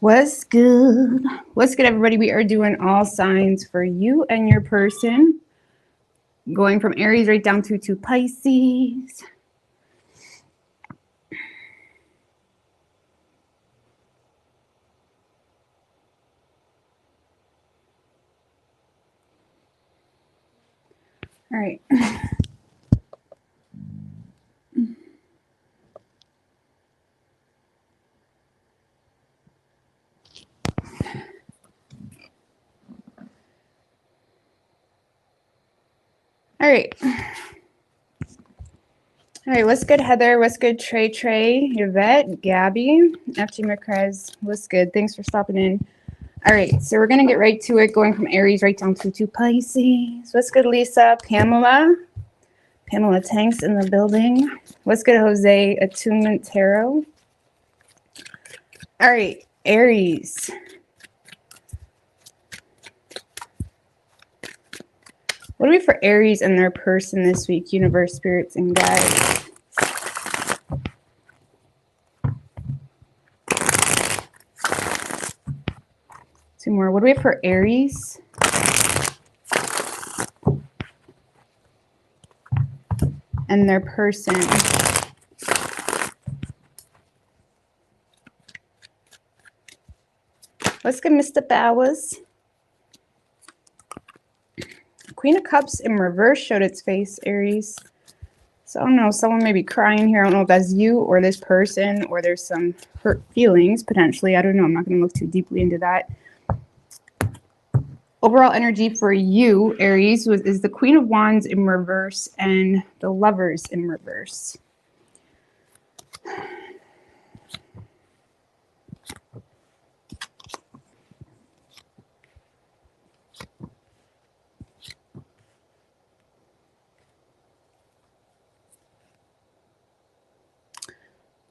What's good? What's good, everybody? We are doing all signs for you and your person. Going from Aries right down to Pisces. All right. All right. All right, what's good, Heather? What's good, Trey, Yvette, Gabby, FG McCrez? What's good? Thanks for stopping in. All right, so we're going to get right to it, going from Aries right down to Pisces. What's good, Lisa? Pamela Tanks in the building. What's good, Jose? Attunement Tarot. All right, Aries. What do we for Aries and their person this week? Universe, spirits, and guides. Two more. What do we have for Aries? And their person. Let's get Mr. Bowers. Queen of Cups in reverse showed its face, Aries. So I don't know, someone may be crying here. I don't know if that's you or this person, or there's some hurt feelings potentially. I don't know. I'm not going to look too deeply into that. Overall energy for you, Aries, is the Queen of Wands in reverse and the Lovers in reverse.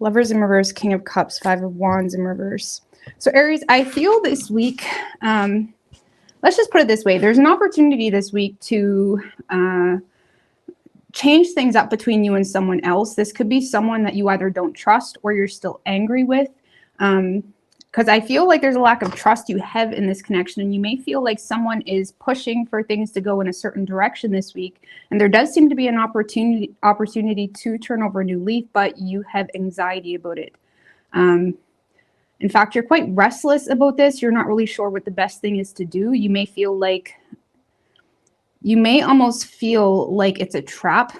Lovers in reverse, King of Cups, Five of Wands in reverse. So Aries, I feel this week, let's just put it this way. There's an opportunity this week to change things up between you and someone else. This could be someone that you either don't trust or you're still angry with. Because I feel like there's a lack of trust you have in this connection, and you may feel like someone is pushing for things to go in a certain direction this week. And there does seem to be an opportunity to turn over a new leaf, but you have anxiety about it. In fact, you're quite restless about this. You're not really sure what the best thing is to do. You may almost feel like it's a trap,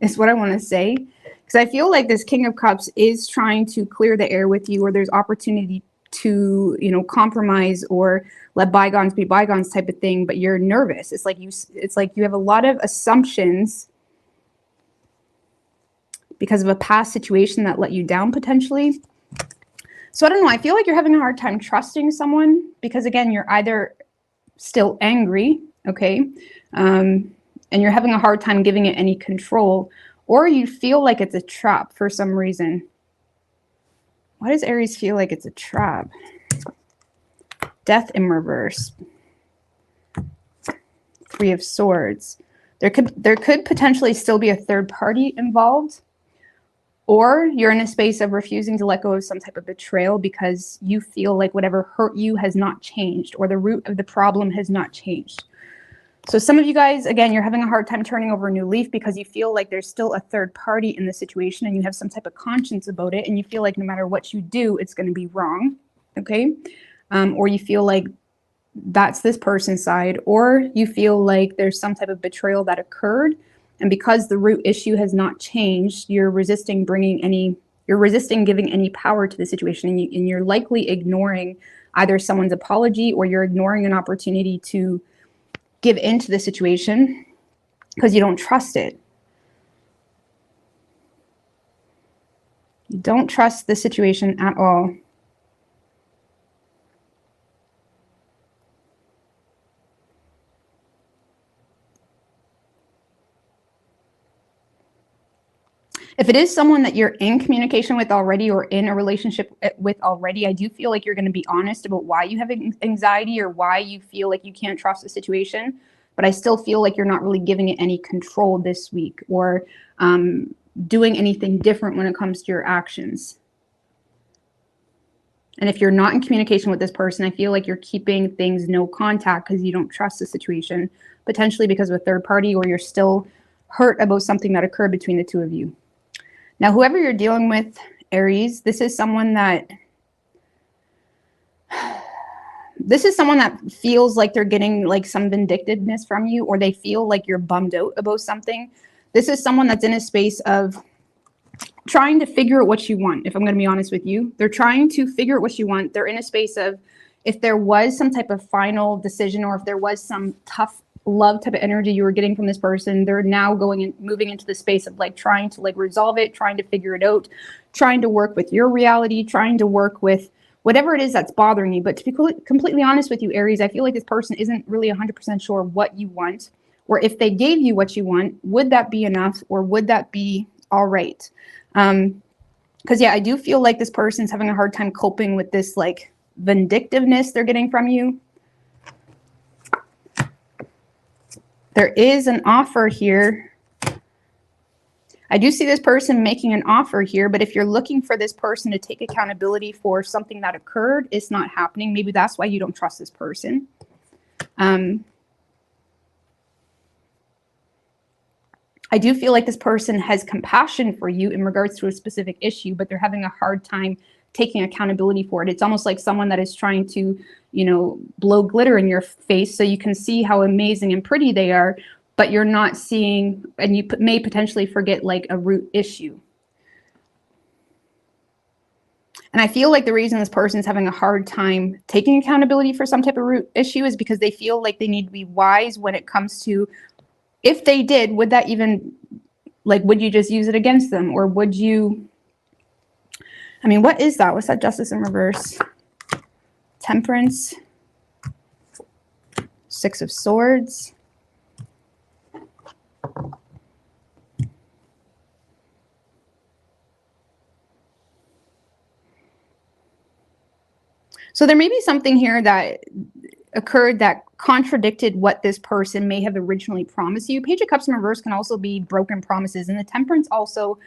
is what I want to say. Because I feel like this King of Cups is trying to clear the air with you, or there's opportunity to, compromise or let bygones be bygones type of thing, but you're nervous. It's like you have a lot of assumptions because of a past situation that let you down potentially. So I don't know. I feel like you're having a hard time trusting someone because, again, you're either still angry, okay, and you're having a hard time giving it any control, or you feel like it's a trap for some reason. Why does Aries feel like it's a trap? Death in reverse. Three of Swords. There could potentially still be a third party involved, or you're in a space of refusing to let go of some type of betrayal because you feel like whatever hurt you has not changed, or the root of the problem has not changed. So some of you guys, again, you're having a hard time turning over a new leaf because you feel like there's still a third party in the situation, and you have some type of conscience about it, and you feel like no matter what you do, it's going to be wrong, okay? Or you feel like that's this person's side, or you feel like there's some type of betrayal that occurred, and because the root issue has not changed, you're resisting giving any power to the situation, and you're likely ignoring either someone's apology, or you're ignoring an opportunity to give into the situation because you don't trust it. You don't trust the situation at all. If it is someone that you're in communication with already, or in a relationship with already, I do feel like you're going to be honest about why you have anxiety or why you feel like you can't trust the situation. But I still feel like you're not really giving it any control this week, or doing anything different when it comes to your actions. And if you're not in communication with this person, I feel like you're keeping things no contact because you don't trust the situation, potentially because of a third party, or you're still hurt about something that occurred between the two of you. Now, whoever you're dealing with, Aries, this is someone that feels like they're getting like some vindictiveness from you, or they feel like you're bummed out about something. This is someone that's in a space of trying to figure out what you want. If I'm going to be honest with you, they're trying to figure out what you want. They're in a space of, if there was some type of final decision, or if there was some tough love type of energy you were getting from this person, they're now moving into the space of like trying to like resolve it, trying to figure it out, trying to work with your reality, trying to work with whatever it is that's bothering you. But to be completely honest with you, Aries, I feel like this person isn't really 100% sure what you want, or if they gave you what you want, would that be enough, or would that be all right? Because yeah, I do feel like this person's having a hard time coping with this like vindictiveness they're getting from you. There is an offer here. I do see this person making an offer here, but if you're looking for this person to take accountability for something that occurred, it's not happening. Maybe that's why you don't trust this person. I do feel like this person has compassion for you in regards to a specific issue, but they're having a hard time taking accountability for it. It's almost like someone that is trying to, you know, blow glitter in your face so you can see how amazing and pretty they are, but you're not seeing, and you may potentially forget like a root issue. And I feel like the reason this person is having a hard time taking accountability for some type of root issue is because they feel like they need to be wise when it comes to, if they did, would that even, like, would you just use it against them? Or would you, I mean, what is that? What's that? Justice in reverse. Temperance. Six of Swords. So there may be something here that occurred that contradicted what this person may have originally promised you. Page of Cups in reverse can also be broken promises. And the Temperance also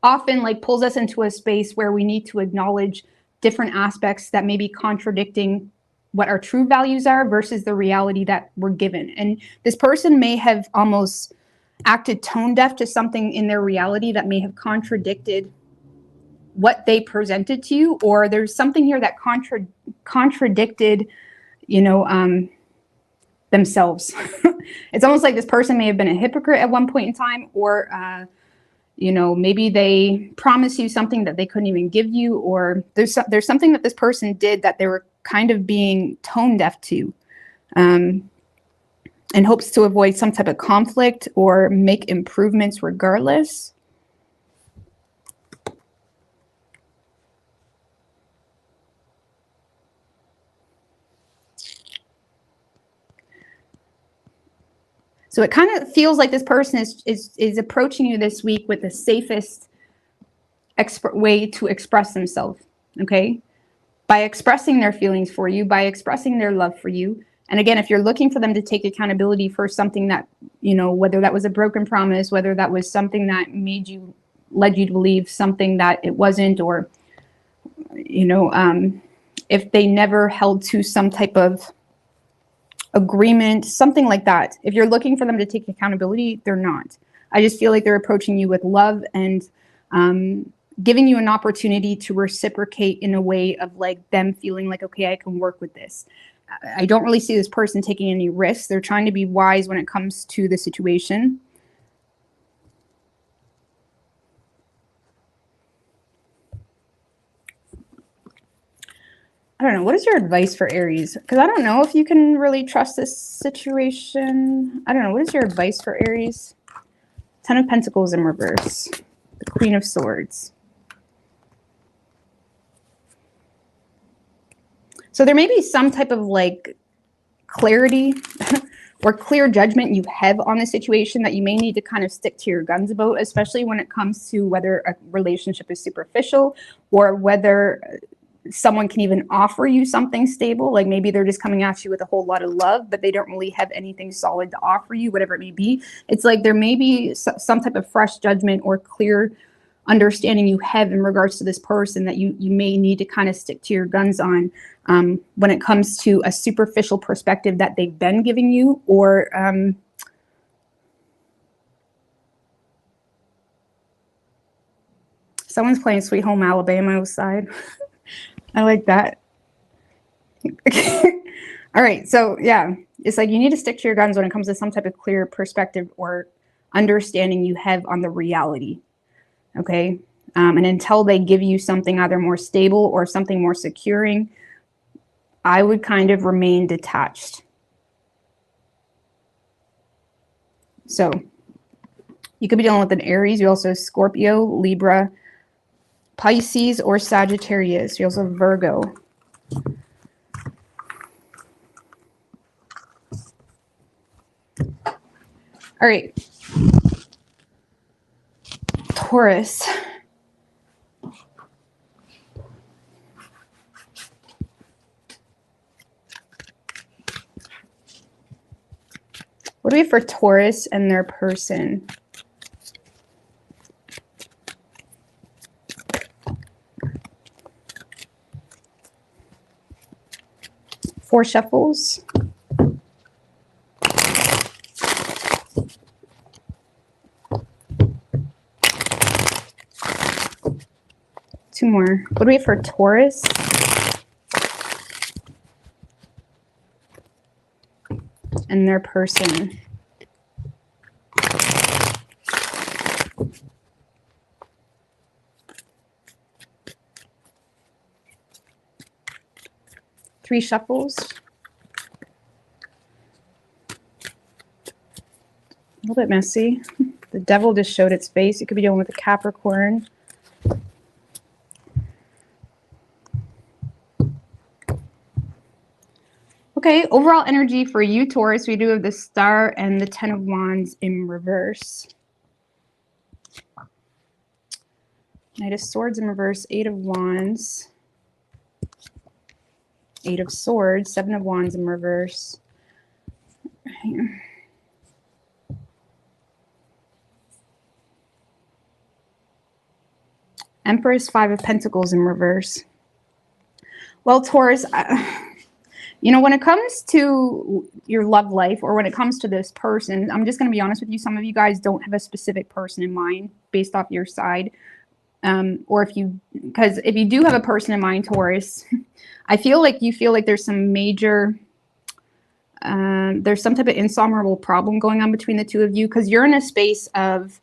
often like pulls us into a space where we need to acknowledge different aspects that may be contradicting what our true values are versus the reality that we're given. And this person may have almost acted tone deaf to something in their reality that may have contradicted what they presented to you, or there's something here that contradicted, you know, themselves. It's almost like this person may have been a hypocrite at one point in time, or you know, maybe they promised you something that they couldn't even give you, or there's something that this person did that they were kind of being tone deaf to, in hopes to avoid some type of conflict or make improvements regardless. So it kind of feels like this person is approaching you this week with the safest way to express themselves, okay? By expressing their feelings for you, by expressing their love for you. And again, if you're looking for them to take accountability for something that, you know, whether that was a broken promise, whether that was something that led you to believe something that it wasn't, or, you know, if they never held to some type of agreement, something like that. If you're looking for them to take accountability, they're not. I just feel like they're approaching you with love and giving you an opportunity to reciprocate in a way of like them feeling like, okay, I can work with this. I don't really see this person taking any risks. They're trying to be wise when it comes to the situation. I don't know. What is your advice for Aries? Because I don't know if you can really trust this situation. I don't know. What is your advice for Aries? Ten of Pentacles in reverse. The Queen of Swords. So there may be some type of like clarity or clear judgment you have on the situation that you may need to kind of stick to your guns about, especially when it comes to whether a relationship is superficial or whether someone can even offer you something stable. Like maybe they're just coming at you with a whole lot of love, but they don't really have anything solid to offer you, whatever it may be. It's like there may be some type of fresh judgment or clear understanding you have in regards to this person that you may need to kind of stick to your guns on when it comes to a superficial perspective that they've been giving you, or someone's playing Sweet Home Alabama outside. I like that. All right, so yeah, it's like you need to stick to your guns when it comes to some type of clear perspective or understanding you have on the reality, okay? And until they give you something either more stable or something more securing, I would kind of remain detached. So you could be dealing with an Aries. You also have Scorpio, Libra, Pisces, or Sagittarius. You also have Virgo. All right. Taurus. What do we have for Taurus and their person? Four shuffles. Two more. What do we have for Taurus? And their person. Three shuffles. A little bit messy. The devil just showed its face. You could be dealing with a Capricorn. Okay, overall energy for you, Taurus, we do have the Star and the Ten of Wands in reverse. Knight of Swords in reverse, Eight of Wands. Eight of Swords, Seven of Wands in reverse. Right. Empress, Five of Pentacles in reverse. Well, Taurus, you know, when it comes to your love life or when it comes to this person, I'm just going to be honest with you. Some of you guys don't have a specific person in mind based off your side. Or because if you do have a person in mind, Taurus, I feel like you feel like there's some major, there's some type of insurmountable problem going on between the two of you, because you're in a space of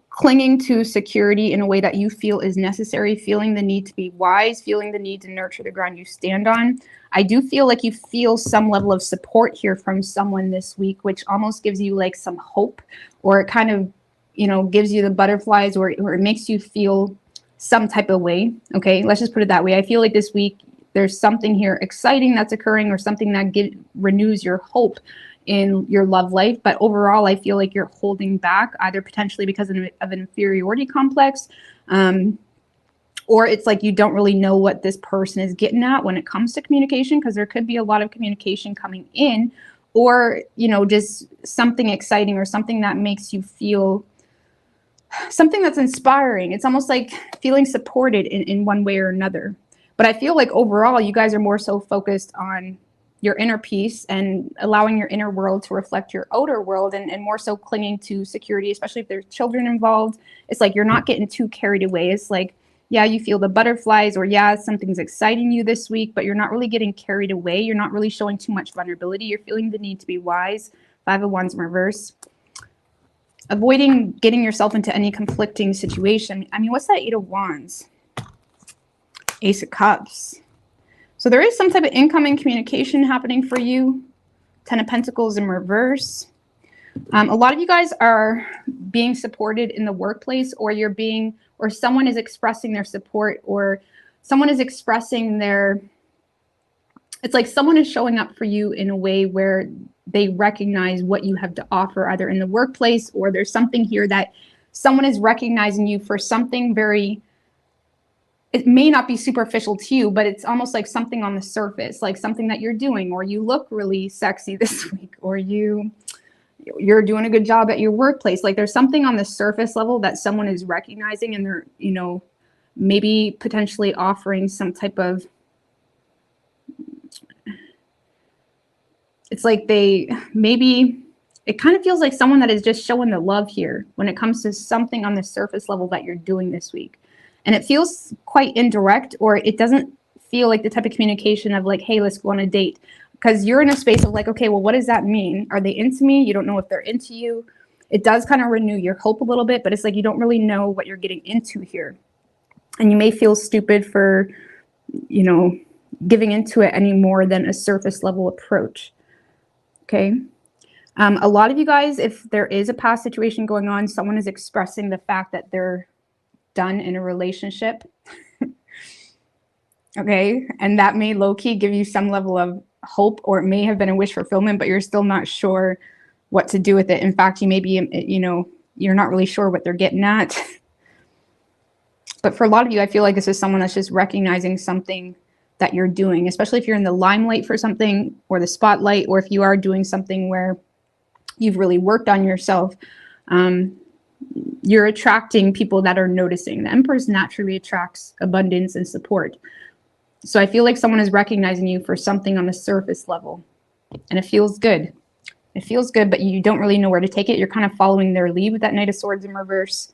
clinging to security in a way that you feel is necessary, feeling the need to be wise, feeling the need to nurture the ground you stand on. I do feel like you feel some level of support here from someone this week, which almost gives you like some hope, or it kind of, you know, gives you the butterflies, or it makes you feel some type of way. Okay, let's just put it that way. I feel like this week there's something here exciting that's occurring, or something that renews your hope in your love life. But overall, I feel like you're holding back, either potentially because of an inferiority complex, or it's like you don't really know what this person is getting at when it comes to communication, because there could be a lot of communication coming in, or, you know, just something exciting or something that makes you feel something that's inspiring. It's almost like feeling supported in one way or another. But I feel like overall, you guys are more so focused on your inner peace and allowing your inner world to reflect your outer world, and more so clinging to security, especially if there's children involved. It's like you're not getting too carried away. It's like, yeah, you feel the butterflies, or yeah, something's exciting you this week, but you're not really getting carried away. You're not really showing too much vulnerability. You're feeling the need to be wise. Five of Wands in reverse. Avoiding getting yourself into any conflicting situation. I mean, what's that Eight of Wands? Ace of Cups. So there is some type of incoming communication happening for you. Ten of Pentacles in reverse. A lot of you guys are being supported in the workplace, or or someone is expressing their support, or someone is expressing their, it's like someone is showing up for you in a way where they recognize what you have to offer, either in the workplace, or there's something here that someone is recognizing you for something very, it may not be superficial to you, but it's almost like something on the surface, like something that you're doing, or you look really sexy this week, or you you're doing a good job at your workplace. Like there's something on the surface level that someone is recognizing, and they're, you know, maybe potentially offering some type of, it's like they maybe, it kind of feels like someone that is just showing the love here when it comes to something on the surface level that you're doing this week. And it feels quite indirect, or it doesn't feel like the type of communication of like, hey, let's go on a date. Because you're in a space of like, okay, well, what does that mean? Are they into me? You don't know if they're into you. It does kind of renew your hope a little bit, but it's like you don't really know what you're getting into here. And you may feel stupid for, you know, giving into it any more than a surface level approach. Okay. A lot of you guys, if there is a past situation going on, someone is expressing the fact that they're done in a relationship. Okay. And that may low-key give you some level of hope, or it may have been a wish fulfillment, but you're still not sure what to do with it. In fact, you may be, you know, you're not really sure what they're getting at. But for a lot of you, I feel like this is someone that's just recognizing something that you're doing, especially if you're in the limelight for something, or the spotlight, or if you are doing something where you've really worked on yourself. You're attracting people that are noticing. The Empress naturally attracts abundance and support. So I feel like someone is recognizing you for something on the surface level, and it feels good. It feels good, but you don't really know where to take it. You're kind of following their lead with that Knight of Swords in reverse.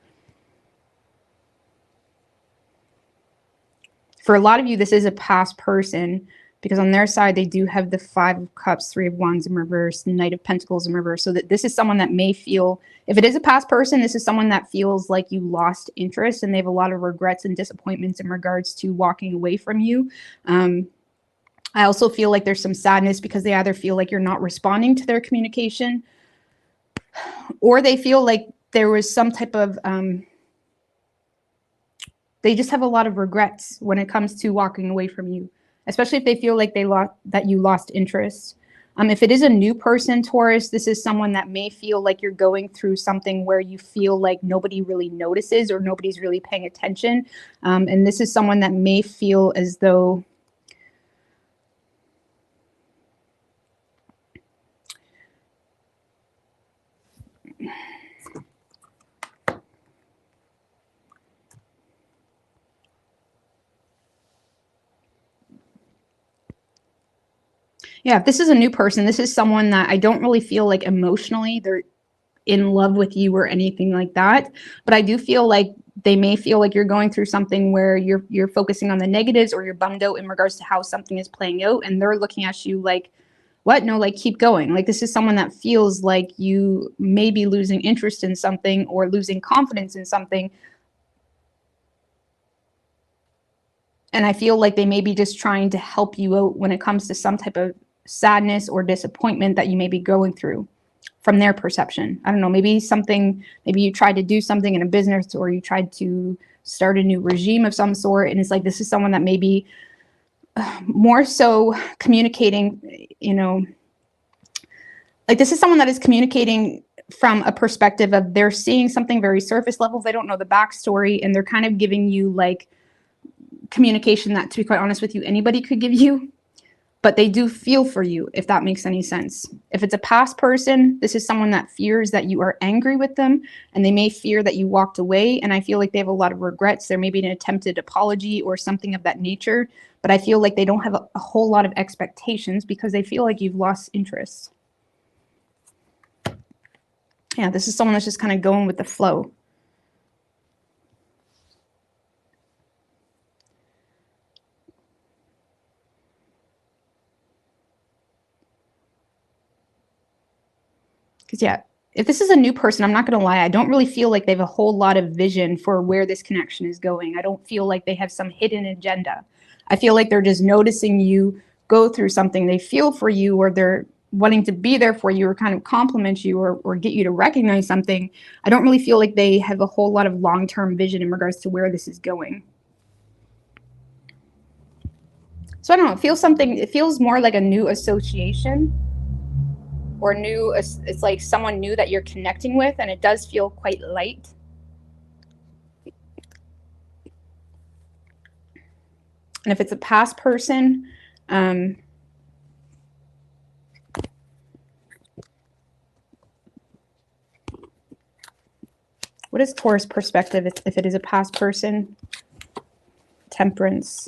For a lot of you, this is a past person, because on their side, they do have the Five of Cups, Three of Wands in reverse, Knight of Pentacles in reverse. So that this is someone that may feel, if it is a past person, this is someone that feels like you lost interest, and they have a lot of regrets and disappointments in regards to walking away from you. I also feel like there's some sadness because they either feel like you're not responding to their communication, or they feel like there was some type of, they just have a lot of regrets when it comes to walking away from you, especially if they feel like that you lost interest. If it is a new person, Taurus, this is someone that may feel like you're going through something where you feel like nobody really notices, or nobody's really paying attention. And this is someone that may feel as though yeah, if this is a new person, this is someone that I don't really feel like emotionally they're in love with you or anything like that. But I do feel like they may feel like you're going through something where you're focusing on the negatives, or you're bummed out in regards to how something is playing out. And they're looking at you like, what? No, like, keep going. Like, this is someone that feels like you may be losing interest in something, or losing confidence in something. And I feel like they may be just trying to help you out when it comes to some type of sadness or disappointment that you may be going through from their perception. I don't know, maybe you tried to do something in a business, or you tried to start a new regime of some sort. And it's like, this is someone that may be more so communicating, you know, like this is someone that is communicating from a perspective of they're seeing something very surface level. They don't know the backstory, and they're kind of giving you like communication that, to be quite honest with you, anybody could give you, but they do feel for you, if that makes any sense. If it's a past person, this is someone that fears that you are angry with them, and they may fear that you walked away. And I feel like they have a lot of regrets. There may be an attempted apology or something of that nature, but I feel like they don't have a whole lot of expectations because they feel like you've lost interest. Yeah, this is someone that's just kind of going with the flow. Because yeah, if this is a new person, I'm not going to lie, I don't really feel like they have a whole lot of vision for where this connection is going. I don't feel like they have some hidden agenda. I feel like they're just noticing you go through something. They feel for you, or they're wanting to be there for you, or kind of compliment you, or get you to recognize something. I don't really feel like they have a whole lot of long-term vision in regards to where this is going. So I don't know, it feels more like a new association, or new, it's like someone new that you're connecting with, and it does feel quite light. And if it's a past person, What is Taurus perspective if it is a past person? Temperance.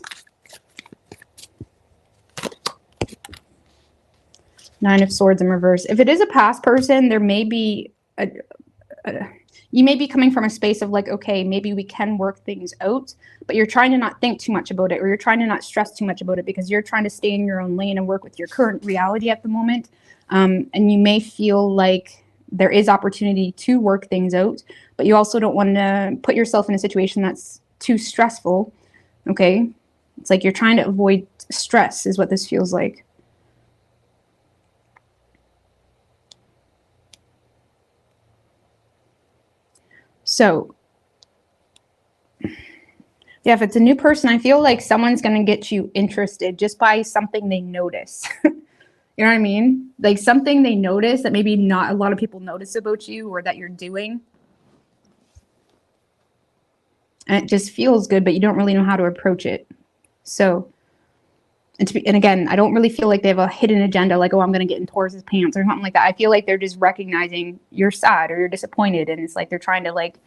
Nine of Swords in reverse. If it is a past person, there may be you may be coming from a space of like, okay, maybe we can work things out, but you're trying to not think too much about it, or you're trying to not stress too much about it because you're trying to stay in your own lane and work with your current reality at the moment. And you may feel like there is opportunity to work things out, but you also don't want to put yourself in a situation that's too stressful. Okay. It's like you're trying to avoid stress is what this feels like. So, yeah, if it's a new person, I feel like someone's going to get you interested just by something they notice. You know what I mean? Like something they notice that maybe not a lot of people notice about you or that you're doing. And it just feels good, but you don't really know how to approach it. So, and again, I don't really feel like they have a hidden agenda, like, oh, I'm going to get in Taurus's pants or something like that. I feel like they're just recognizing you're sad or you're disappointed. And it's like they're trying to like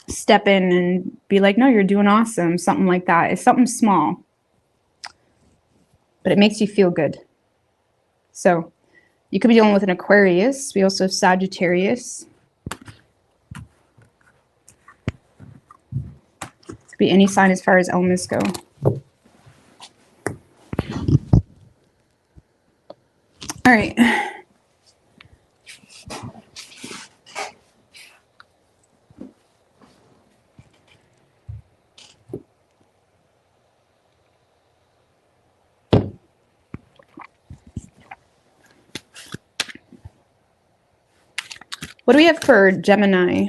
step in and be like, no, you're doing awesome. Something like that. It's something small, but it makes you feel good. So you could be dealing with an Aquarius. We also have Sagittarius. Could be any sign as far as elements go. All right. What do we have for Gemini?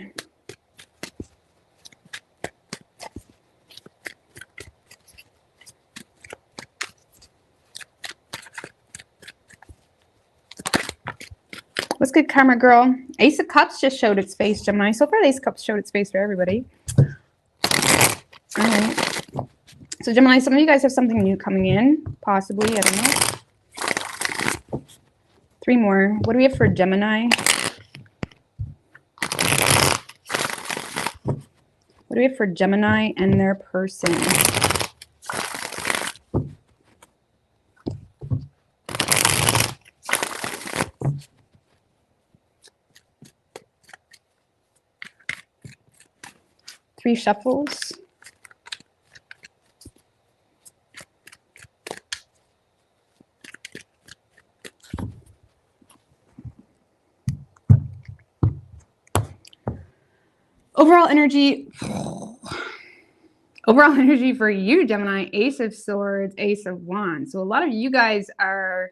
What's good, Karma Girl? Ace of Cups just showed its face, Gemini. So far, the Ace of Cups showed its face for everybody. All right. So, Gemini, some of you guys have something new coming in, possibly. I don't know. 3 more. What do we have for Gemini? What do we have for Gemini and their person? Three shuffles. Overall energy for you, Gemini, Ace of Swords, Ace of Wands. So a lot of you guys are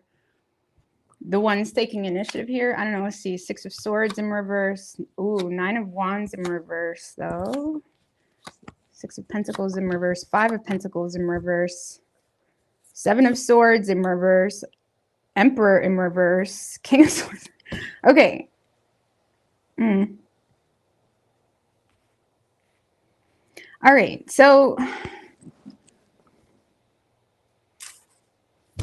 the ones taking initiative here. I don't know. Let's see. 6 of Swords in reverse. Ooh, 9 of Wands in reverse, though. 6 of Pentacles in reverse. 5 of Pentacles in reverse. 7 of Swords in reverse. Emperor in reverse. King of Swords. Okay. All right, so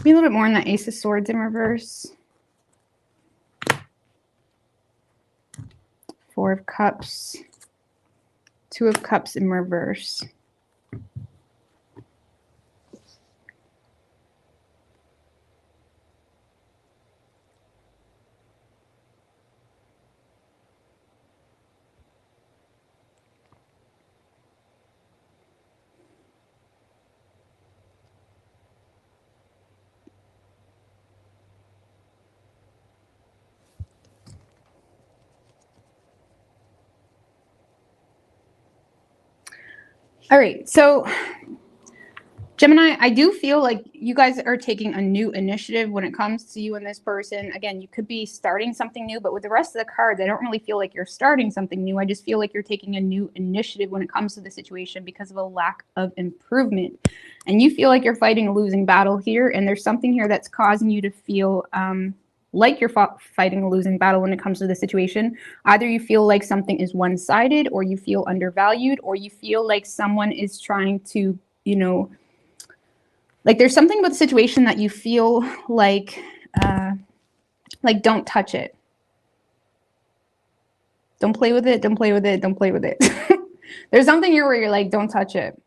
be a little bit more on the Ace of Swords in reverse. 4 of Cups. 2 of Cups in reverse. All right, so Gemini, I do feel like you guys are taking a new initiative when it comes to you and this person. Again, you could be starting something new, but with the rest of the cards, I don't really feel like you're starting something new. I just feel like you're taking a new initiative when it comes to the situation because of a lack of improvement. And you feel like you're fighting a losing battle here, and there's something here that's causing you to feel like you're fighting a losing battle when it comes to the situation. Either you feel like something is one-sided, or you feel undervalued, or you feel like someone is trying to, you know, like there's something about the situation that you feel like don't touch it. Don't play with it. Don't play with it. Don't play with it. There's something here where you're like, don't touch it.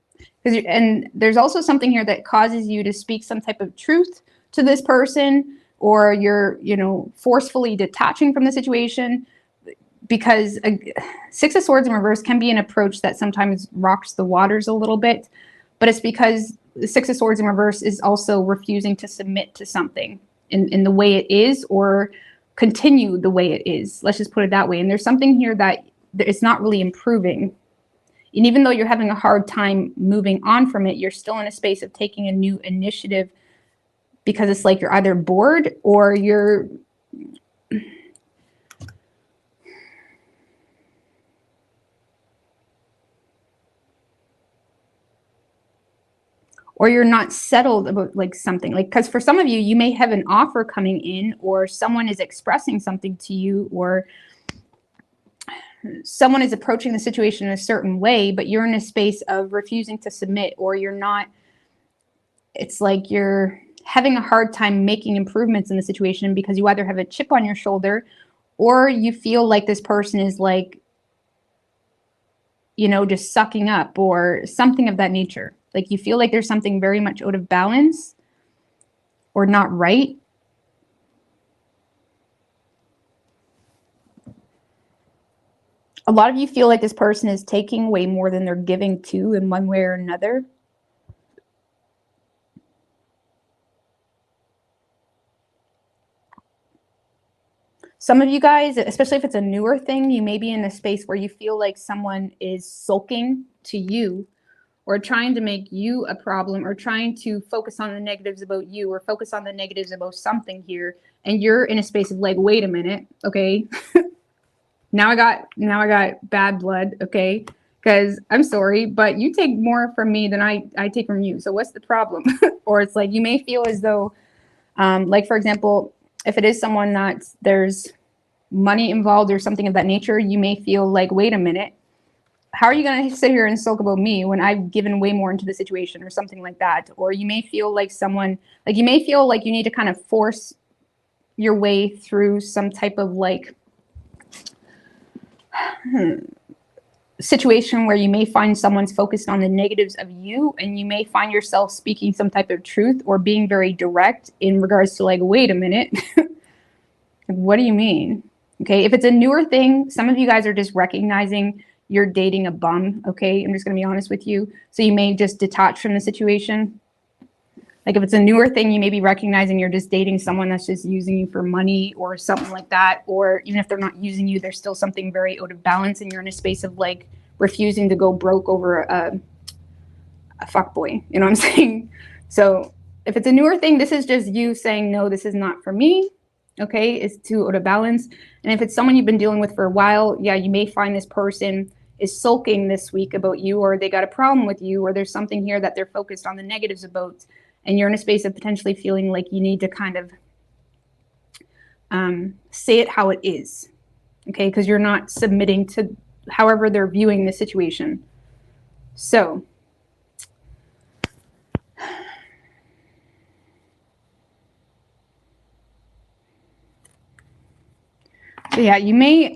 And there's also something here that causes you to speak some type of truth to this person, or you're, you know, forcefully detaching from the situation, because Six of Swords in reverse can be an approach that sometimes rocks the waters a little bit, but it's because the Six of Swords in reverse is also refusing to submit to something in the way it is, or continue the way it is. Let's just put it that way. And there's something here that it's not really improving. And even though you're having a hard time moving on from it, you're still in a space of taking a new initiative, because it's like you're either bored or you're not settled about like something. Like, because for some of you, you may have an offer coming in, or someone is expressing something to you, or someone is approaching the situation in a certain way, but you're in a space of refusing to submit, or you're not, it's like you're having a hard time making improvements in the situation because you either have a chip on your shoulder, or you feel like this person is like, you know, just sucking up or something of that nature. Like you feel like there's something very much out of balance or not right. A lot of you feel like this person is taking way more than they're giving to in one way or another. Some of you guys, especially if it's a newer thing, you may be in a space where you feel like someone is sulking to you, or trying to make you a problem, or trying to focus on the negatives about you, or focus on the negatives about something here. And you're in a space of like, wait a minute, okay. Now I got bad blood, okay? Because I'm sorry, but you take more from me than I take from you. So what's the problem? Or it's like you may feel as though, like for example, if it is someone that there's money involved or something of that nature, you may feel like, wait a minute, how are you going to sit here and sulk about me when I've given way more into the situation, or something like that? Or you may feel like someone, like you may feel like you need to kind of force your way through some type of like situation where you may find someone's focused on the negatives of you, and you may find yourself speaking some type of truth or being very direct in regards to like, wait a minute, what do you mean? Okay, if it's a newer thing, some of you guys are just recognizing you're dating a bum, okay? I'm just gonna be honest with you. So you may just detach from the situation. Like if it's a newer thing, you may be recognizing you're just dating someone that's just using you for money or something like that. Or even if they're not using you, there's still something very out of balance, and you're in a space of like refusing to go broke over a fuckboy. You know what I'm saying? So if it's a newer thing, this is just you saying, no, this is not for me. Okay, it's too out of balance. And if it's someone you've been dealing with for a while, yeah, you may find this person is sulking this week about you, or they got a problem with you, or there's something here that they're focused on the negatives about. And you're in a space of potentially feeling like you need to kind of say it how it is, okay? Because you're not submitting to however they're viewing the situation. So yeah, you may,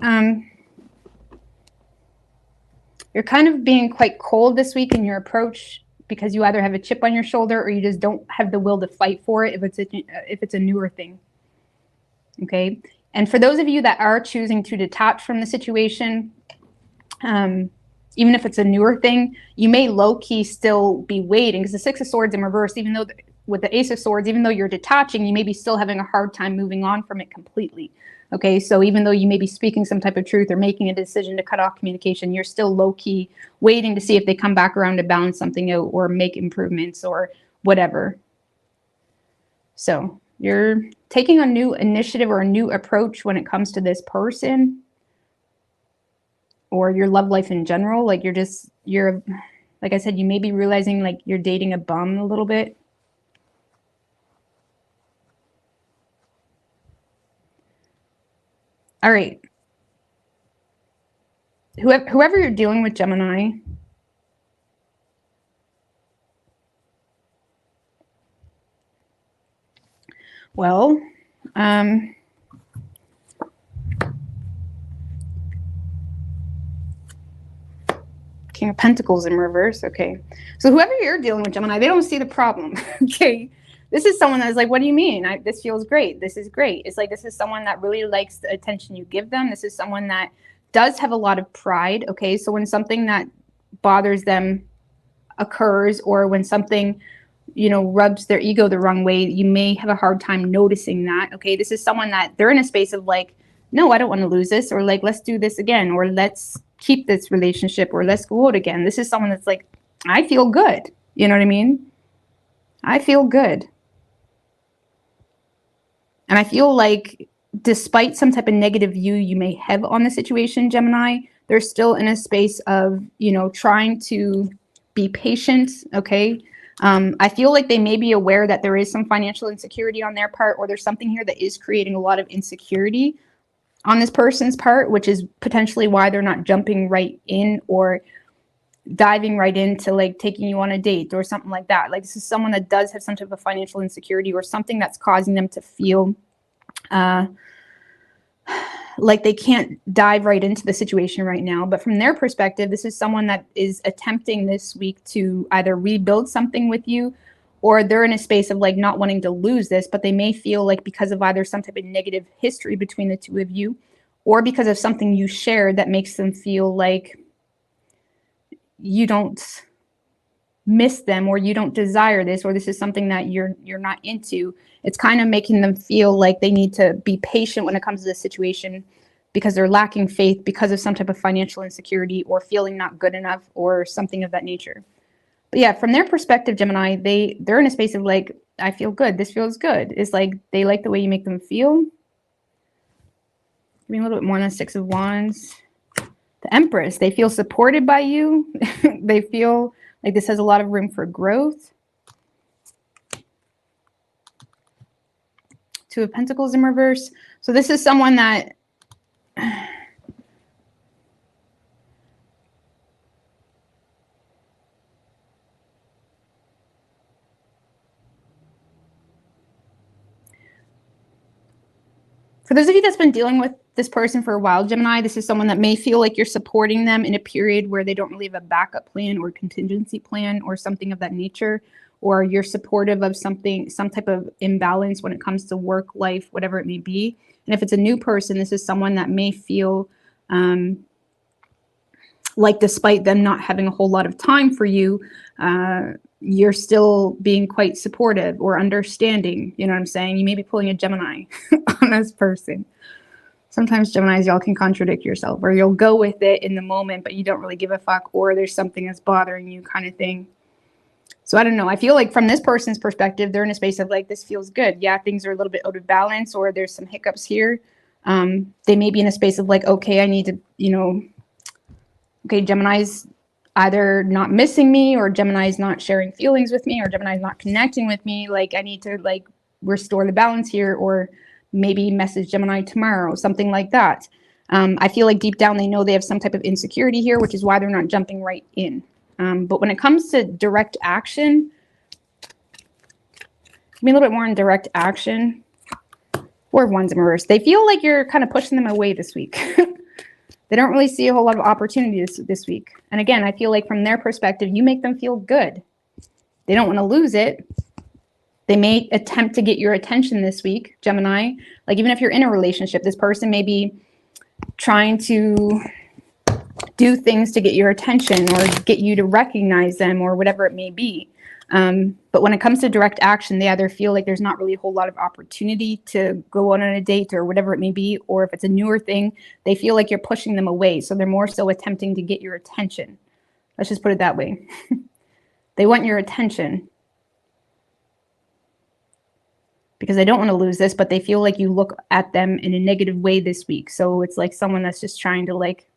you're kind of being quite cold this week in your approach, because you either have a chip on your shoulder, or you just don't have the will to fight for it if it's a newer thing. Okay. And for those of you that are choosing to detach from the situation, even if it's a newer thing, you may low-key still be waiting, because the Six of Swords in reverse, even though with the Ace of Swords, even though you're detaching, you may be still having a hard time moving on from it completely. Okay, so even though you may be speaking some type of truth or making a decision to cut off communication, you're still low-key waiting to see if they come back around to balance something out or make improvements or whatever. So you're taking a new initiative or a new approach when it comes to this person or your love life in general. Like you're, like I said, you may be realizing like you're dating a bum a little bit. All right. Whoever you're dealing with, Gemini, well, King of Pentacles in reverse. Okay. So whoever you're dealing with, Gemini, they don't see the problem. Okay. This is someone that's like, what do you mean? This feels great. This is great. It's like, this is someone that really likes the attention you give them. This is someone that does have a lot of pride. Okay. So when something that bothers them occurs, or when something, you know, rubs their ego the wrong way, you may have a hard time noticing that. Okay. This is someone that they're in a space of like, no, I don't want to lose this, or like, let's do this again, or let's keep this relationship, or let's go out again. This is someone that's like, I feel good. You know what I mean? I feel good. And I feel like despite some type of negative view you may have on the situation, Gemini, they're still in a space of, you know, trying to be patient. Okay. I feel like they may be aware that there is some financial insecurity on their part, or there's something here that is creating a lot of insecurity on this person's part, which is potentially why they're not jumping right in or diving right into like taking you on a date or something like that. Like, this is someone that does have some type of financial insecurity, or something that's causing them to feel like they can't dive right into the situation right now. But from their perspective, this is someone that is attempting this week to either rebuild something with you, or they're in a space of like not wanting to lose this, but they may feel like because of either some type of negative history between the two of you, or because of something you shared that makes them feel like you don't miss them, or you don't desire this, or this is something that you're not into. It's kind of making them feel like they need to be patient when it comes to this situation, because they're lacking faith because of some type of financial insecurity, or feeling not good enough, or something of that nature. But yeah, from their perspective, Gemini, they're in a space of like, I feel good. This feels good. It's like they like the way you make them feel. Give me a little bit more on the Six of Wands. The Empress, they feel supported by you. They feel like this has a lot of room for growth. Two of Pentacles in reverse. So this is someone that for those of you that's been dealing with this person for a while, Gemini, this is someone that may feel like you're supporting them in a period where they don't really have a backup plan or contingency plan or something of that nature, or you're supportive of something, some type of imbalance when it comes to work, life, whatever it may be. And if it's a new person, this is someone that may feel like despite them not having a whole lot of time for you, you're still being quite supportive or understanding. You know what I'm saying? You may be pulling a Gemini on this person. Sometimes Geminis, y'all can contradict yourself, or you'll go with it in the moment, but you don't really give a fuck, or there's something that's bothering you kind of thing. So I don't know. I feel like from this person's perspective, they're in a space of like, this feels good. Yeah, things are a little bit out of balance, or there's some hiccups here. They may be in a space of like, okay, I need to, you know, okay, Gemini's either not missing me, or Gemini's not sharing feelings with me, or Gemini's not connecting with me. Like, I need to like restore the balance here, or maybe message Gemini tomorrow, something like that. I feel like deep down they know they have some type of insecurity here, which is why they're not jumping right in. But when it comes to direct action, give me a little bit more on direct action. Four of Wands in reverse. They feel like you're kind of pushing them away this week. They don't really see a whole lot of opportunities this week. And again, I feel like from their perspective, you make them feel good. They don't want to lose it. They may attempt to get your attention this week, Gemini. Like, even if you're in a relationship, this person may be trying to do things to get your attention, or get you to recognize them, or whatever it may be. But when it comes to direct action, they either feel like there's not really a whole lot of opportunity to go on a date, or whatever it may be, or if it's a newer thing, they feel like you're pushing them away. So they're more so attempting to get your attention. Let's just put it that way. They want your attention because they don't want to lose this, but they feel like you look at them in a negative way this week. So it's like someone that's just trying to like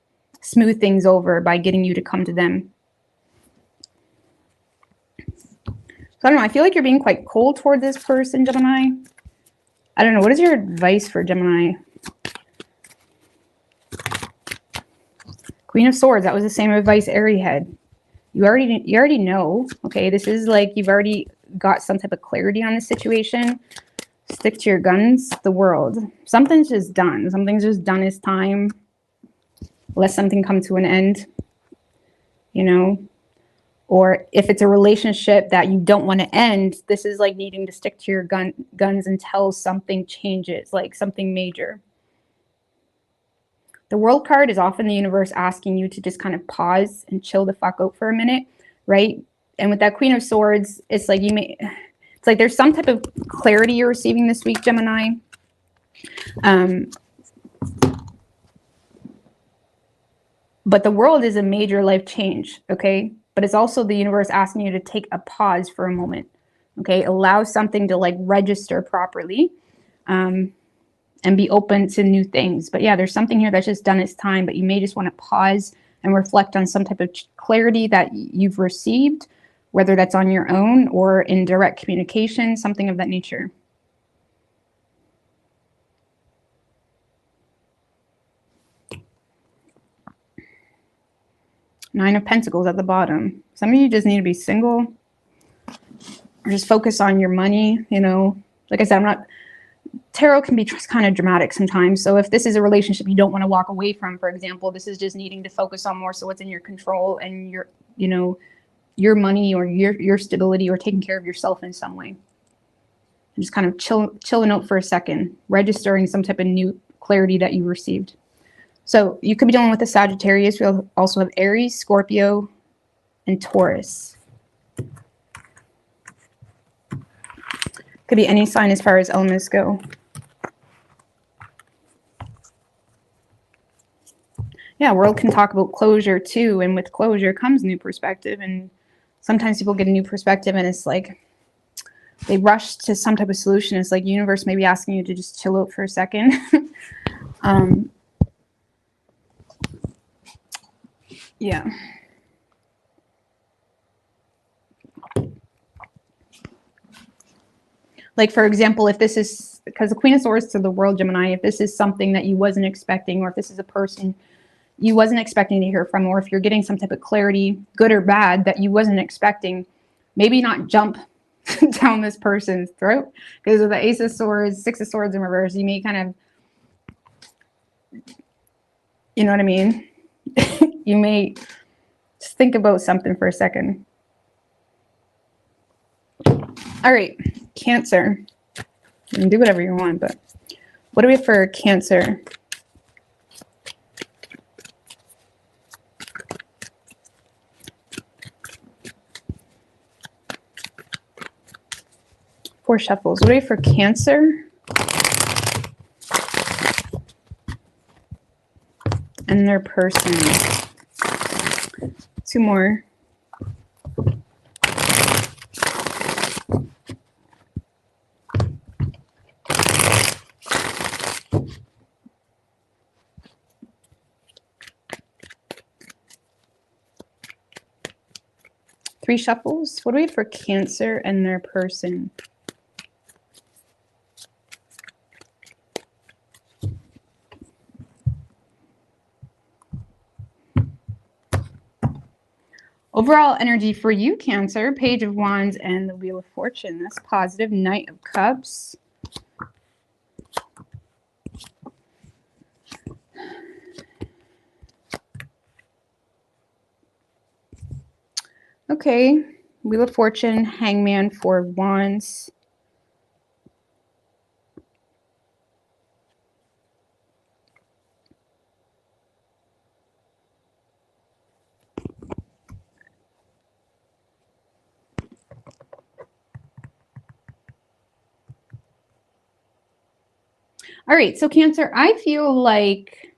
smooth things over by getting you to come to them. So I don't know. I feel like you're being quite cold toward this person, Gemini. I don't know. What is your advice for Gemini? Queen of Swords. That was the same advice Aries had. You already know. Okay, this is like you've already got some type of clarity on the situation. Stick to your guns. The World. Something's just done. Something's just done. It's time. Let something come to an end. you know? Or if it's a relationship that you don't want to end, this is like needing to stick to your guns until something changes, like something major. The World card is often the universe asking you to just kind of pause and chill the fuck out for a minute, right? And with that Queen of Swords, it's like it's like there's some type of clarity you're receiving this week, Gemini. But the world is a major life change, okay? But it's also the universe asking you to take a pause for a moment, okay? Allow something to like register properly and be open to new things. But yeah, there's something here that's just done its time, but you may just want to pause and reflect on some type of clarity that you've received, whether that's on your own or in direct communication, something of that nature. Nine of Pentacles at the bottom. Some of you just need to be single or just focus on your money, you know. Like I said, tarot can be kind of dramatic sometimes. So if this is a relationship you don't want to walk away from, for example, this is just needing to focus on more so what's in your control and your, you know, your money or your stability or taking care of yourself in some way. And just kind of chilling out for a second, registering some type of new clarity that you received. So you could be dealing with a Sagittarius. We'll also have Aries, Scorpio, and Taurus. Could be any sign as far as elements go. Yeah, world can talk about closure too. And with closure comes new perspective. And sometimes people get a new perspective and it's like they rush to some type of solution. It's like universe maybe asking you to just chill out for a second. Yeah. Like, for example, if this is, because the Queen of Swords to the world, Gemini, if this is something that you wasn't expecting, or if this is a person you wasn't expecting to hear from, or if you're getting some type of clarity, good or bad, that you wasn't expecting, maybe not jump down this person's throat. Because with the Ace of Swords, Six of Swords in reverse, you may kind of, you know what I mean? You may just think about something for a second. All right, Cancer. You can do whatever you want, but what do we have for Cancer? Four shuffles. What do we have for Cancer? And their person. Two more. Three shuffles. What do we have for Cancer and their person? Overall energy for you, Cancer, Page of Wands and the Wheel of Fortune. That's positive. Knight of Cups. Okay. Wheel of Fortune, Hangman, Four of Wands. All right, so Cancer, I feel like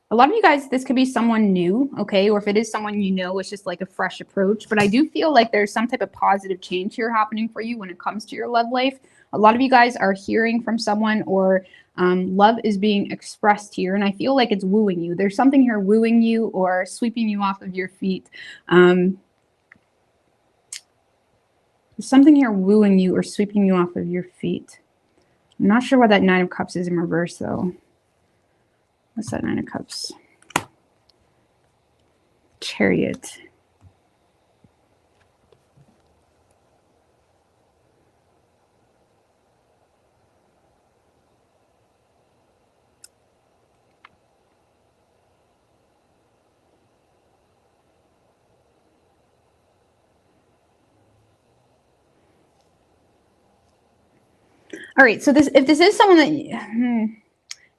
a lot of you guys, this could be someone new, okay? Or if it is someone you know, it's just like a fresh approach. But I do feel like there's some type of positive change here happening for you when it comes to your love life. A lot of you guys are hearing from someone, or love is being expressed here. And I feel like it's wooing you. There's something here wooing you or sweeping you off of your feet. There's something here wooing you or sweeping you off of your feet. I'm not sure why that Nine of Cups is in reverse, though. What's that Nine of Cups? Chariot. All right, so if this is someone that,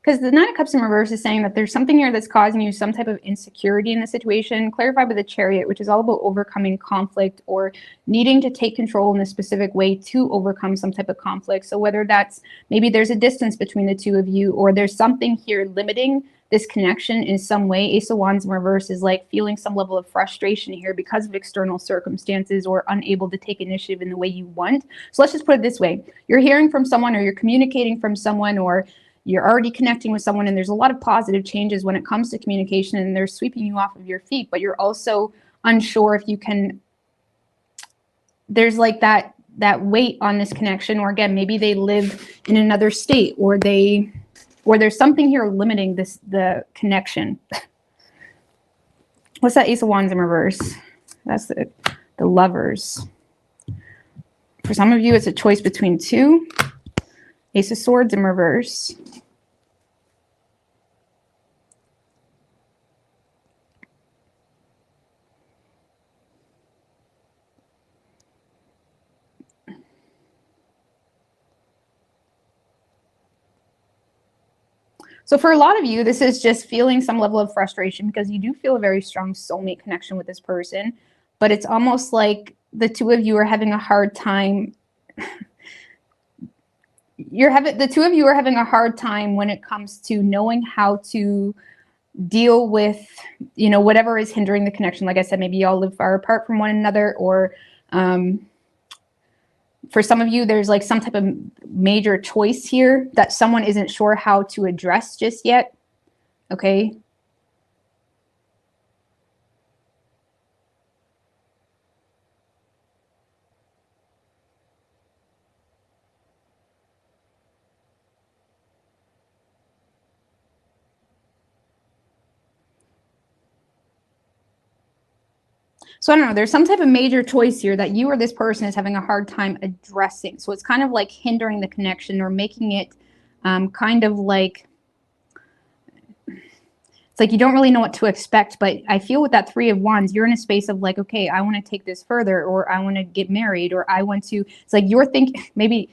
because the Nine of Cups in reverse is saying that there's something here that's causing you some type of insecurity in the situation. Clarified by the Chariot, which is all about overcoming conflict or needing to take control in a specific way to overcome some type of conflict. So whether that's maybe there's a distance between the two of you, or there's something here limiting this connection in some way. Ace of Wands in reverse is like feeling some level of frustration here because of external circumstances or unable to take initiative in the way you want. So let's just put it this way. You're hearing from someone, or you're communicating from someone, or you're already connecting with someone, and there's a lot of positive changes when it comes to communication, and they're sweeping you off of your feet, but you're also unsure if you can, there's like that weight on this connection, or again, maybe they live in another state, or there's something here limiting the connection. What's that Ace of Wands in reverse? That's the Lovers. For some of you, it's a choice between two. Ace of Swords in reverse. So for a lot of you, this is just feeling some level of frustration because you do feel a very strong soulmate connection with this person, but it's almost like the two of you are having a hard time. The two of you are having a hard time when it comes to knowing how to deal with, whatever is hindering the connection. Like I said, maybe y'all live far apart from one another, or for some of you, there's like some type of major choice here that someone isn't sure how to address just yet. Okay. So I don't know, there's some type of major choice here that you or this person is having a hard time addressing. So it's kind of like hindering the connection, or making it kind of like, it's like you don't really know what to expect. But I feel with that Three of Wands, you're in a space of like, okay, I want to take this further, or I want to get married, or I want to, it's like you're thinking, maybe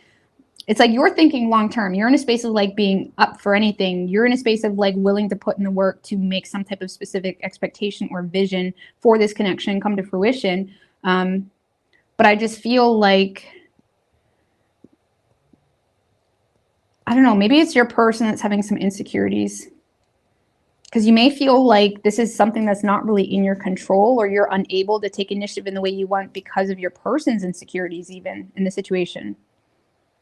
it's like you're thinking long term. You're in a space of like being up for anything. You're in a space of like willing to put in the work to make some type of specific expectation or vision for this connection come to fruition. But I just feel like, I don't know, maybe it's your person that's having some insecurities, because you may feel like this is something that's not really in your control, or you're unable to take initiative in the way you want because of your person's insecurities, even in the situation.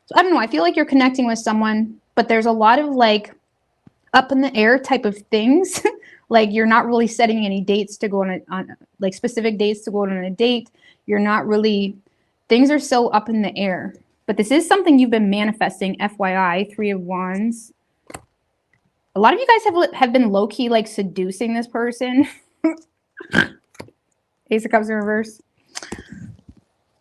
So I don't know, I feel like you're connecting with someone, but there's a lot of like up in the air type of things. Like you're not really setting any dates to go on like specific dates to go on a date. You're not really, things are so up in the air. But this is something you've been manifesting, FYI, Three of Wands. A lot of you guys have been low-key like seducing this person. Ace of Cups in reverse.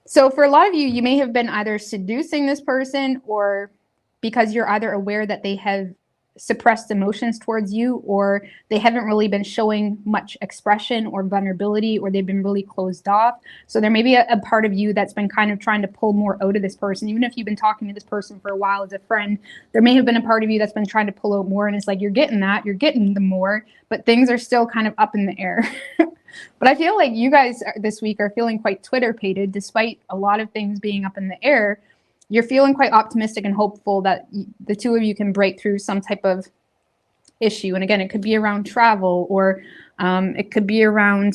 So for a lot of you, you may have been either seducing this person, or because you're either aware that they have suppressed emotions towards you, or they haven't really been showing much expression or vulnerability, or they've been really closed off. So there may be a part of you that's been kind of trying to pull more out of this person. Even if you've been talking to this person for a while as a friend, there may have been a part of you that's been trying to pull out more, and it's like you're getting the more, but things are still kind of up in the air. But I feel like you guys this week are feeling quite Twitter-pated, despite a lot of things being up in the air. You're feeling quite optimistic and hopeful that the two of you can break through some type of issue. And again, it could be around travel, or it could be around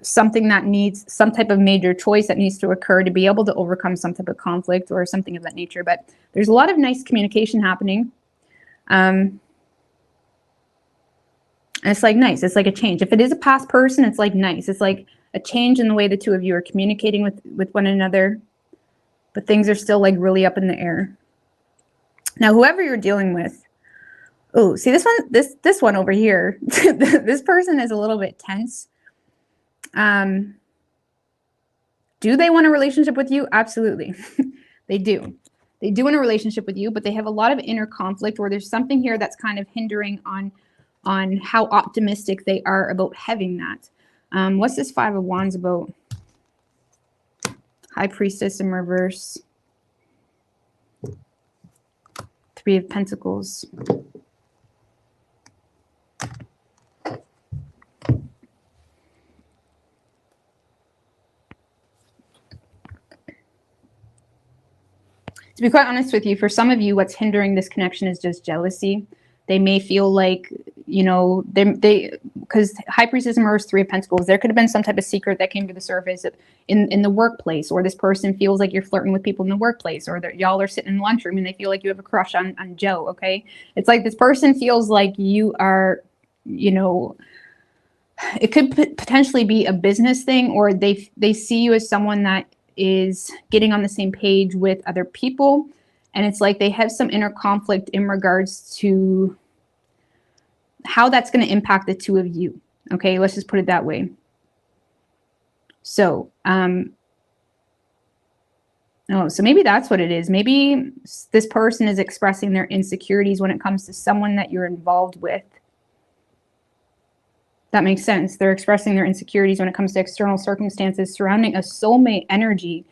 something that needs some type of major choice that needs to occur to be able to overcome some type of conflict or something of that nature. But there's a lot of nice communication happening. And it's like nice. It's like a change. If it is a past person, it's like nice. It's like a change in the way the two of you are communicating with one another. But things are still like really up in the air. Now, whoever you're dealing with, oh, see this one over here. This person is a little bit tense. Do they want a relationship with you? Absolutely. They do. They do want a relationship with you, but they have a lot of inner conflict, or there's something here that's kind of hindering on how optimistic they are about having that. What's this Five of Wands about? High Priestess in reverse. Three of Pentacles. To be quite honest with you, for some of you, what's hindering this connection is just jealousy. They may feel like, you know, because High Priestess mirrors Three of Pentacles. There could have been some type of secret that came to the surface in the workplace, or this person feels like you're flirting with people in the workplace, or that y'all are sitting in the lunchroom and they feel like you have a crush on Joe, okay? It's like this person feels like you are, you know, it could potentially be a business thing, or they see you as someone that is getting on the same page with other people, and it's like they have some inner conflict in regards to how that's going to impact the two of you. Okay, let's just put it that way. So so maybe that's what it is. Maybe this person is expressing their insecurities when it comes to someone that you're involved with. That makes sense. They're expressing their insecurities when it comes to external circumstances surrounding a soulmate energy.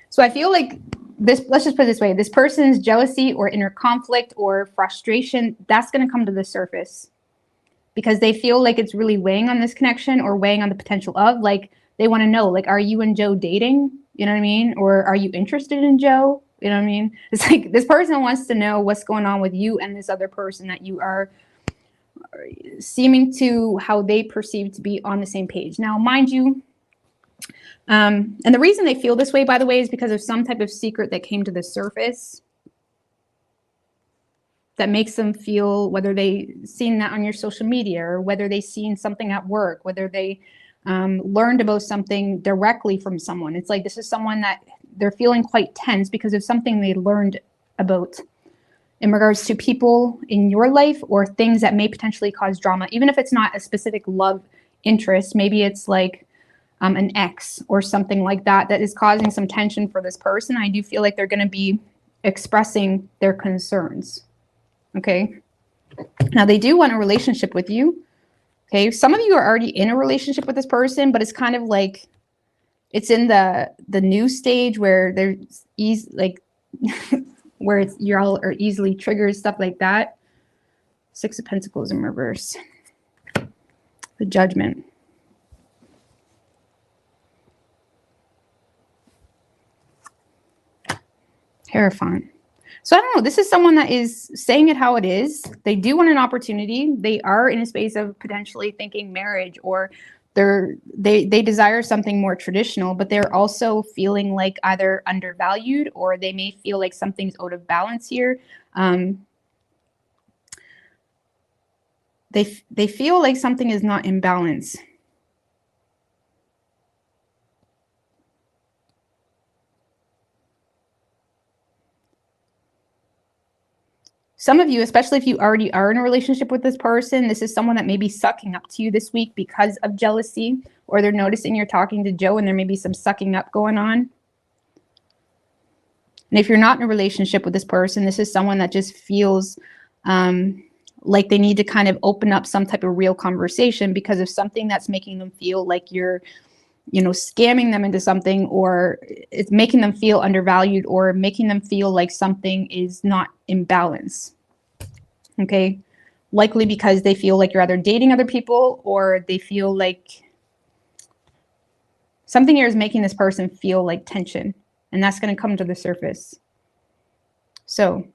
So I feel like this, let's just put it this way, this person's jealousy or inner conflict or frustration, that's going to come to the surface because they feel like it's really weighing on this connection or weighing on the potential of, like, they want to know, like, are you and Joe dating? You know what I mean? Or are you interested in Joe? You know what I mean? It's like this person wants to know what's going on with you and this other person that you are seeming to, how they perceive to be on the same page. Now, mind you, and the reason they feel this way, by the way, is because of some type of secret that came to the surface that makes them feel, whether they seen that on your social media or whether they seen something at work, whether they learned about something directly from someone. It's like this is someone that they're feeling quite tense because of something they learned about in regards to people in your life or things that may potentially cause drama, even if it's not a specific love interest. Maybe it's like an ex or something like that that is causing some tension for this person. I do feel like they're going to be expressing their concerns. Okay. Now they do want a relationship with you. Okay. Some of you are already in a relationship with this person, but it's kind of like it's in the new stage where there's where it's you're all are easily triggered, stuff like that. Six of Pentacles in reverse. The Judgment. Terrifying. So I don't know. This is someone that is saying it how it is. They do want an opportunity. They are in a space of potentially thinking marriage, or they desire something more traditional, but they're also feeling like either undervalued, or they may feel like something's out of balance here. They feel like something is not in balance. Some of you, especially if you already are in a relationship with this person, this is someone that may be sucking up to you this week because of jealousy, or they're noticing you're talking to Joe and there may be some sucking up going on. And if you're not in a relationship with this person, this is someone that just feels like they need to kind of open up some type of real conversation because of something that's making them feel like you're, you know, scamming them into something, or it's making them feel undervalued, or making them feel like something is not in balance. Okay. Likely because they feel like you're either dating other people, or they feel like something here is making this person feel like tension, and that's going to come to the surface. So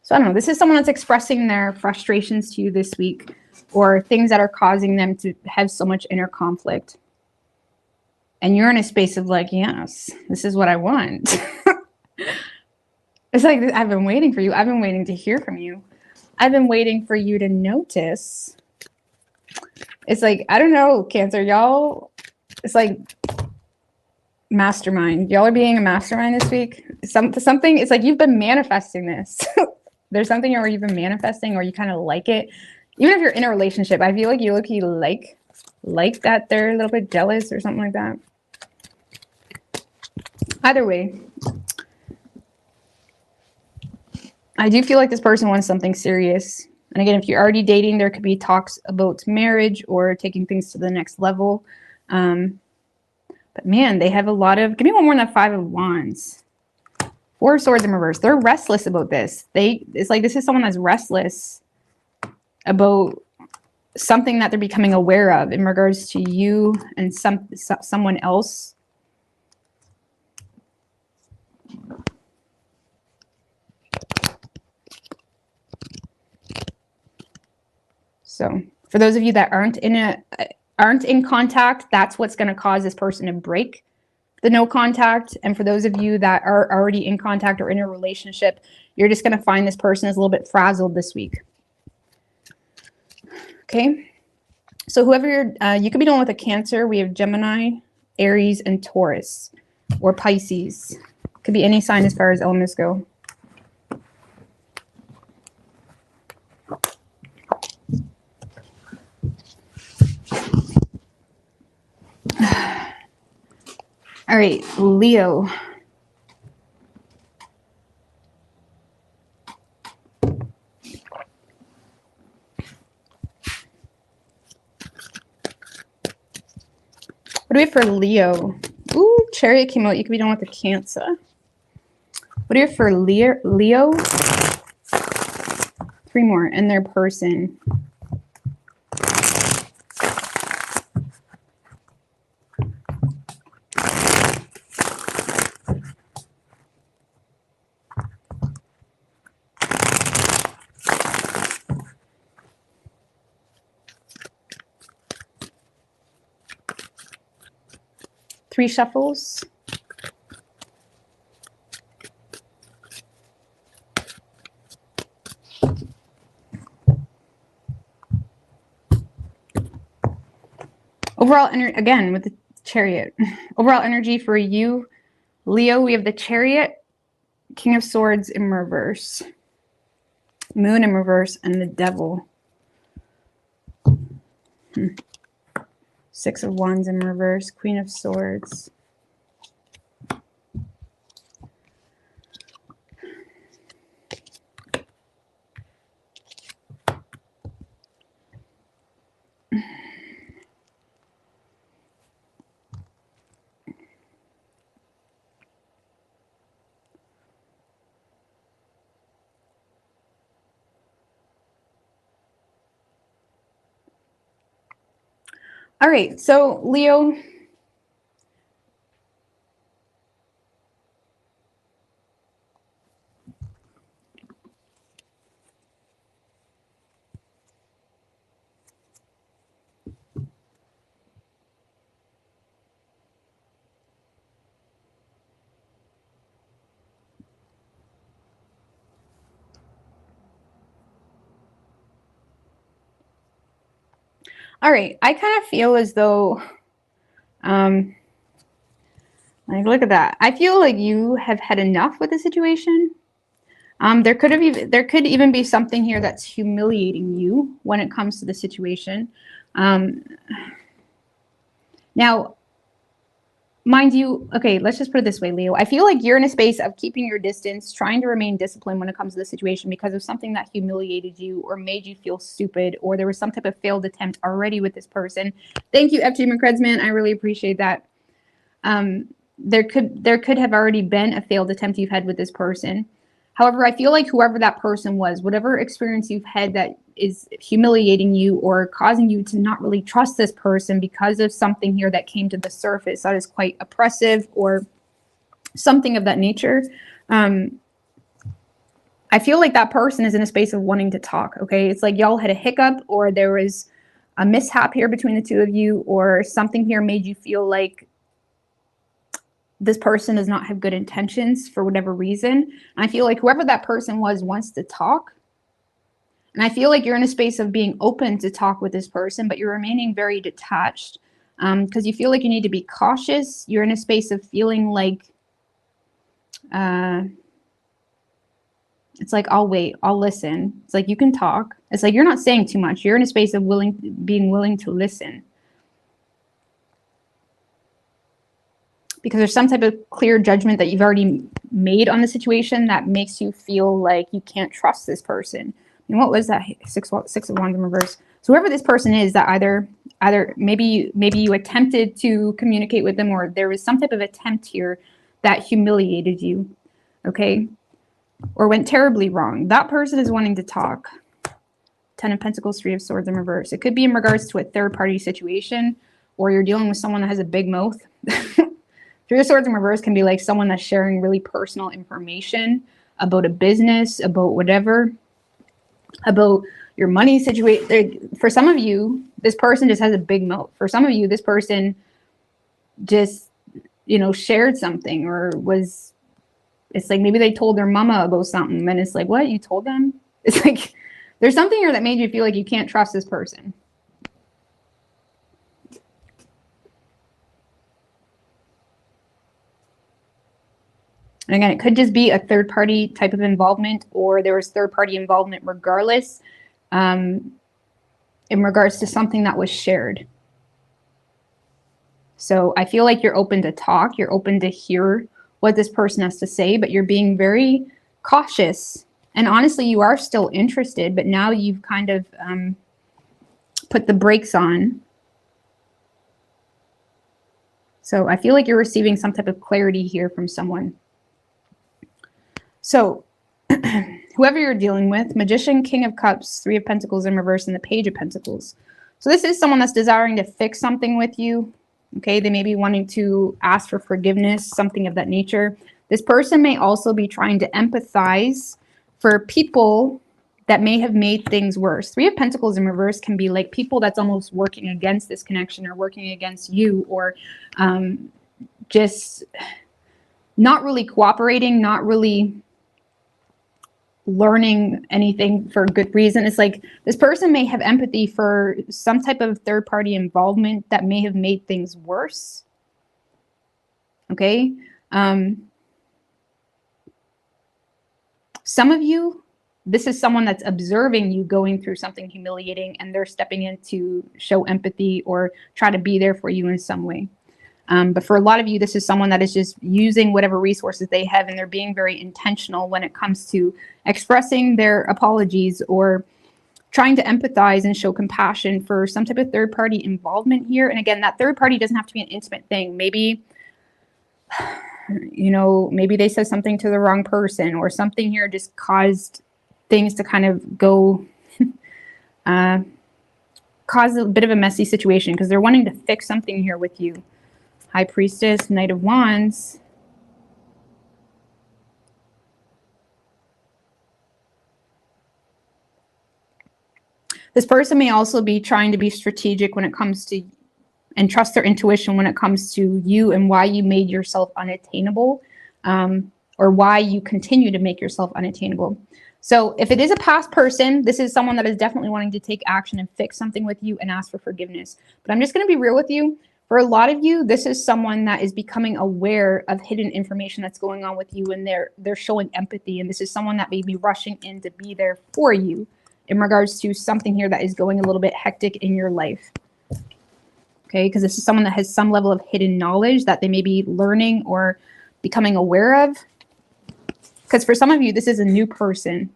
I don't know, this is someone that's expressing their frustrations to you this week, or things that are causing them to have so much inner conflict. And you're in a space of like, yes, this is what I want. It's like, I've been waiting for you. I've been waiting to hear from you. I've been waiting for you to notice. It's like, I don't know, Cancer, y'all, it's like mastermind. Y'all are being a mastermind this week. Something, it's like you've been manifesting this. There's something where you've been manifesting, or you kind of like it. Even if you're in a relationship, I feel like you like that they're a little bit jealous or something like that. Either way, I do feel like this person wants something serious. And again, if you're already dating, there could be talks about marriage or taking things to the next level. But man, they have a lot of, give me one more than that 5 of Wands. 4 of Swords in reverse. They're restless about this. It's like this is someone that's restless about something that they're becoming aware of in regards to you and someone else. So for those of you that aren't in contact, that's what's going to cause this person to break the no contact. And for those of you that are already in contact or in a relationship, you're just going to find this person is a little bit frazzled this week. Okay. So whoever you could be dealing with a Cancer. We have Gemini, Aries, and Taurus, or Pisces. Could be any sign as far as elements go. All right, Leo. What do we have for Leo? Ooh, Chariot came out. You could be dealing with a Cancer. What do you have for Leo? 3 more, and their person. Three shuffles. Overall energy, again, with the Chariot. Overall energy for you, Leo, we have the Chariot, King of Swords in reverse, Moon in reverse, and the Devil. 6 of Wands in reverse, Queen of Swords. All right, so Leo, all right, I kind of feel as though, like, look at that. I feel like you have had enough with the situation. There could even be something here that's humiliating you when it comes to the situation. Now, mind you, okay, let's just put it this way, Leo. I feel like you're in a space of keeping your distance, trying to remain disciplined when it comes to the situation because of something that humiliated you or made you feel stupid, or there was some type of failed attempt already with this person. Thank you, FG McCredsman. I really appreciate that. There could have already been a failed attempt you've had with this person. However, I feel like whoever that person was, whatever experience you've had that is humiliating you or causing you to not really trust this person because of something here that came to the surface that is quite oppressive or something of that nature, I feel like that person is in a space of wanting to talk, okay? It's like y'all had a hiccup or there was a mishap here between the two of you, or something here made you feel like this person does not have good intentions for whatever reason. And I feel like whoever that person was wants to talk. And I feel like you're in a space of being open to talk with this person, but you're remaining very detached because you feel like you need to be cautious. You're in a space of feeling like, it's like, I'll wait, I'll listen. It's like, you can talk. It's like, you're not saying too much. You're in a space of being willing to listen. Because there's some type of clear judgment that you've already made on the situation that makes you feel like you can't trust this person. And what was that? Six of Wands in reverse. So whoever this person is, that either maybe you attempted to communicate with them, or there was some type of attempt here that humiliated you, okay, or went terribly wrong. That person is wanting to talk. 10 of Pentacles, 3 of Swords in reverse. It could be in regards to a third-party situation, or you're dealing with someone that has a big mouth. 3 of Swords in reverse can be like someone that's sharing really personal information about a business, about whatever, about your money situation. For some of you, this person just has a big mouth. For some of you, this person just, you know, shared something, or was, it's like maybe they told their mama about something, and it's like, what, you told them? It's like, there's something here that made you feel like you can't trust this person. And again, it could just be a third-party type of involvement, or there was third-party involvement regardless, in regards to something that was shared. So I feel like you're open to talk. You're open to hear what this person has to say, but you're being very cautious. And honestly, you are still interested, but now you've kind of put the brakes on. So I feel like you're receiving some type of clarity here from someone. So whoever you're dealing with, Magician, King of Cups, 3 of Pentacles in reverse, and the Page of Pentacles. So this is someone that's desiring to fix something with you. Okay, they may be wanting to ask for forgiveness, something of that nature. This person may also be trying to empathize for people that may have made things worse. 3 of Pentacles in reverse can be like people that's almost working against this connection, or working against you, or just not really cooperating, not really learning anything for good reason. It's like this person may have empathy for some type of third-party involvement that may have made things worse. Okay. Some of you, this is someone that's observing you going through something humiliating, and they're stepping in to show empathy or try to be there for you in some way. But for a lot of you, this is someone that is just using whatever resources they have, and they're being very intentional when it comes to expressing their apologies or trying to empathize and show compassion for some type of third-party involvement here. And again, that third party doesn't have to be an intimate thing. Maybe, you know, maybe they said something to the wrong person, or something here just caused things to kind of go, cause a bit of a messy situation, because they're wanting to fix something here with you. High Priestess, Knight of Wands. This person may also be trying to be strategic when it comes to, and trust their intuition when it comes to you and why you made yourself unattainable, or why you continue to make yourself unattainable. So if it is a past person, this is someone that is definitely wanting to take action and fix something with you and ask for forgiveness. But I'm just going to be real with you. For a lot of you, this is someone that is becoming aware of hidden information that's going on with you, and they're showing empathy. And this is someone that may be rushing in to be there for you in regards to something here that is going a little bit hectic in your life. Okay, because this is someone that has some level of hidden knowledge that they may be learning or becoming aware of. Because for some of you, this is a new person.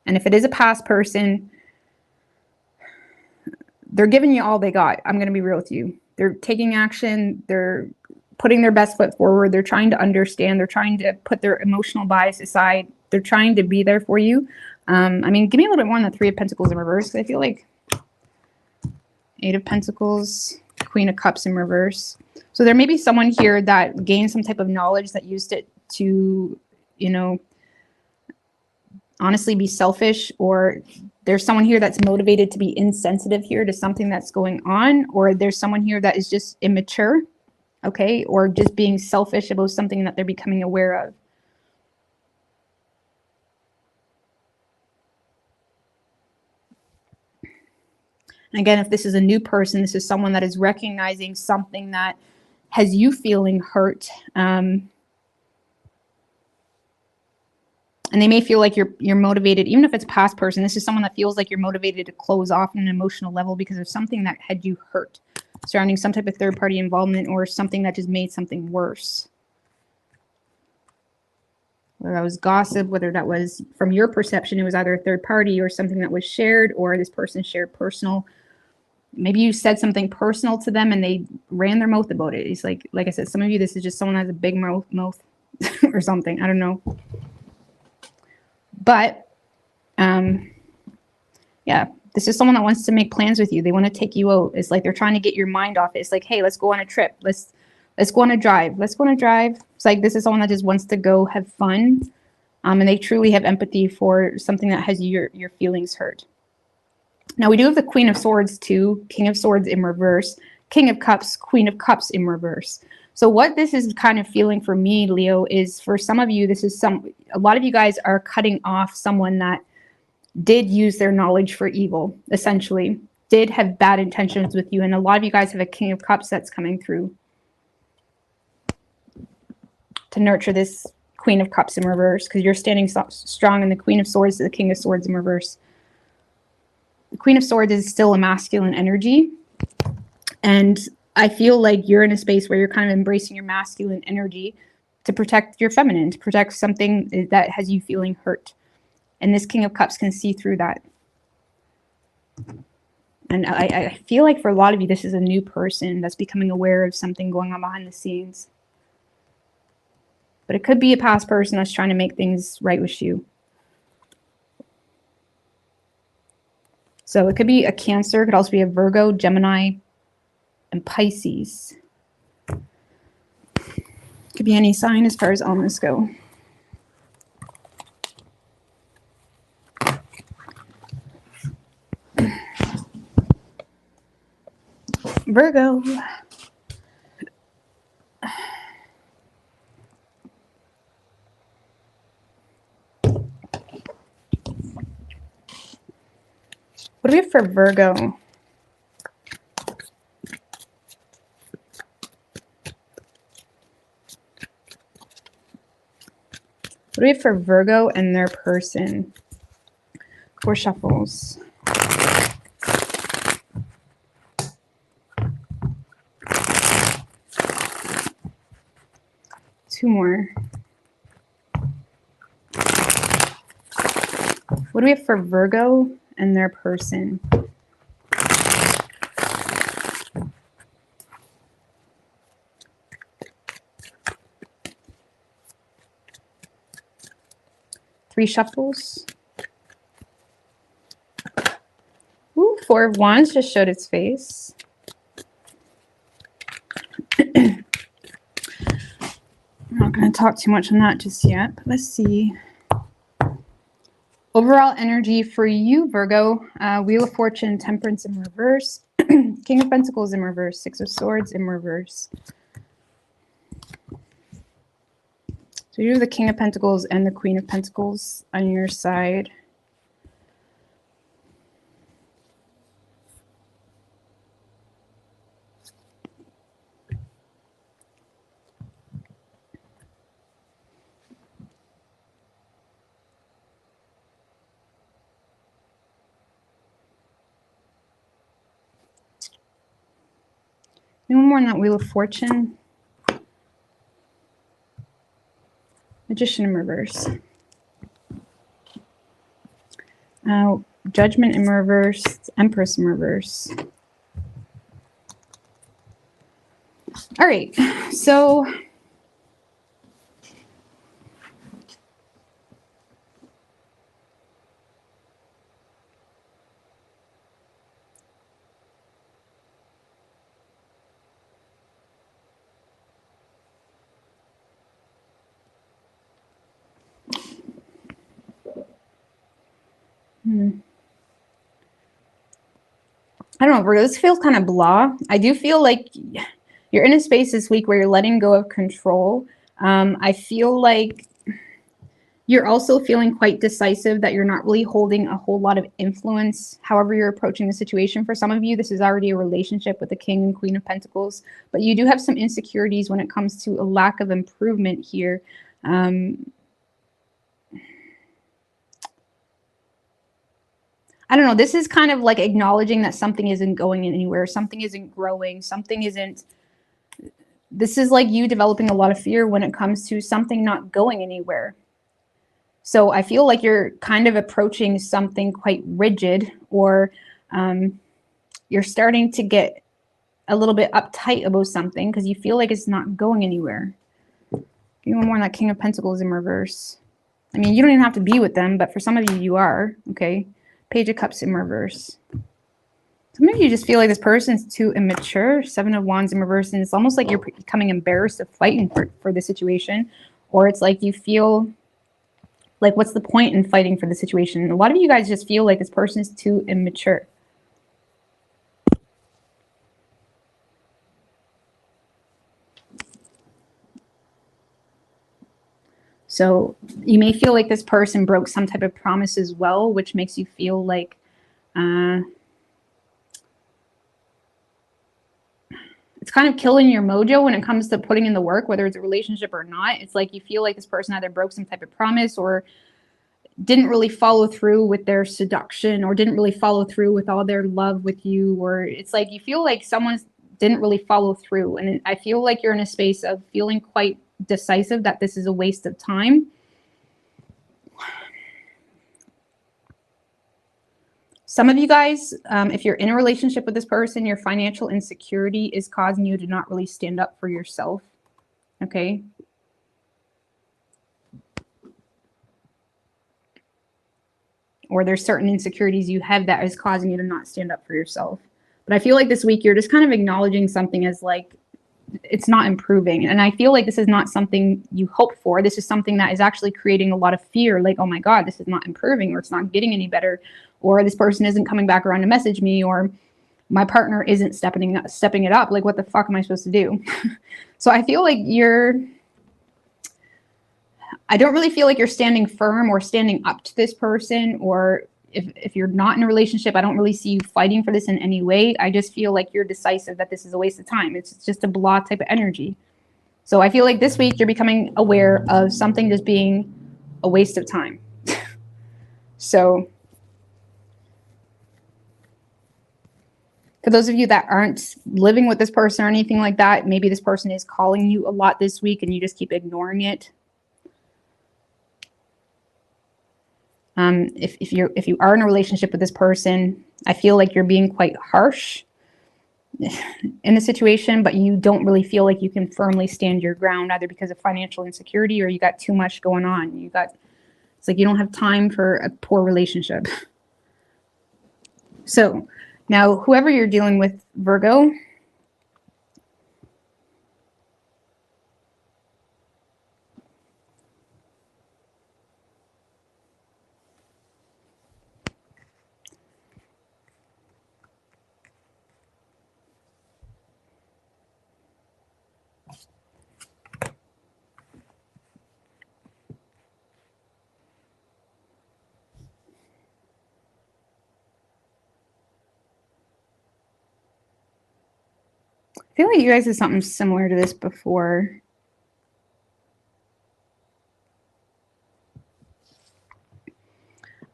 And if it is a past person, they're giving you all they got. I'm going to be real with you. They're taking action. They're putting their best foot forward. They're trying to understand. They're trying to put their emotional bias aside. They're trying to be there for you. I mean, give me a little bit more on the 3 of Pentacles in reverse. I feel like 8 of Pentacles, Queen of Cups in reverse. So there may be someone here that gained some type of knowledge that used it to, you know, honestly be selfish, or there's someone here that's motivated to be insensitive here to something that's going on, or there's someone here that is just immature, okay, or just being selfish about something that they're becoming aware of. And again, if this is a new person, this is someone that is recognizing something that has you feeling hurt. And they may feel like you're motivated, even if it's a past person. This is someone that feels like you're motivated to close off on an emotional level because of something that had you hurt surrounding some type of third-party involvement, or something that just made something worse. whether that was gossip, whether that was from your perception, it was either a third party or something that was shared, or this person shared personal. Maybe you said something personal to them and they ran their mouth about it. It's like I said, some of you, this is just someone that has a big mouth or something. I don't know. But yeah, this is someone that wants to make plans with you. They want to take you out. It's like they're trying to get your mind off it. It's like, hey, let's go on a trip. Let's go on a drive. Let's go on a drive. It's like this is someone that just wants to go have fun. And they truly have empathy for something that has your feelings hurt. Now we do have the Queen of Swords too, King of Swords in reverse, King of Cups, Queen of Cups in reverse. So what this is kind of feeling for me, Leo, is for some of you, this is a lot of you guys are cutting off someone that did use their knowledge for evil, essentially, did have bad intentions with you. And a lot of you guys have a King of Cups that's coming through to nurture this Queen of Cups in reverse, because you're standing strong in the Queen of Swords to the King of Swords in reverse. The Queen of Swords is still a masculine energy. And I feel like you're in a space where you're kind of embracing your masculine energy to protect your feminine, to protect something that has you feeling hurt. And this King of Cups can see through that. And I feel like for a lot of you, this is a new person that's becoming aware of something going on behind the scenes. But it could be a past person that's trying to make things right with you. So it could be a Cancer, it could also be a Virgo, Gemini, and Pisces. Could be any sign as far as omens go. Virgo. What do we have for Virgo? What do we have for Virgo and their person? 4 shuffles. Two more. What do we have for Virgo and their person? Three shuffles. Ooh, 4 of Wands just showed its face. I'm not going to talk too much on that just yet, but let's see. Overall energy for you, Virgo, Wheel of Fortune, Temperance in reverse, King of Pentacles in reverse, 6 of Swords in reverse. So you have the King of Pentacles and the Queen of Pentacles on your side. And one more on that Wheel of Fortune. Magician in reverse. Judgment in reverse. Empress in reverse. All right, so I don't know, Virgo, this feels kind of blah. I do feel like you're in a space this week where you're letting go of control. I feel like you're also feeling quite decisive, that you're not really holding a whole lot of influence, however you're approaching the situation. For some of you, this is already a relationship with the King and Queen of Pentacles, but you do have some insecurities when it comes to a lack of improvement here. I don't know, this is kind of like acknowledging that something isn't going anywhere, something isn't growing, something isn't, this is like you developing a lot of fear when it comes to something not going anywhere. So I feel like you're kind of approaching something quite rigid, or you're starting to get a little bit uptight about something because you feel like it's not going anywhere. Give me one more on that King of Pentacles in reverse. I mean, you don't even have to be with them, but for some of you, you are. Okay. Page of Cups in reverse. Some of you just feel like this person's too immature. Seven of Wands in reverse. And it's almost like you're becoming embarrassed of fighting for the situation. Or it's like you feel like, what's the point in fighting for the situation? A lot of you guys just feel like this person is too immature. So you may feel like this person broke some type of promise as well, which makes you feel like it's kind of killing your mojo when it comes to putting in the work, whether it's a relationship or not. It's like you feel like this person either broke some type of promise or didn't really follow through with their seduction, or didn't really follow through with all their love with you. Or it's like you feel like someone didn't really follow through. And I feel like you're in a space of feeling quite decisive that this is a waste of time. Some of you guys, if you're in a relationship with this person, your financial insecurity is causing you to not really stand up for yourself. Okay. Or there's certain insecurities you have that is causing you to not stand up for yourself. But I feel like this week you're just kind of acknowledging something as like, it's not improving. And I feel like this is not something you hope for. This is something that is actually creating a lot of fear. Like, oh my God, this is not improving, or it's not getting any better, or this person isn't coming back around to message me, or my partner isn't stepping it up. Like, what the fuck am I supposed to do? So I feel like I don't really feel like you're standing firm or standing up to this person, or if you're not in a relationship, I don't really see you fighting for this in any way. I just feel like you're decisive that this is a waste of time. It's just a blah type of energy. So I feel like this week you're becoming aware of something just being a waste of time. So for those of you that aren't living with this person or anything like that, maybe this person is calling you a lot this week and you just keep ignoring it. If you are in a relationship with this person, I feel like you're being quite harsh in the situation, but you don't really feel like you can firmly stand your ground, either because of financial insecurity or you got too much going on. It's like you don't have time for a poor relationship. So now, whoever you're dealing with, Virgo, I feel like you guys did something similar to this before.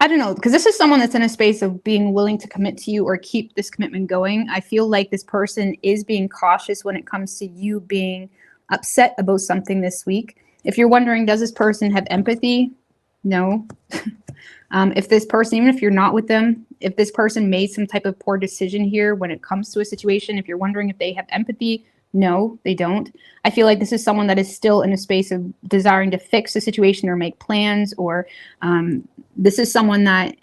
I don't know, because this is someone that's in a space of being willing to commit to you or keep this commitment going. I feel like this person is being cautious when it comes to you being upset about something this week. If you're wondering, does this person have empathy? No. If this person, even if you're not with them, if this person made some type of poor decision here when it comes to a situation, if you're wondering if they have empathy, no, they don't. I feel like this is someone that is still in a space of desiring to fix the situation or make plans, or this is someone that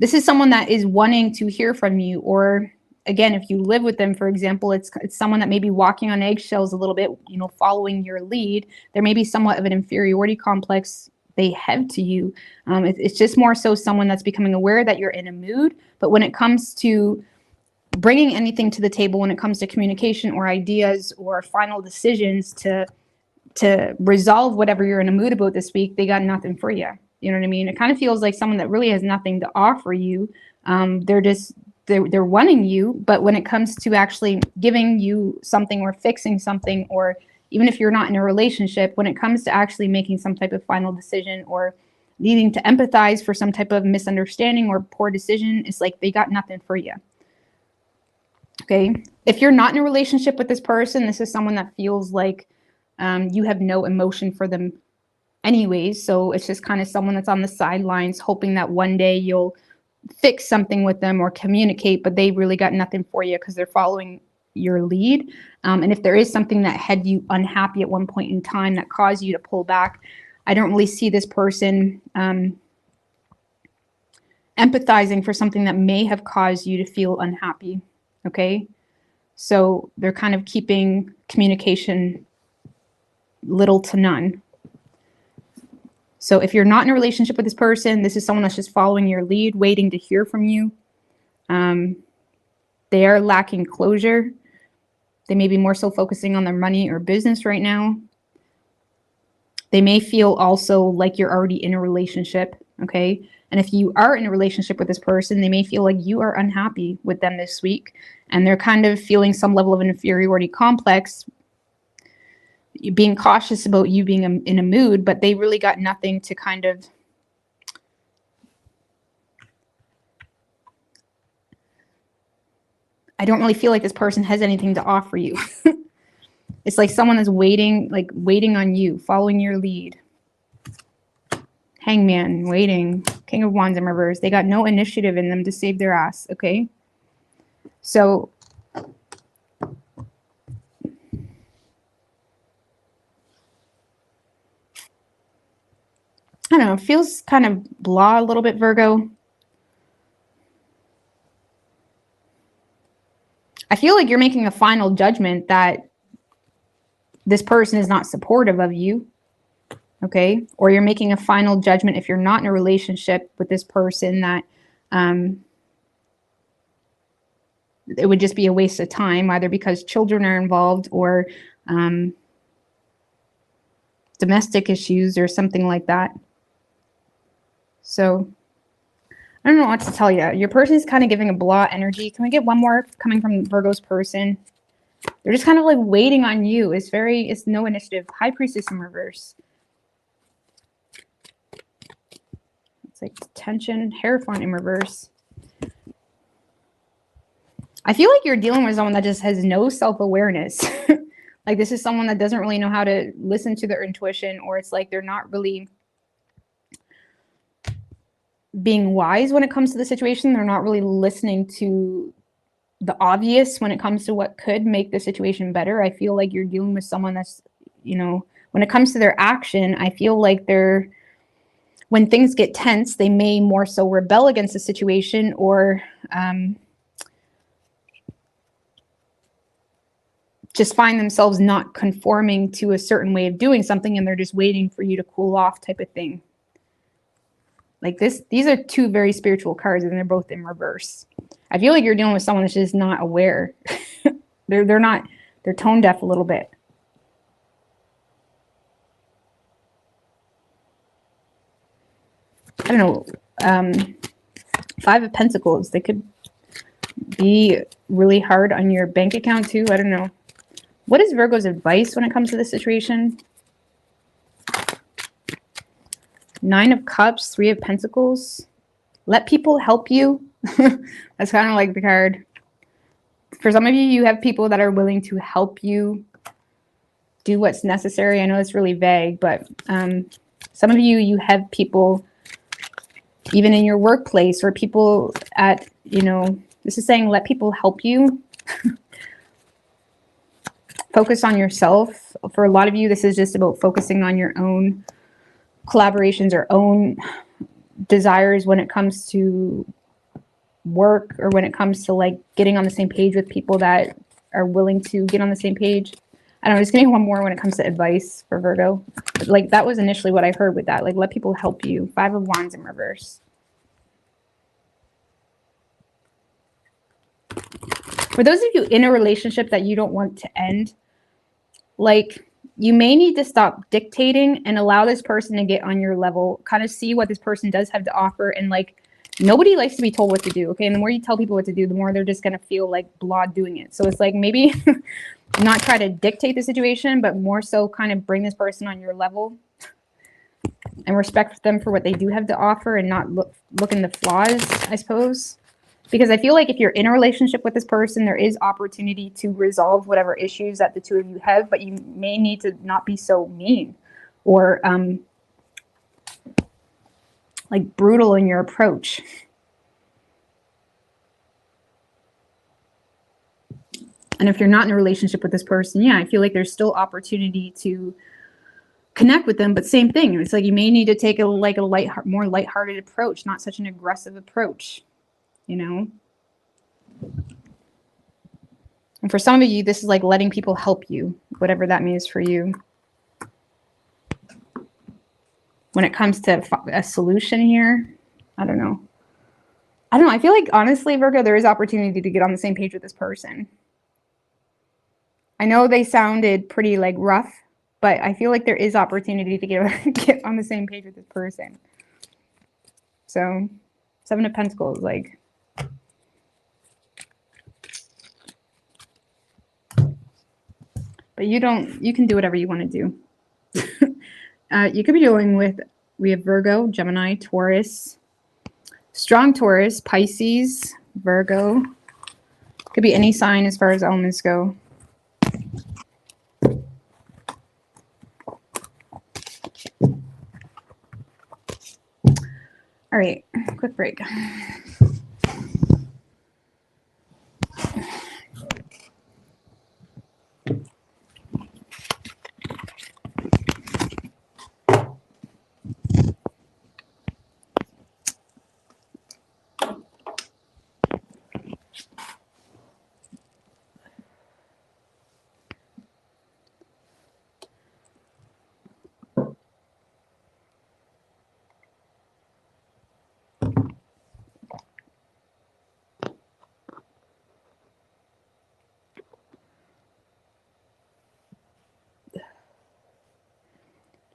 is wanting to hear from you. Or again, if you live with them, for example, it's someone that may be walking on eggshells a little bit, following your lead. There may be somewhat of an inferiority complex they have to you. It's just more so someone that's becoming aware that you're in a mood. But when it comes to bringing anything to the table, when it comes to communication or ideas or final decisions to resolve whatever you're in a mood about this week, they got nothing for you. You know what I mean? It kind of feels like someone that really has nothing to offer you. They're wanting you, but when it comes to actually giving you something or fixing something, or even if you're not in a relationship, when it comes to actually making some type of final decision or needing to empathize for some type of misunderstanding or poor decision, it's like they got nothing for you. Okay. If you're not in a relationship with this person, this is someone that feels like you have no emotion for them anyways. So it's just kind of someone that's on the sidelines, hoping that one day you'll fix something with them or communicate, but they really got nothing for you because they're following your lead. And if there is something that had you unhappy at one point in time that caused you to pull back, I don't really see this person empathizing for something that may have caused you to feel unhappy. Okay. So they're kind of keeping communication little to none. So if you're not in a relationship with this person, this is someone that's just following your lead, waiting to hear from you. They are lacking closure. They may be more so focusing on their money or business right now. They may feel also like you're already in a relationship, okay? And if you are in a relationship with this person, they may feel like you are unhappy with them this week, and they're kind of feeling some level of an inferiority complex, being cautious about you being in a mood, but they really got nothing to kind of I don't really feel like this person has anything to offer you. It's like someone is waiting on you, following your lead. Hangman, waiting. King of Wands in reverse. They got no initiative in them to save their ass, okay? So I don't know, it feels kind of blah a little bit, Virgo. I feel like you're making a final judgment that this person is not supportive of you, okay? Or you're making a final judgment if you're not in a relationship with this person that it would just be a waste of time, either because children are involved or domestic issues or something like that. So I don't know what to tell you. Your person is kind of giving a blah energy. Can we get one more coming from Virgo's person? They're just kind of like waiting on you. It's no initiative. High Priestess in reverse. It's like tension. Hierophant in reverse. I feel like you're dealing with someone that just has no self-awareness. Like this is someone that doesn't really know how to listen to their intuition, or it's like they're not really being wise when it comes to the situation. They're not really listening to the obvious when it comes to what could make the situation better. I feel like you're dealing with someone that's, when it comes to their action, I feel like when things get tense, they may more so rebel against the situation or just find themselves not conforming to a certain way of doing something, and they're just waiting for you to cool off type of thing. Like these are two very spiritual cards, and they're both in reverse. I feel like you're dealing with someone that's just not aware. They're tone deaf a little bit. I don't know. 5 of Pentacles. They could be really hard on your bank account too. I don't know. What is Virgo's advice when it comes to this situation? 9 of Cups, 3 of Pentacles. Let people help you. That's kind of like the card. For some of you, you have people that are willing to help you do what's necessary. I know it's really vague, but some of you have people even in your workplace or people at, this is saying let people help you. Focus on yourself. For a lot of you, this is just about focusing on your own collaborations or own desires when it comes to work, or when it comes to like getting on the same page with people that are willing to get on the same page. I don't know, just getting one more when it comes to advice for Virgo. Like that was initially what I heard with that. Like let people help you. 5 of Wands in reverse. For those of you in a relationship that you don't want to end, like you may need to stop dictating and allow this person to get on your level, kind of see what this person does have to offer. And like, nobody likes to be told what to do. Okay. And the more you tell people what to do, the more they're just going to feel like blah doing it. So it's like, maybe not try to dictate the situation, but more so kind of bring this person on your level and respect them for what they do have to offer, and not look in the flaws, I suppose. Because I feel like if you're in a relationship with this person, there is opportunity to resolve whatever issues that the two of you have, but you may need to not be so mean or like brutal in your approach. And if you're not in a relationship with this person, yeah, I feel like there's still opportunity to connect with them, but same thing. It's like you may need to take a more lighthearted approach, not such an aggressive approach, you know? And for some of you, this is like letting people help you, whatever that means for you. When it comes to a solution here, I don't know. I feel like, honestly, Virgo, there is opportunity to get on the same page with this person. I know they sounded pretty like rough, but I feel like there is opportunity to get on the same page with this person. So, Seven of Pentacles, like, but you can do whatever you want to do. You could be dealing with, we have Virgo, Gemini, Taurus, strong Taurus, Pisces, Virgo. Could be any sign as far as elements go. All right, quick break.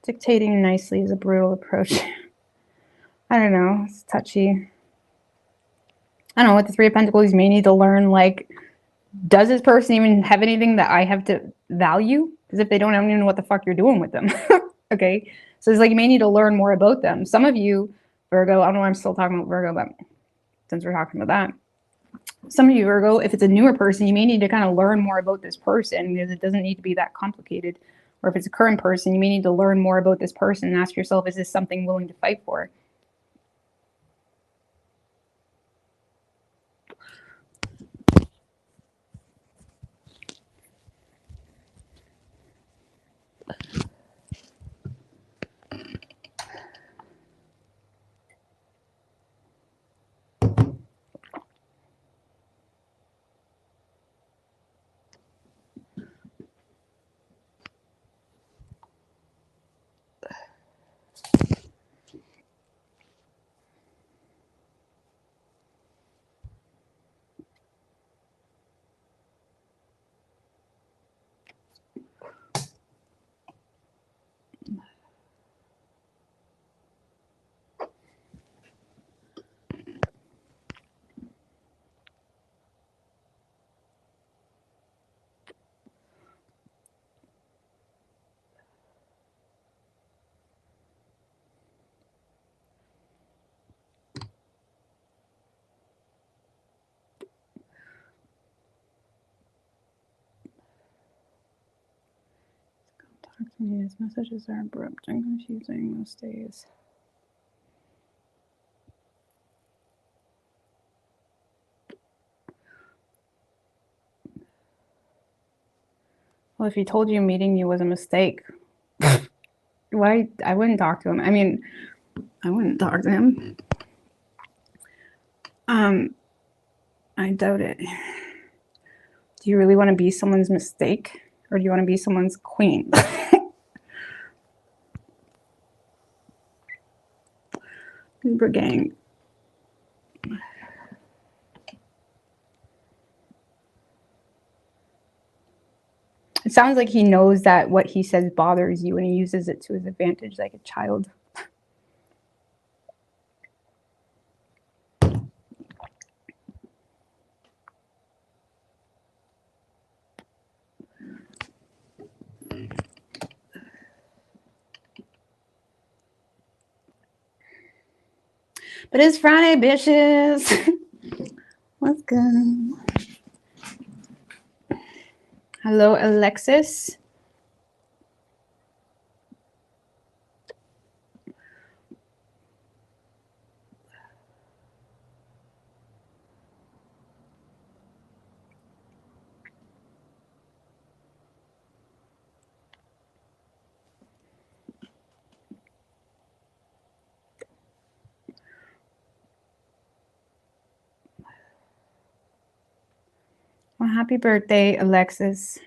Dictating nicely is a brutal approach. I don't know. It's touchy. I don't know. With the Three of Pentacles, you may need to learn, like, does this person even have anything that I have to value? Because if they don't, I don't even know what the fuck you're doing with them. Okay? So it's like you may need to learn more about them. Some of you, Virgo, I don't know why I'm still talking about Virgo, but since we're talking about that. Some of you, Virgo, if it's a newer person, you may need to kind of learn more about this person because it doesn't need to be that complicated. Or if it's a current person, you may need to learn more about this person and ask yourself, is this something willing to fight for? His messages are abrupt and confusing most days. Well, if he told you meeting you was a mistake, why? I wouldn't talk to him. I mean, I wouldn't talk to him. I doubt it. Do you really want to be someone's mistake, or do you want to be someone's queen? Libra gang. It sounds like he knows that what he says bothers you and he uses it to his advantage like a child. But it's Friday, bitches. Let's go. Hello, Alexis. Well, happy birthday, Alexis.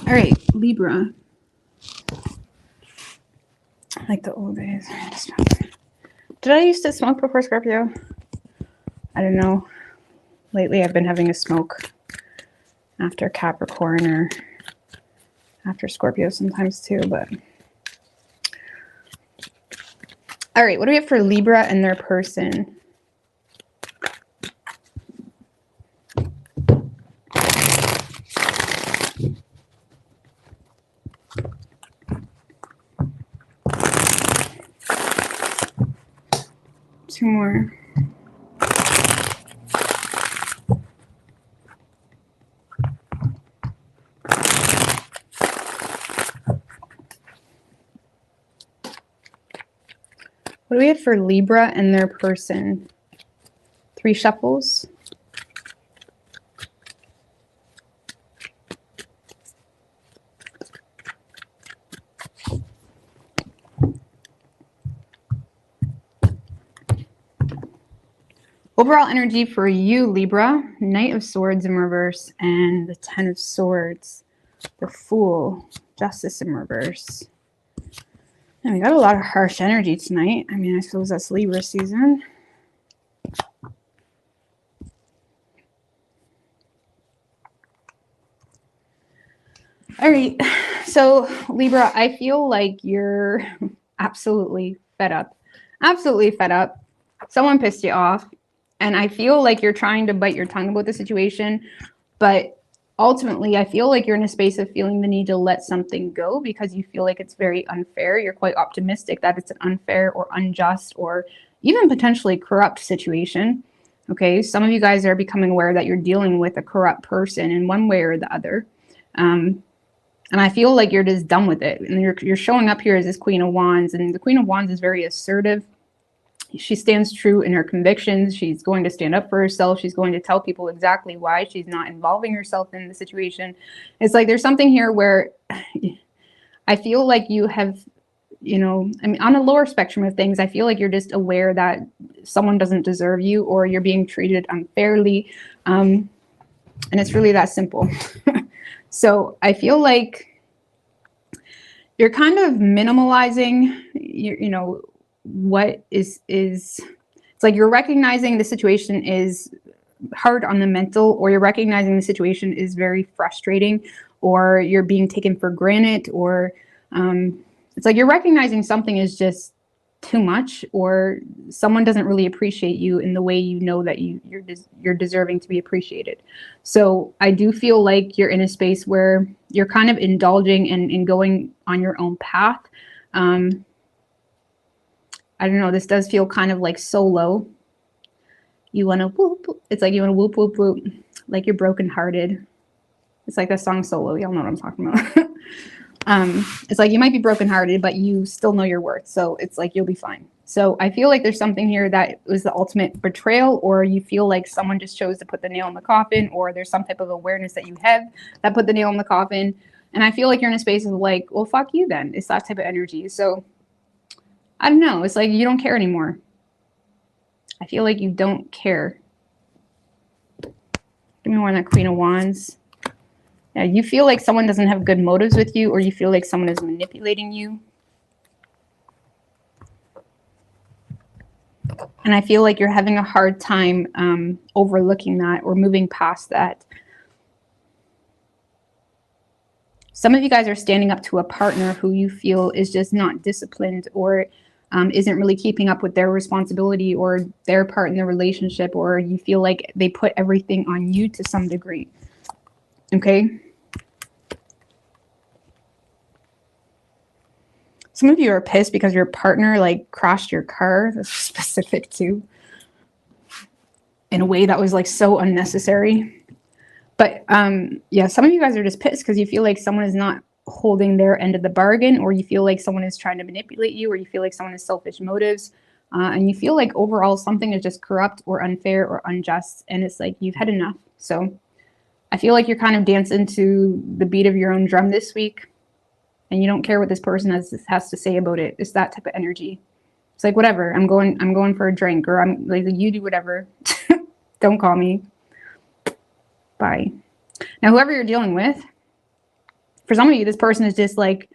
All right, Libra. Like the old days. Did I used to smoke before Scorpio? I don't know. Lately, I've been having a smoke after Capricorn or after Scorpio sometimes too, but. All right, what do we have for Libra and their person? Two more. What do we have for Libra and their person? 3 shuffles. Overall energy for you, Libra, Knight of Swords in reverse and the 10 of Swords, the Fool, Justice in reverse. And we got a lot of harsh energy tonight. I mean, I suppose that's Libra season. All right, so Libra, I feel like you're absolutely fed up. Absolutely fed up. Someone pissed you off. And I feel like you're trying to bite your tongue about the situation, but ultimately I feel like you're in a space of feeling the need to let something go because you feel like it's very unfair. You're quite optimistic that it's an unfair or unjust or even potentially corrupt situation. Okay, some of you guys are becoming aware that you're dealing with a corrupt person in one way or the other. And I feel like you're just done with it. And you're showing up here as this Queen of Wands, and the Queen of Wands is very assertive. She stands true in her convictions. She's going to stand up for herself. She's going to tell people exactly why she's not involving herself in the situation. It's like there's something here where I feel like you have, you know, I mean, on a lower spectrum of things, I feel like you're just aware that someone doesn't deserve you or you're being treated unfairly. And it's really that simple. So I feel like you're kind of minimalizing, you know, what is it's like you're recognizing the situation is hard on the mental, or you're recognizing the situation is very frustrating, or you're being taken for granted, or it's like you're recognizing something is just too much, or someone doesn't really appreciate you in the way you know that you're deserving to be appreciated. So I do feel like you're in a space where you're kind of indulging and going on your own path. I don't know, this does feel kind of like solo. You want to whoop. It's like you want to whoop, whoop, whoop. Like you're brokenhearted. It's like the song Solo. Y'all know what I'm talking about. It's like you might be brokenhearted, but you still know your worth. So it's like you'll be fine. So I feel like there's something here that was the ultimate betrayal, or you feel like someone just chose to put the nail in the coffin, or there's some type of awareness that you have that put the nail in the coffin. And I feel like you're in a space of like, well, fuck you then. It's that type of energy. So I don't know. It's like you don't care anymore. I feel like you don't care. Give me more on that Queen of Wands. Yeah, you feel like someone doesn't have good motives with you, or you feel like someone is manipulating you. And I feel like you're having a hard time overlooking that or moving past that. Some of you guys are standing up to a partner who you feel is just not disciplined, or isn't really keeping up with their responsibility or their part in the relationship, or you feel like they put everything on you to some degree. Okay. Some of you are pissed because your partner like crashed your car. That's specific too. In a way that was like so unnecessary. But yeah, some of you guys are just pissed because you feel like someone is not holding their end of the bargain, or you feel like someone is trying to manipulate you, or you feel like someone has selfish motives, and you feel like overall something is just corrupt or unfair or unjust, and it's like you've had enough. So I feel like you're kind of dancing to the beat of your own drum this week, and you don't care what this person has to say about it. It's that type of energy. It's like, whatever, I'm going for a drink, or I'm like, you do whatever. Don't call me. Bye. Now, whoever you're dealing with, for some of you, this person is just like,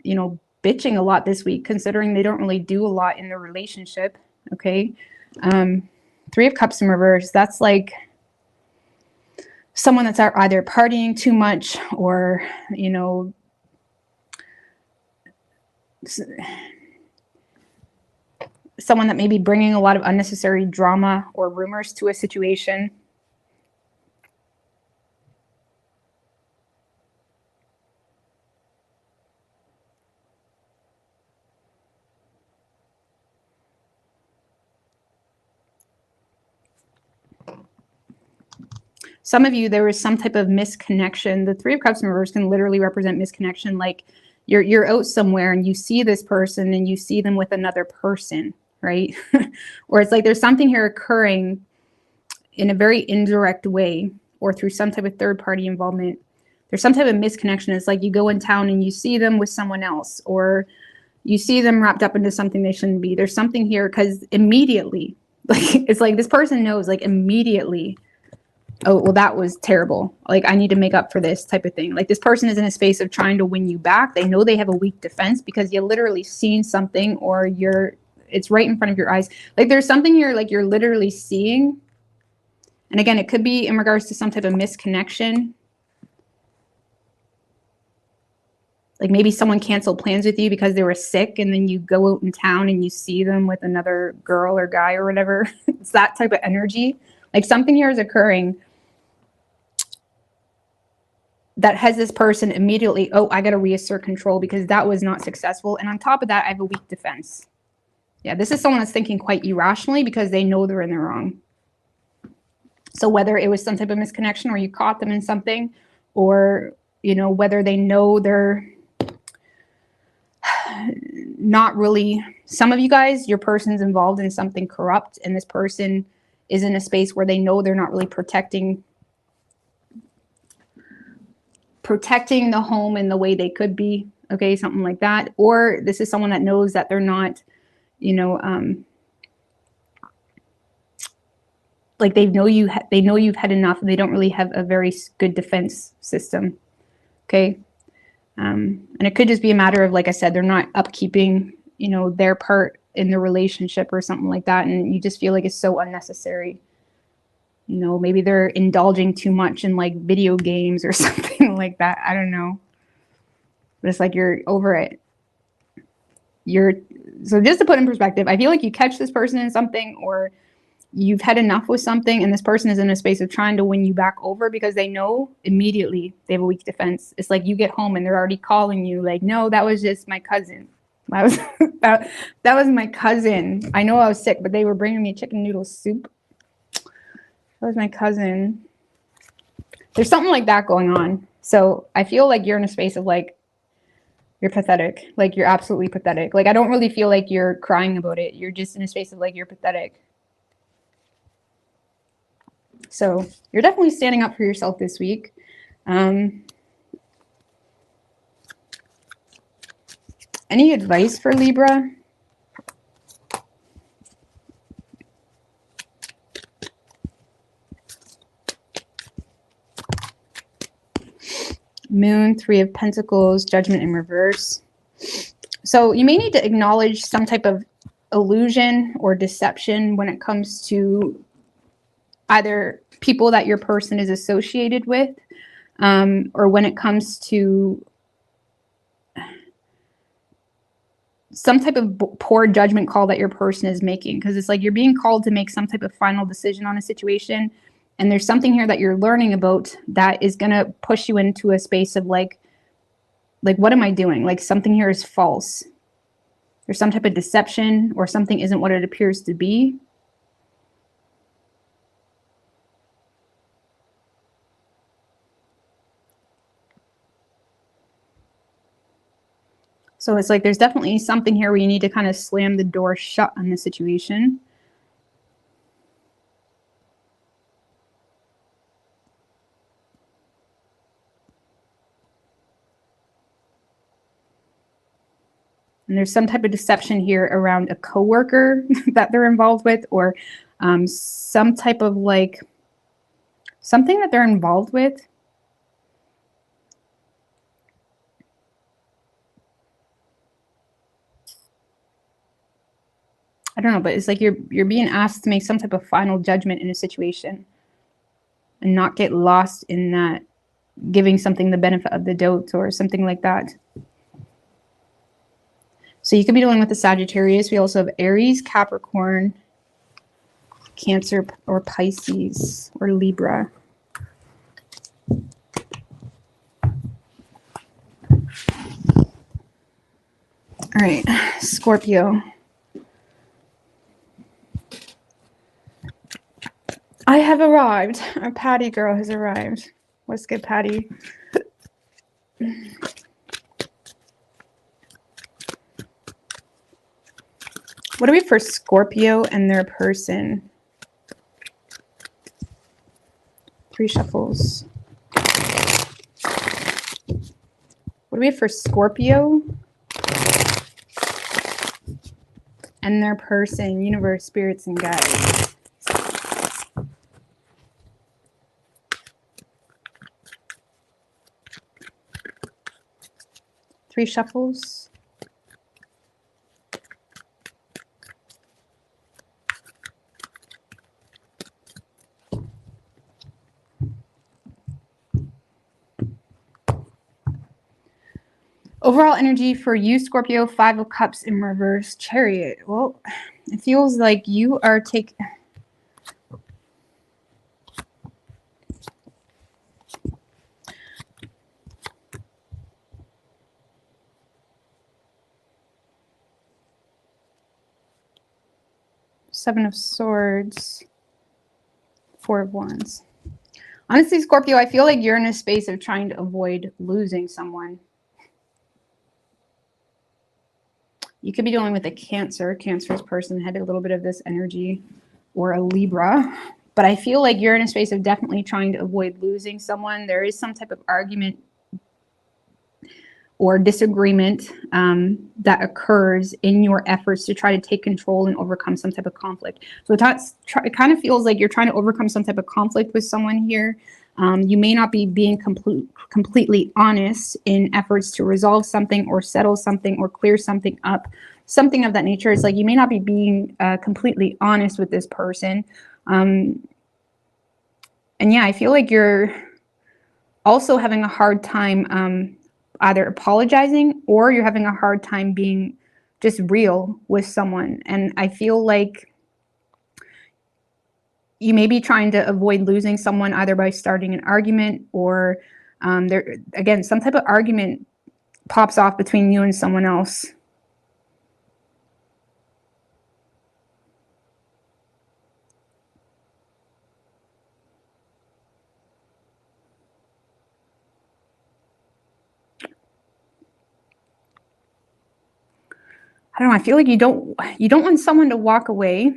you know, bitching a lot this week, considering they don't really do a lot in their relationship. Okay. 3 of Cups in reverse. That's like someone that's either partying too much, or, you know, someone that may be bringing a lot of unnecessary drama or rumors to a situation. Some of you, there was some type of misconnection. The 3 of Cups in reverse can literally represent misconnection. Like you're out somewhere and you see this person and you see them with another person, right? Or it's like there's something here occurring in a very indirect way, or through some type of third party involvement. There's some type of misconnection. It's like you go in town and you see them with someone else, or you see them wrapped up into something they shouldn't be. There's something here because immediately, like it's like this person knows, like immediately, oh, well, that was terrible. Like, I need to make up for this type of thing. Like, this person is in a space of trying to win you back. They know they have a weak defense because you literally seen something, or it's right in front of your eyes. Like, there's something here, like you're literally seeing. And again, it could be in regards to some type of misconnection. Like maybe someone canceled plans with you because they were sick, and then you go out in town and you see them with another girl or guy or whatever. It's that type of energy. Like something here is occurring that has this person immediately, oh, I got to reassert control because that was not successful. And on top of that, I have a weak defense. Yeah, this is someone that's thinking quite irrationally because they know they're in the wrong. So whether it was some type of misconnection, or you caught them in something, or, you know, whether they know they're not really, some of you guys, your person's involved in something corrupt, and this person is in a space where they know they're not really protecting the home in the way they could be. Okay, something like that. Or this is someone that knows that they're not, you know, like they know you've had enough, and they don't really have a very good defense system. Okay. And it could just be a matter of, like I said, they're not upkeeping, you know, their part in the relationship or something like that. And you just feel like it's so unnecessary. You know, maybe they're indulging too much in like video games or something like that. I don't know. But it's like you're over it. So just to put in perspective, I feel like you catch this person in something, or you've had enough with something, and this person is in a space of trying to win you back over because they know immediately they have a weak defense. It's like you get home and they're already calling you like, no, that was just my cousin. That was that was my cousin. I know I was sick, but they were bringing me chicken noodle soup. That was my cousin. There's something like that going on. So I feel like you're in a space of like, you're pathetic. Like you're absolutely pathetic. Like I don't really feel like you're crying about it. You're just in a space of like, you're pathetic. So you're definitely standing up for yourself this week. Any advice for Libra? Moon, 3 of Pentacles, Judgment in reverse. So you may need to acknowledge some type of illusion or deception when it comes to either people that your person is associated with, or when it comes to some type of poor judgment call that your person is making, because it's like you're being called to make some type of final decision on a situation, and there's something here that you're learning about that is going to push you into a space of like what am I doing? Like something here is false. There's some type of deception, or something isn't what it appears to be. So it's like there's definitely something here where you need to kind of slam the door shut on the situation. And there's some type of deception here around a coworker that they're involved with, or some type of like something that they're involved with. I don't know, but it's like you're being asked to make some type of final judgment in a situation and not get lost in that giving something the benefit of the doubt or something like that. So you could be dealing with the Sagittarius. We also have Aries, Capricorn, Cancer, or Pisces, or Libra. All right, Scorpio. I have arrived. Our Patty girl has arrived. What's good, Patty? What do we have for Scorpio and their person? 3 shuffles. What do we have for Scorpio and their person? Universe, spirits, and guides. Three shuffles. Overall energy for you, Scorpio, 5 of Cups in reverse, Chariot. Well, it feels like you are taking... Seven of Swords, 4 of Wands. Honestly, Scorpio, I feel like you're in a space of trying to avoid losing someone. You could be dealing with a Cancer. Cancer's person had a little bit of this energy, or a Libra. But I feel like you're in a space of definitely trying to avoid losing someone. There is some type of argument or disagreement that occurs in your efforts to try to take control and overcome some type of conflict. So it kind of feels like you're trying to overcome some type of conflict with someone here. You may not be being completely honest in efforts to resolve something or settle something or clear something up, something of that nature. It's like you may not be being completely honest with this person. And yeah, I feel like you're also having a hard time either apologizing, or you're having a hard time being just real with someone. And I feel like you may be trying to avoid losing someone either by starting an argument, or there again, some type of argument pops off between you and someone else. I don't know. I feel like you don't want someone to walk away.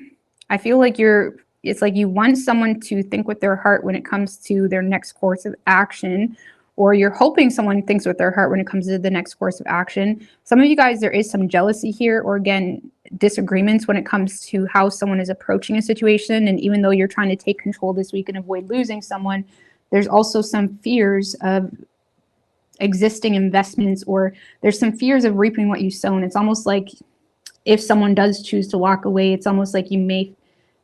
I feel like it's like you want someone to think with their heart when it comes to their next course of action, or you're hoping someone thinks with their heart when it comes to the next course of action. Some of you guys, there is some jealousy here, or again, disagreements when it comes to how someone is approaching a situation. And even though you're trying to take control this week and avoid losing someone, there's also some fears of existing investments, or there's some fears of reaping what you sow. And it's almost like if someone does choose to walk away, it's almost like you may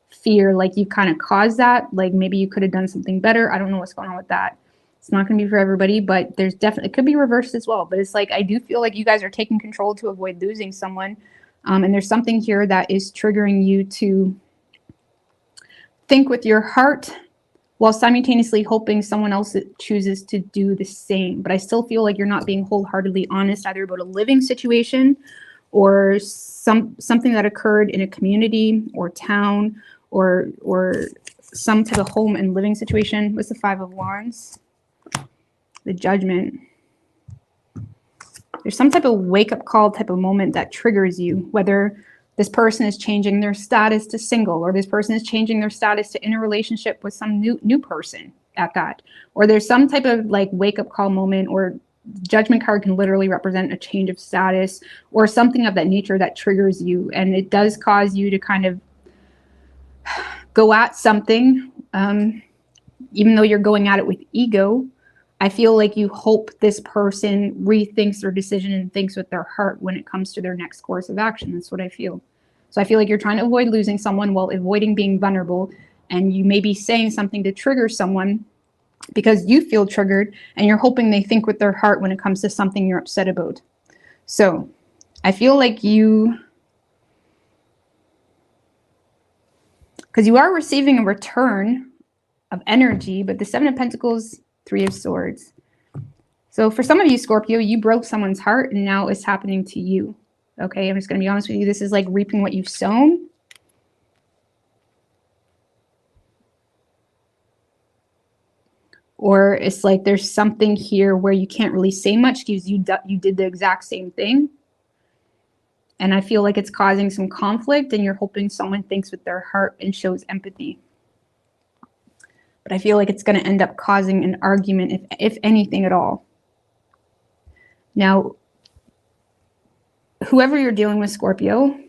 fear like you kind of caused that, like maybe you could have done something better. I don't know what's going on with that. It's not going to be for everybody, but there's definitely, it could be reversed as well. But it's like, I do feel like you guys are taking control to avoid losing someone. And there's something here that is triggering you to think with your heart while simultaneously hoping someone else chooses to do the same. But I still feel like you're not being wholeheartedly honest either about a living situation or something that occurred in a community or town or some type of home and living situation. What's the Five of Wands? The Judgment. There's some type of wake-up call type of moment that triggers you, whether this person is changing their status to single, or this person is changing their status to in a relationship with some new person at that. Or there's some type of like wake-up call moment, or Judgment card can literally represent a change of status or something of that nature that triggers you. And it does cause you to kind of go at something, even though you're going at it with ego. I feel like you hope this person rethinks their decision and thinks with their heart when it comes to their next course of action. That's what I feel. So I feel like you're trying to avoid losing someone while avoiding being vulnerable. And you may be saying something to trigger someone because you feel triggered, and you're hoping they think with their heart when it comes to something you're upset about. So I feel like because you are receiving a return of energy, but the Seven of Pentacles, Three of Swords. So for some of you, Scorpio, you broke someone's heart and now it's happening to you. Okay, I'm just going to be honest with you. This is like reaping what you've sown. Or it's like there's something here where you can't really say much because you did the exact same thing. And I feel like it's causing some conflict, and you're hoping someone thinks with their heart and shows empathy. But I feel like it's going to end up causing an argument, if anything at all. Now, whoever you're dealing with, Scorpio,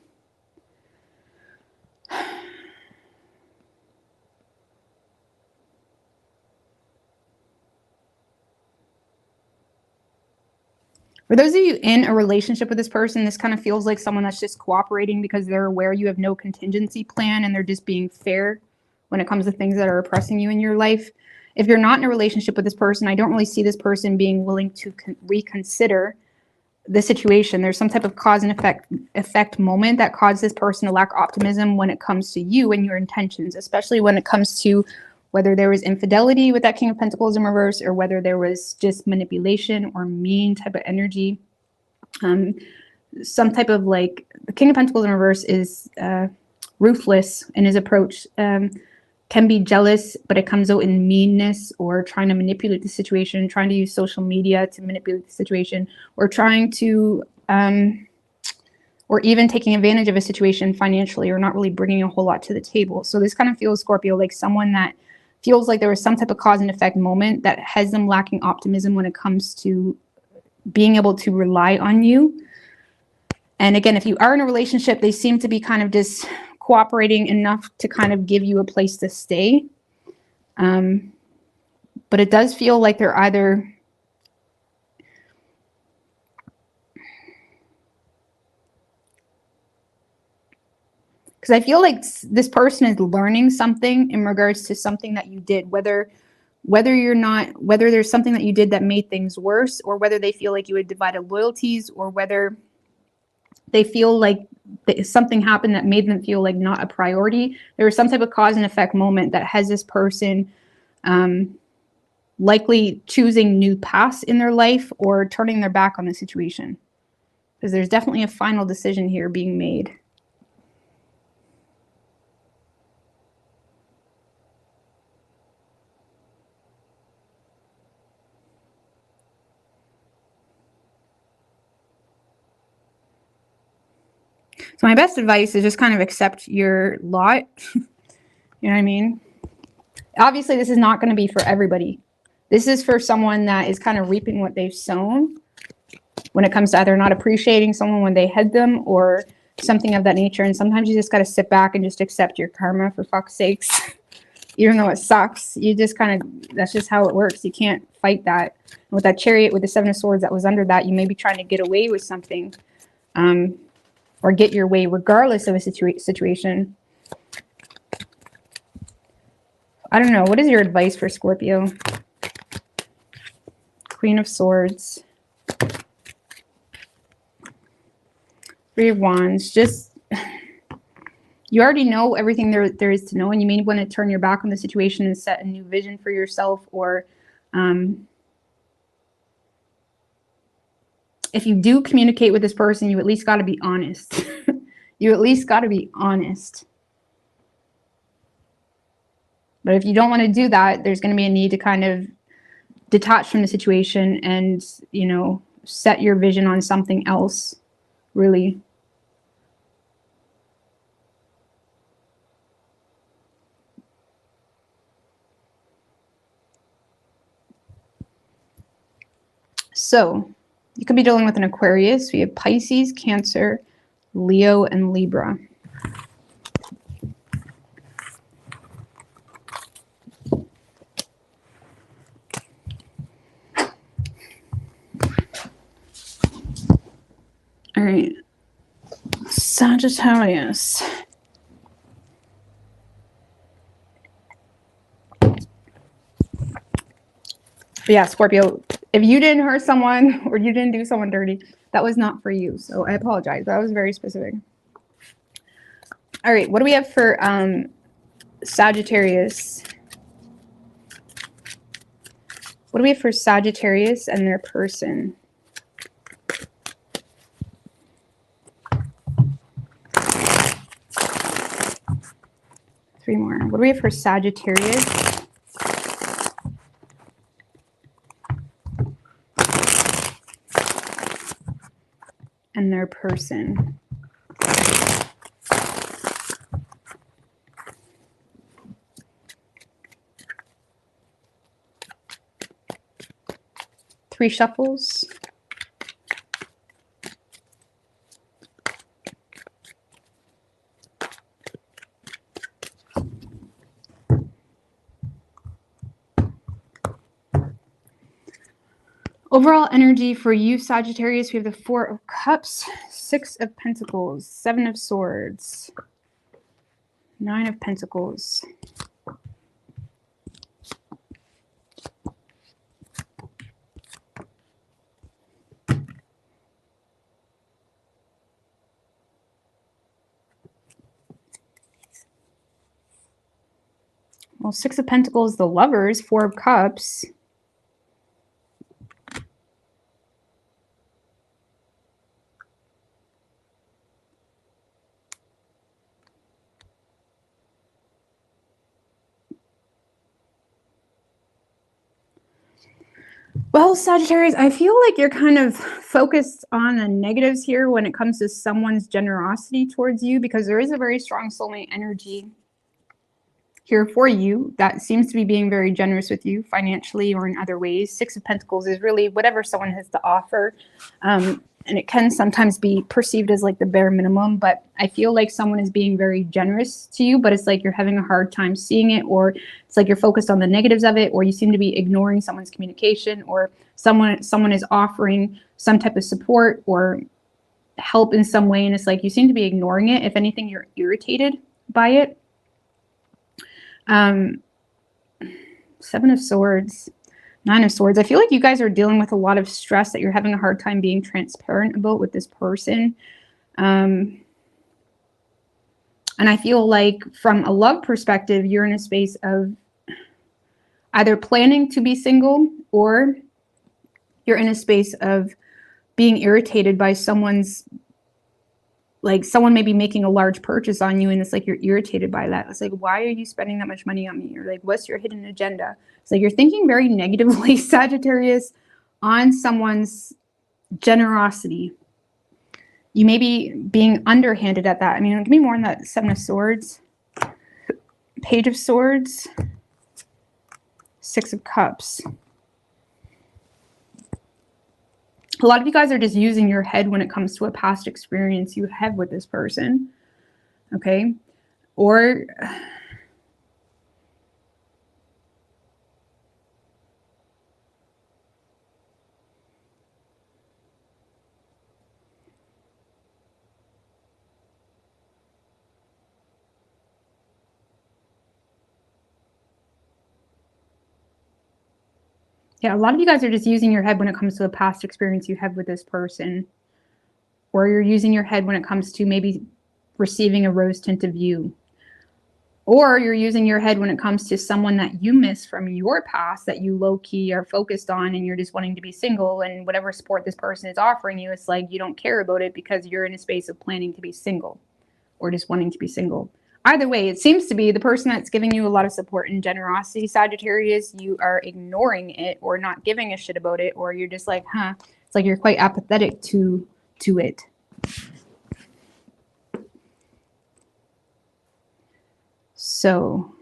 for those of you in a relationship with this person, this kind of feels like someone that's just cooperating because they're aware you have no contingency plan and they're just being fair when it comes to things that are oppressing you in your life. If you're not in a relationship with this person, I don't really see this person being willing to reconsider the situation. There's some type of cause and effect moment that caused this person to lack optimism when it comes to you and your intentions, especially when it comes to whether there was infidelity with that King of Pentacles in reverse, or whether there was just manipulation or mean type of energy. Some type of like, the King of Pentacles in reverse is ruthless in his approach. Can be jealous, but it comes out in meanness, or trying to manipulate the situation, trying to use social media to manipulate the situation, or trying to, or even taking advantage of a situation financially, or not really bringing a whole lot to the table. So this kind of feels, Scorpio, like someone that feels like there was some type of cause and effect moment that has them lacking optimism when it comes to being able to rely on you. And again, if you are in a relationship, they seem to be kind of just cooperating enough to kind of give you a place to stay. But it does feel like they're either because I feel like this person is learning something in regards to something that you did, whether there's something that you did that made things worse, or whether they feel like you had divided loyalties, or whether they feel like something happened that made them feel like not a priority. There was some type of cause and effect moment that has this person likely choosing new paths in their life or turning their back on the situation. Because there's definitely a final decision here being made. So my best advice is just kind of accept your lot. You know what I mean? Obviously, this is not going to be for everybody. This is for someone that is kind of reaping what they've sown when it comes to either not appreciating someone when they had them or something of that nature. And sometimes you just got to sit back and just accept your karma, for fuck's sakes. Even though it sucks, you just kind of, that's just how it works. You can't fight that. And with that Chariot, with the Seven of Swords that was under that, you may be trying to get away with something. Or get your way regardless of a situation. I don't know. What is your advice for Scorpio? Queen of Swords, 3 of Wands. Just, you already know everything there is to know, and you may want to turn your back on the situation and set a new vision for yourself, or if you do communicate with this person, you at least got to be honest. You at least got to be honest. But if you don't want to do that, there's going to be a need to kind of detach from the situation and, you know, set your vision on something else, really. So you could be dealing with an Aquarius. We have Pisces, Cancer, Leo, and Libra. All right, Sagittarius. But yeah, Scorpio, if you didn't hurt someone or you didn't do someone dirty, that was not for you. So I apologize. That was very specific. All right, what do we have for Sagittarius? What do we have for Sagittarius and their person? Three more. What do we have for Sagittarius and their person? Three shuffles. Overall energy for you, Sagittarius, we have the 4 of Cups, 6 of Pentacles, 7 of Swords, 9 of Pentacles. Well, 6 of Pentacles, the Lovers, 4 of Cups. Well, Sagittarius, I feel like you're kind of focused on the negatives here when it comes to someone's generosity towards you, because there is a very strong soulmate energy here for you that seems to be being very generous with you financially or in other ways. 6 of Pentacles is really whatever someone has to offer. And it can sometimes be perceived as like the bare minimum, but I feel like someone is being very generous to you, but it's like you're having a hard time seeing it, or it's like you're focused on the negatives of it, or you seem to be ignoring someone's communication, or someone is offering some type of support or help in some way, and it's like you seem to be ignoring it. If anything, you're irritated by it. 7 of Swords, 9 of Swords. I feel like you guys are dealing with a lot of stress that you're having a hard time being transparent about with this person. And I feel like from a love perspective, you're in a space of either planning to be single, or you're in a space of being irritated by someone's, like someone may be making a large purchase on you, and it's like you're irritated by that. It's like, why are you spending that much money on me? Or like, what's your hidden agenda? It's like you're thinking very negatively, Sagittarius, on someone's generosity. You may be being underhanded at that. I mean, give me more on that 7 of Swords, Page of Swords, 6 of Cups. A lot of you guys are just using your head when it comes to a past experience you have with this person, okay? Or Yeah, a lot of you guys are just using your head when it comes to a past experience you had with this person. Or you're using your head when it comes to maybe receiving a rose-tinted view. Or you're using your head when it comes to someone that you miss from your past that you low-key are focused on, and you're just wanting to be single, and whatever support this person is offering you, it's like you don't care about it because you're in a space of planning to be single or just wanting to be single. Either way, it seems to be the person that's giving you a lot of support and generosity, Sagittarius, you are ignoring it or not giving a shit about it, or you're just like, huh. It's like you're quite apathetic to it. So,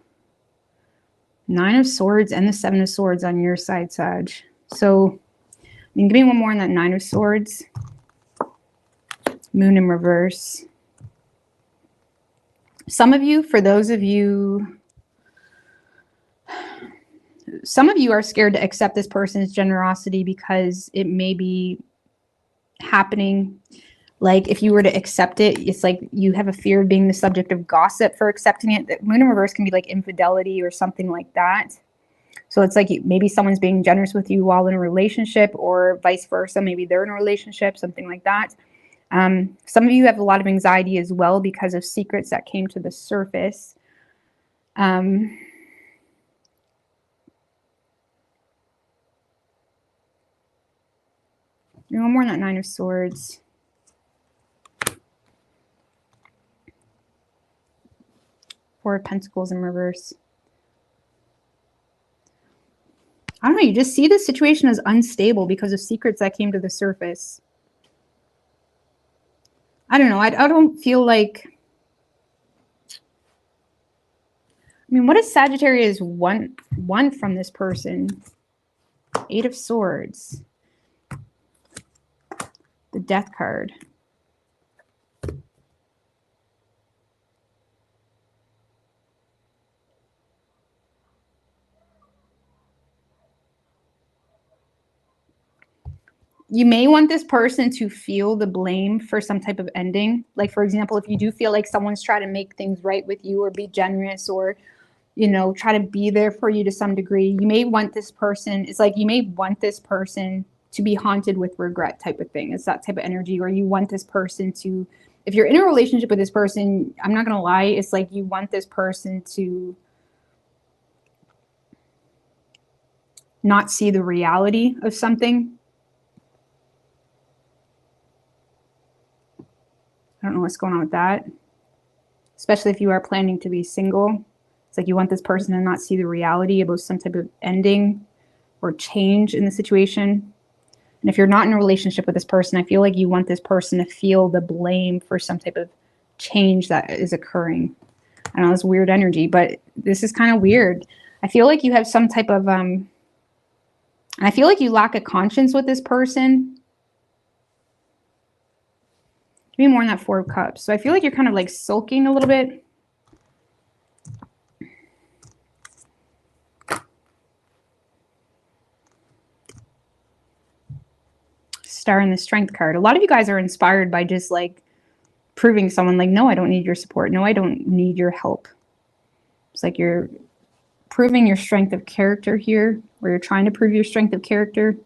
9 of Swords and the 7 of Swords on your side, Sag. So, give me one more on that 9 of Swords. Moon in reverse. Some of you, for those of you, some of you are scared to accept this person's generosity because it may be happening. Like if you were to accept it, it's like you have a fear of being the subject of gossip for accepting it. The moon in reverse can be like infidelity or something like that. So it's like maybe someone's being generous with you while in a relationship, or vice versa. Maybe they're in a relationship, something like that. Some of you have a lot of anxiety as well because of secrets that came to the surface. One more on that 9 of Swords. Four of Pentacles in reverse. I don't know, you just see this situation as unstable because of secrets that came to the surface. I don't know, I don't feel like... I mean, what does Sagittarius want from this person? 8 of Swords. The Death card. You may want this person to feel the blame for some type of ending. Like, for example, if you do feel like someone's trying to make things right with you or be generous or, you know, try to be there for you to some degree, you may want this person, it's like you may want this person to be haunted with regret type of thing. It's that type of energy, or you want this person to, if you're in a relationship with this person, I'm not going to lie, it's like you want this person to not see the reality of something. I don't know what's going on with that. Especially if you are planning to be single. It's like you want this person to not see the reality about some type of ending or change in the situation. And if you're not in a relationship with this person, I feel like you want this person to feel the blame for some type of change that is occurring. I know it's weird energy, but this is kind of weird. I feel like you have some type of, I feel like you lack a conscience with this person. Give me more on that 4 of Cups. So I feel like you're kind of like sulking a little bit. Star in the Strength card. A lot of you guys are inspired by just like proving someone like, no, I don't need your support. No, I don't need your help. It's like you're proving your strength of character here, or you're trying to prove your strength of character.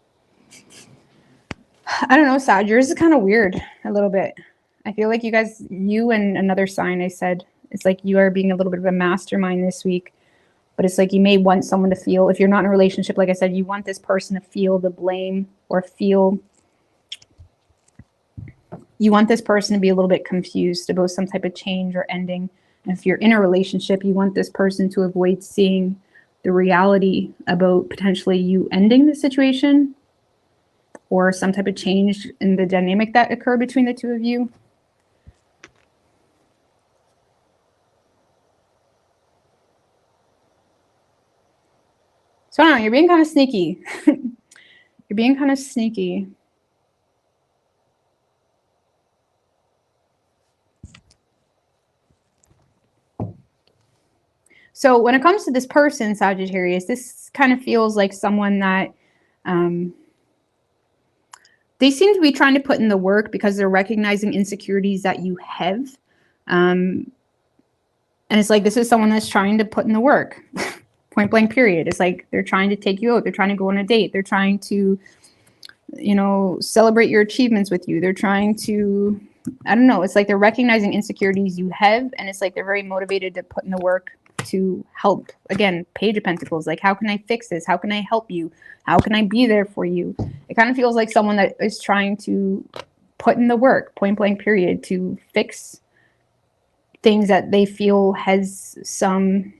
I don't know, Sag, yours is kind of weird a little bit. I feel like you guys, you and another sign, I said, it's like you are being a little bit of a mastermind this week. But it's like you may want someone to feel, if you're not in a relationship, like I said, you want this person to feel the blame or feel, you want this person to be a little bit confused about some type of change or ending. And if you're in a relationship, you want this person to avoid seeing the reality about potentially you ending the situation or some type of change in the dynamic that occurred between the two of you. So I don't know, you're being kind of sneaky. You're being kind of sneaky. So when it comes to this person, Sagittarius, this kind of feels like someone that they seem to be trying to put in the work because they're recognizing insecurities that you have. And it's like, this is someone that's trying to put in the work. Point blank period. It's like they're trying to take you out. They're trying to go on a date. They're trying to, you know, celebrate your achievements with you. They're trying to, I don't know. It's like they're recognizing insecurities you have, and it's like they're very motivated to put in the work to help. Again, Page of Pentacles. Like, how can I fix this? How can I help you? How can I be there for you? It kind of feels like someone that is trying to put in the work, point blank period, to fix things that they feel has some,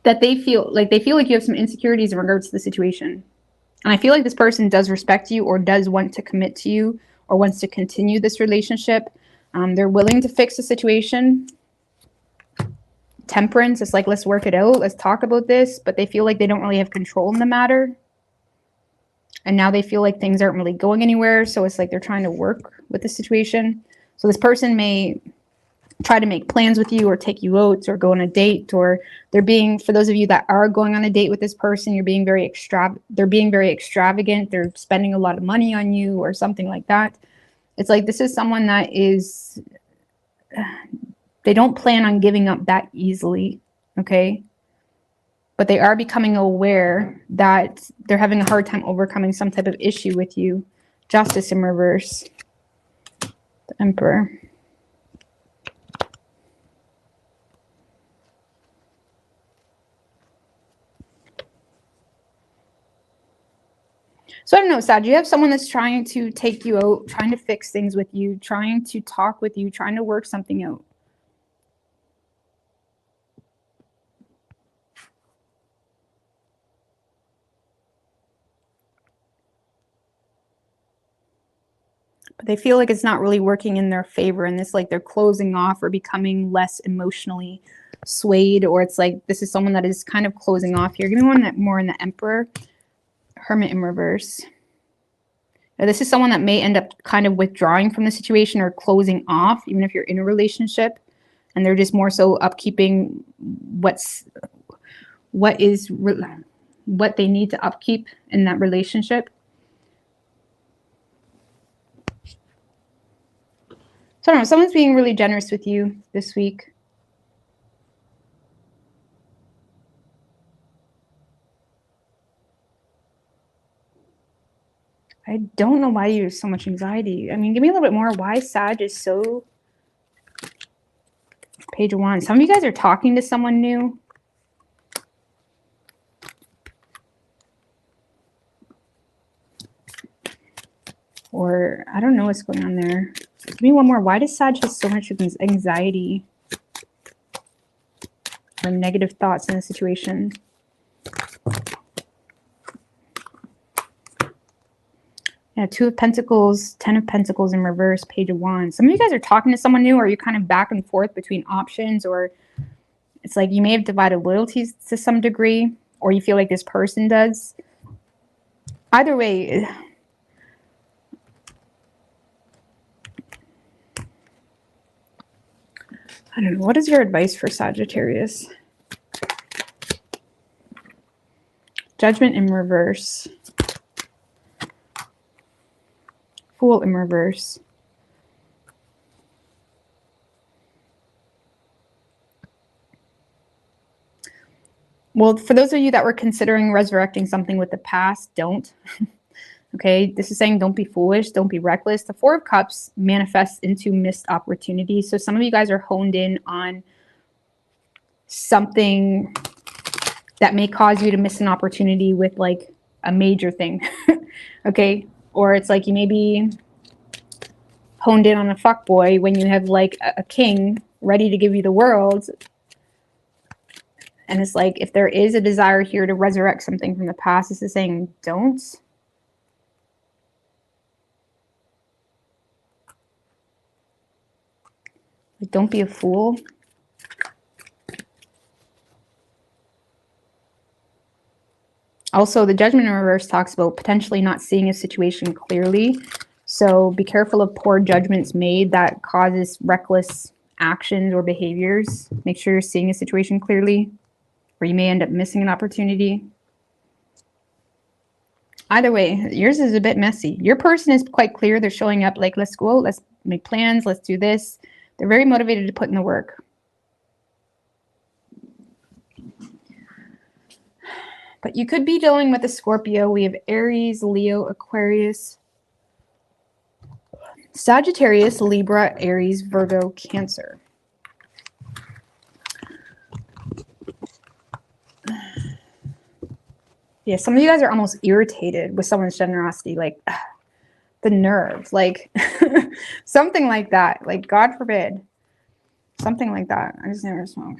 that they feel like you have some insecurities in regards to the situation. And I feel like this person does respect you, or does want to commit to you, or wants to continue this relationship. They're willing to fix the situation. Temperance, it's like, let's work it out. Let's talk about this. But they feel like they don't really have control in the matter. And now they feel like things aren't really going anywhere. So it's like they're trying to work with the situation. So this person may try to make plans with you, or take you out, or go on a date, or they're being, for those of you that are going on a date with this person, they're being very extravagant. They're spending a lot of money on you, or something like that. It's like this is someone that is, they don't plan on giving up that easily, okay? But they are becoming aware that they're having a hard time overcoming some type of issue with you. Justice in reverse. The Emperor. So I don't know, Sag, you have someone that's trying to take you out, trying to fix things with you, trying to talk with you, trying to work something out. But they feel like it's not really working in their favor, and this, like, they're closing off or becoming less emotionally swayed, or it's like this is someone that is kind of closing off here. Give me one that more in the Emperor. Hermit in reverse. Now, this is someone that may end up kind of withdrawing from the situation, or closing off, even if you're in a relationship, and they're just more so upkeeping what they need to upkeep in that relationship. So I don't know, someone's being really generous with you this week. I don't know why you have so much anxiety. I mean, give me a little bit more. Why Sag is so... Page of Wands. Some of you guys are talking to someone new. Or I don't know what's going on there. Give me one more. Why does Sag have so much anxiety or negative thoughts in a situation? Yeah, Two of Pentacles, Ten of Pentacles in reverse, Page of Wands. Some of you guys are talking to someone new, or you're kind of back and forth between options, or it's like you may have divided loyalties to some degree, or you feel like this person does. Either way, I don't know. What is your advice for Sagittarius? Judgment in reverse. Fool in reverse. Well, for those of you that were considering resurrecting something with the past, don't. Okay, this is saying don't be foolish, don't be reckless. The Four of Cups manifests into missed opportunities. So some of you guys are honed in on something that may cause you to miss an opportunity with like a major thing. Okay, or it's like you may be honed in on a fuckboy when you have like a king ready to give you the world. And it's like, if there is a desire here to resurrect something from the past, this is saying don't. Like, don't be a fool. Also, the Judgment in reverse talks about potentially not seeing a situation clearly. So be careful of poor judgments made that causes reckless actions or behaviors. Make sure you're seeing a situation clearly, or you may end up missing an opportunity. Either way, yours is a bit messy. Your person is quite clear. They're showing up like, let's go out, let's make plans, let's do this. They're very motivated to put in the work. But you could be dealing with a Scorpio. We have Aries, Leo, Aquarius, Sagittarius, Libra, Aries, Virgo, Cancer. Yeah, some of you guys are almost irritated with someone's generosity, like the nerve, like something like that. Like, God forbid, something like that. I just never smoke.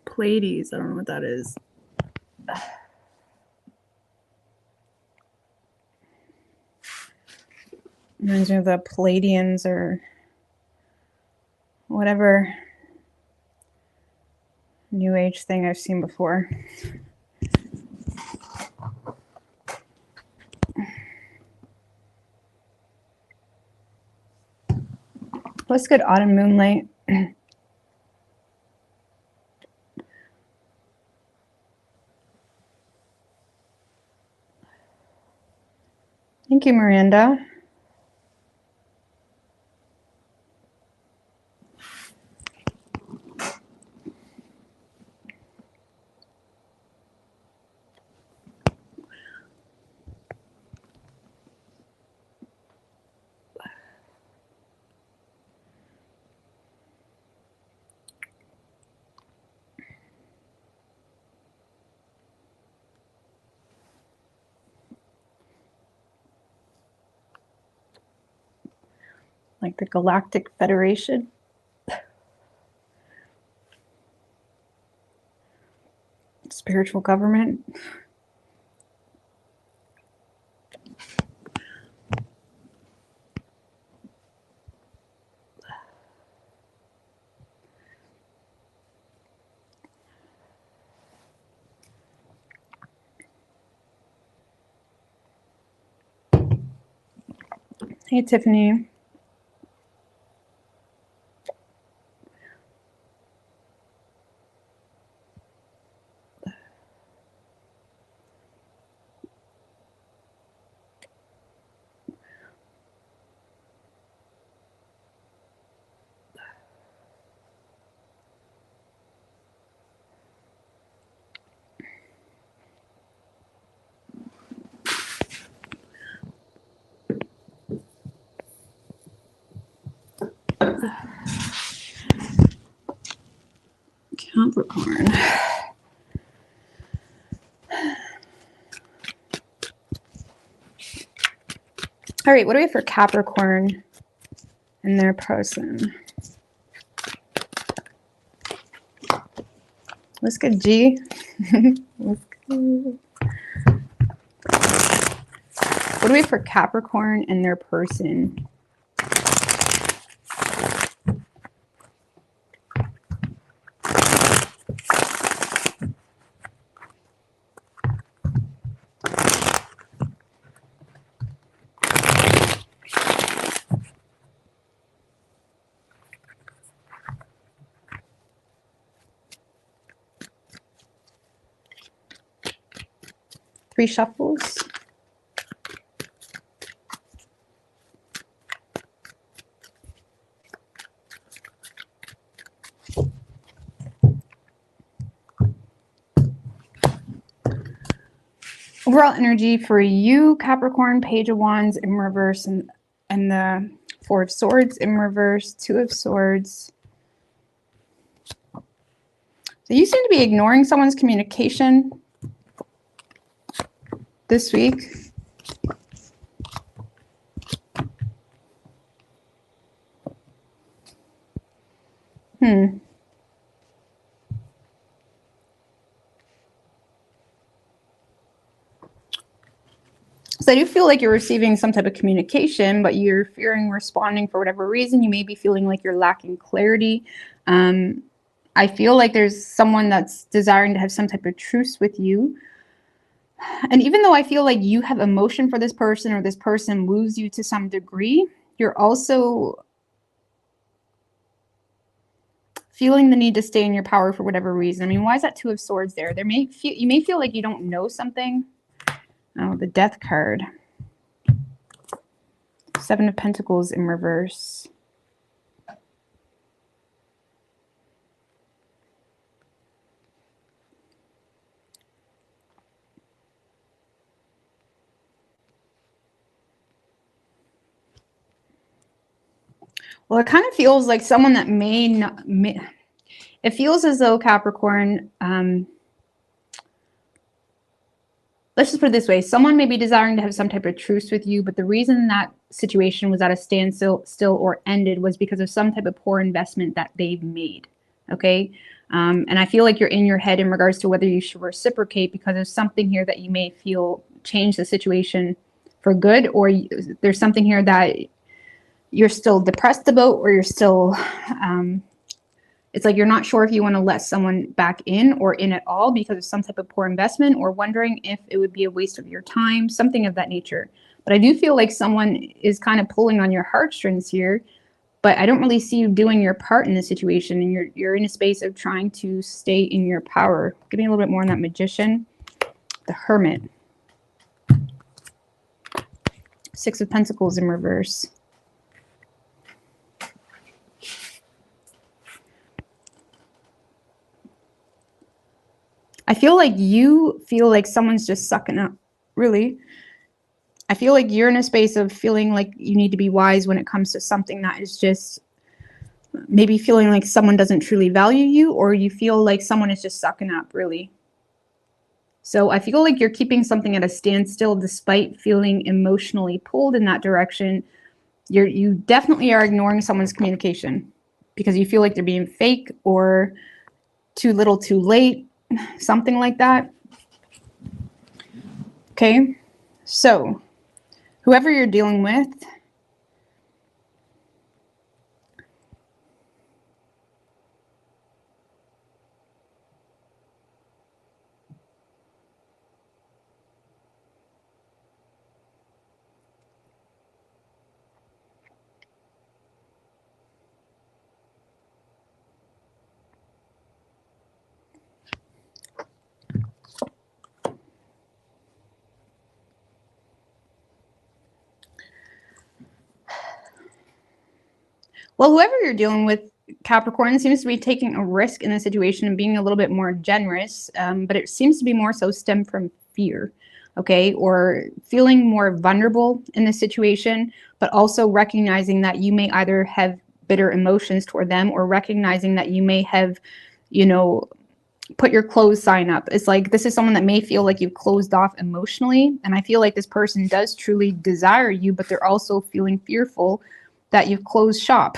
Pleiades, I don't know what that is. Reminds me of the Palladians or whatever new age thing I've seen before. What's good, autumn moonlight? Thank you, Miranda. Like the Galactic Federation. Spiritual government. Hey, Tiffany. Capricorn. All right, what do we have for Capricorn and their person? Let's get G. Let's go. What do we have for Capricorn and their person? Three shuffles. Overall energy for you, Capricorn, Page of Wands in reverse, and the Four of Swords in reverse, Two of Swords. So you seem to be ignoring someone's communication this week. So I do feel like you're receiving some type of communication, but you're fearing responding for whatever reason. You may be feeling like you're lacking clarity. I feel like there's someone that's desiring to have some type of truce with you. And even though I feel like you have emotion for this person or this person moves you to some degree, you're also feeling the need to stay in your power for whatever reason. I mean, why is that Two of Swords there? You may feel like you don't know something. Oh, the Death card. Seven of Pentacles in reverse. Well, it kind of feels like someone that may not... It feels as though Capricorn... let's just put it this way. Someone may be desiring to have some type of truce with you, but the reason that situation was at a standstill or ended was because of some type of poor investment that they've made. Okay? And I feel like you're in your head in regards to whether you should reciprocate because there's something here that you may feel changed the situation for good, or there's something here that you're still depressed about, or you're still... it's like you're not sure if you want to let someone back in or in at all because of some type of poor investment, or wondering if it would be a waste of your time, something of that nature. But I do feel like someone is kind of pulling on your heartstrings here, but I don't really see you doing your part in the situation, and you're in a space of trying to stay in your power. Give me a little bit more on that Magician. The Hermit. Six of Pentacles in reverse. I feel like you feel like someone's just sucking up, really. I feel like you're in a space of feeling like you need to be wise when it comes to something that is just maybe feeling like someone doesn't truly value you, or you feel like someone is just sucking up, really. So I feel like you're keeping something at a standstill despite feeling emotionally pulled in that direction. You definitely are ignoring someone's communication because you feel like they're being fake or too little too late. Something like that. Okay, so whoever you're dealing with, well, whoever you're dealing with, Capricorn, seems to be taking a risk in the situation and being a little bit more generous, but it seems to be more so stemmed from fear, okay, or feeling more vulnerable in the situation, but also recognizing that you may either have bitter emotions toward them, or recognizing that you may have you know, put your closed sign up. It's like, this is someone that may feel like you've closed off emotionally. And I feel like this person does truly desire you, but they're also feeling fearful that you've closed shop.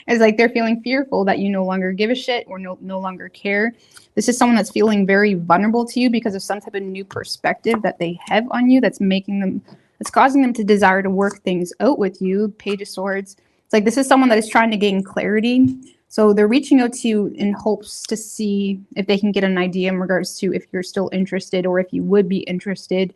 It's like they're feeling fearful that you no longer give a shit or no longer care. This is someone that's feeling very vulnerable to you because of some type of new perspective that they have on you that's causing them to desire to work things out with you. Page of Swords. It's like, this is someone that is trying to gain clarity. So they're reaching out to you in hopes to see if they can get an idea in regards to if you're still interested or if you would be interested.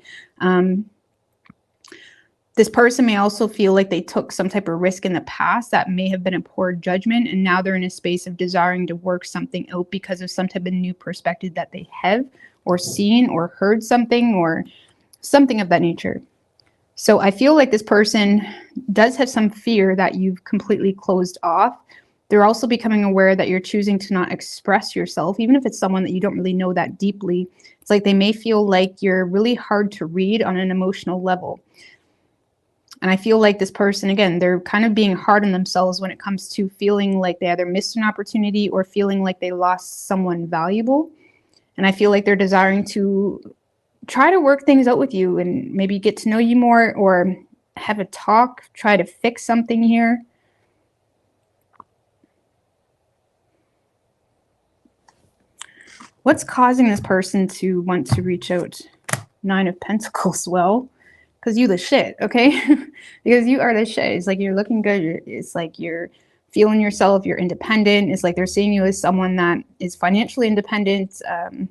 This person may also feel like they took some type of risk in the past that may have been a poor judgment, and now they're in a space of desiring to work something out because of some type of new perspective that they have, or seen or heard something, or something of that nature. So I feel like this person does have some fear that you've completely closed off. They're also becoming aware that you're choosing to not express yourself, even if it's someone that you don't really know that deeply. It's like they may feel like you're really hard to read on an emotional level. And I feel like this person, again, they're kind of being hard on themselves when it comes to feeling like they either missed an opportunity or feeling like they lost someone valuable. And I feel like they're desiring to try to work things out with you and maybe get to know you more, or have a talk, try to fix something here. What's causing this person to want to reach out? Nine of Pentacles. Well, because you the shit, okay? Because you are the shit. It's like you're looking good. It's like you're feeling yourself. You're independent. It's like they're seeing you as someone that is financially independent,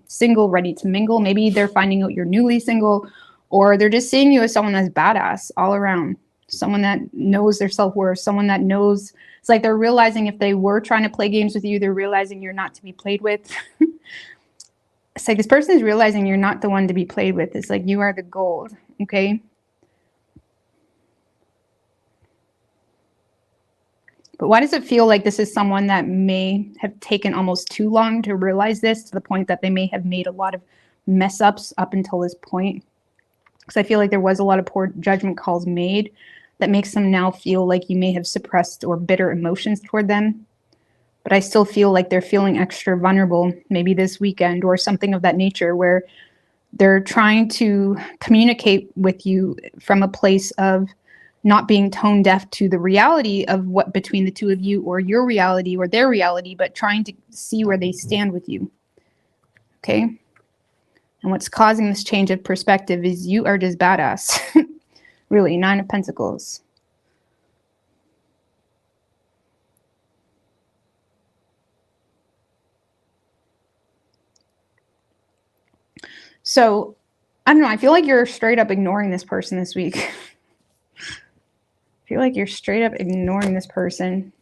single, ready to mingle. Maybe they're finding out you're newly single, or they're just seeing you as someone that's badass all around. Someone that knows their self-worth. Someone that knows. It's like they're realizing if they were trying to play games with you, they're realizing you're not to be played with. It's like this person is realizing you're not the one to be played with. It's like you are the gold, okay? But why does it feel like this is someone that may have taken almost too long to realize this, to the point that they may have made a lot of mess ups up until this point? Because I feel like there was a lot of poor judgment calls made that makes them now feel like you may have suppressed or bitter emotions toward them. But I still feel like they're feeling extra vulnerable, maybe this weekend or something of that nature, where they're trying to communicate with you from a place of not being tone deaf to the reality of what between the two of you, or your reality or their reality, but trying to see where they stand with you. Okay. And what's causing this change of perspective is you are just badass. Really, Nine of Pentacles. So, I don't know. I feel like you're straight up ignoring this person this week. I feel like you're straight up ignoring this person.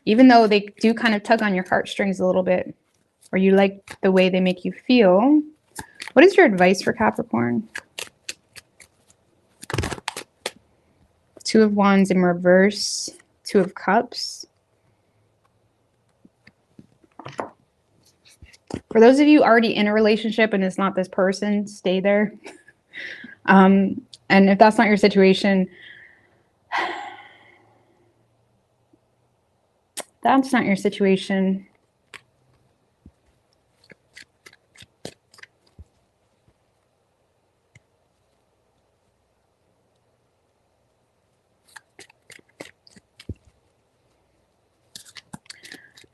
Even though they do kind of tug on your heartstrings a little bit, or you like the way they make you feel. What is your advice for Capricorn? Two of Wands in reverse, Two of Cups. For those of you already in a relationship and it's not this person, stay there. And if that's not your situation, that's not your situation.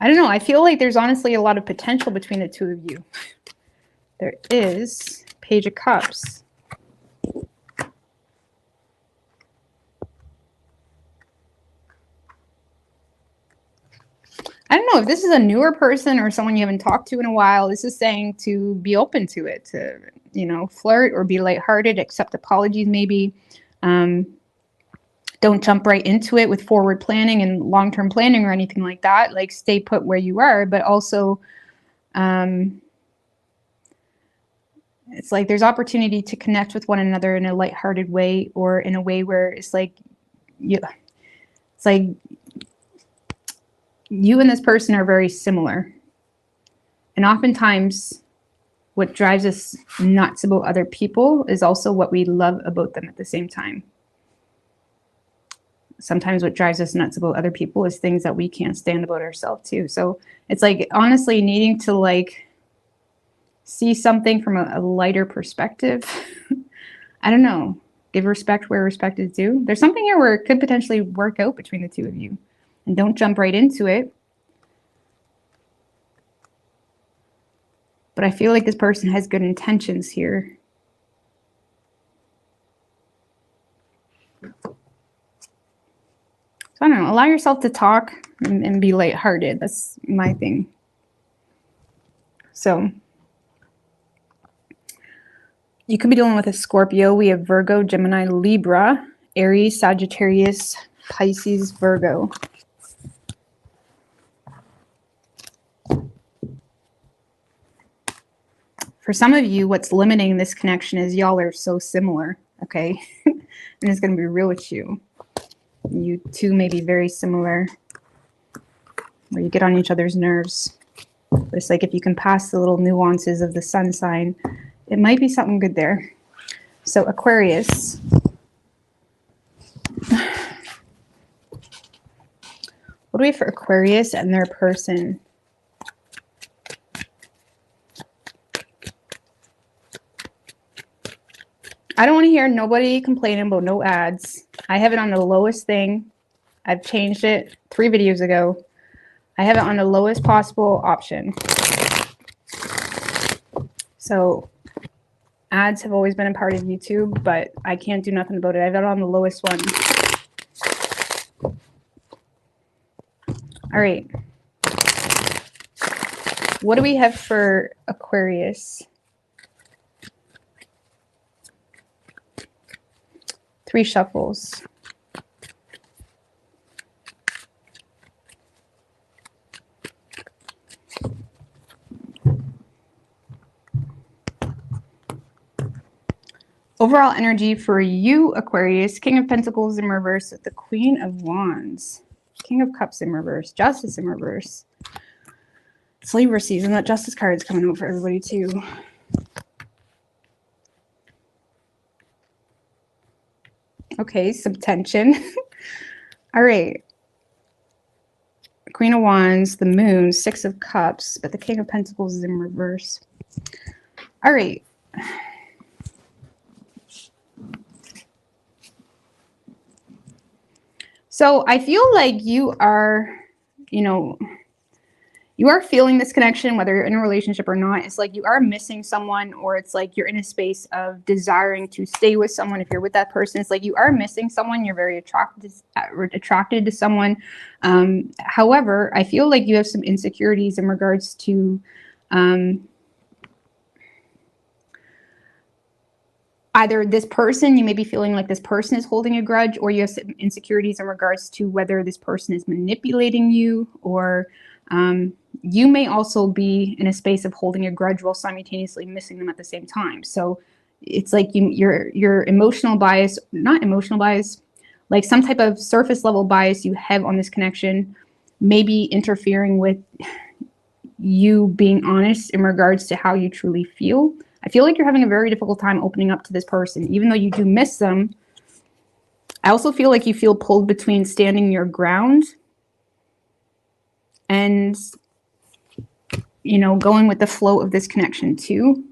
I don't know. I feel like there's honestly a lot of potential between the two of you. There is Page of Cups. I don't know if this is a newer person or someone you haven't talked to in a while. This is saying to be open to it, to, you know, flirt or be lighthearted, accept apologies maybe. Don't jump right into it with forward planning and long-term planning or anything like that. Like, stay put where you are, but also it's like there's opportunity to connect with one another in a lighthearted way, or in a way where it's like it's like you and this person are very similar. And oftentimes what drives us nuts about other people is also what we love about them at the same time. sometimes what drives us nuts about other people is things that we can't stand about ourselves too. So it's like honestly needing to like see something from a lighter perspective. I don't know. Give respect where respect is due. There's something here where it could potentially work out between the two of you. And don't jump right into it. But I feel like this person has good intentions here. So I don't know. Allow yourself to talk and be lighthearted. That's my thing. So you could be dealing with a Scorpio. We have Virgo, Gemini, Libra, Aries, Sagittarius, Pisces, Virgo. For some of you, what's limiting this connection is y'all are so similar, okay? And it's going to be real with you. You two may be very similar, where you get on each other's nerves. But it's like if you can pass the little nuances of the sun sign, it might be something good there. So Aquarius. What do we have for Aquarius and their person? I don't want to hear nobody complaining about no ads. I have it on the lowest thing. I've changed it 3 videos ago. I have it on the lowest possible option. So ads have always been a part of YouTube, but I can't do nothing about it. I have it on the lowest one. All right. What do we have for Aquarius? 3 shuffles. Overall energy for you, Aquarius, King of Pentacles in reverse with the Queen of Wands. King of Cups in reverse, Justice in reverse. It's Libra season. That Justice card is coming out for everybody too. Okay, some tension. All right. Queen of Wands, the Moon, 6 of Cups, but the King of Pentacles is in reverse. All right. So I feel like you are, you are feeling this connection, whether you're in a relationship or not. It's like you are missing someone, or it's like you're in a space of desiring to stay with someone. If you're with that person, it's like you are missing someone. You're very attracted to someone. However, I feel like you have some insecurities in regards to either this person, you may be feeling like this person is holding a grudge, or you have some insecurities in regards to whether this person is manipulating you, or you may also be in a space of holding a grudge while simultaneously missing them at the same time. So it's like your emotional bias, not emotional bias, like some type of surface level bias you have on this connection may be interfering with you being honest in regards to how you truly feel. I feel like you're having a very difficult time opening up to this person, even though you do miss them. I also feel like you feel pulled between standing your ground and, going with the flow of this connection too.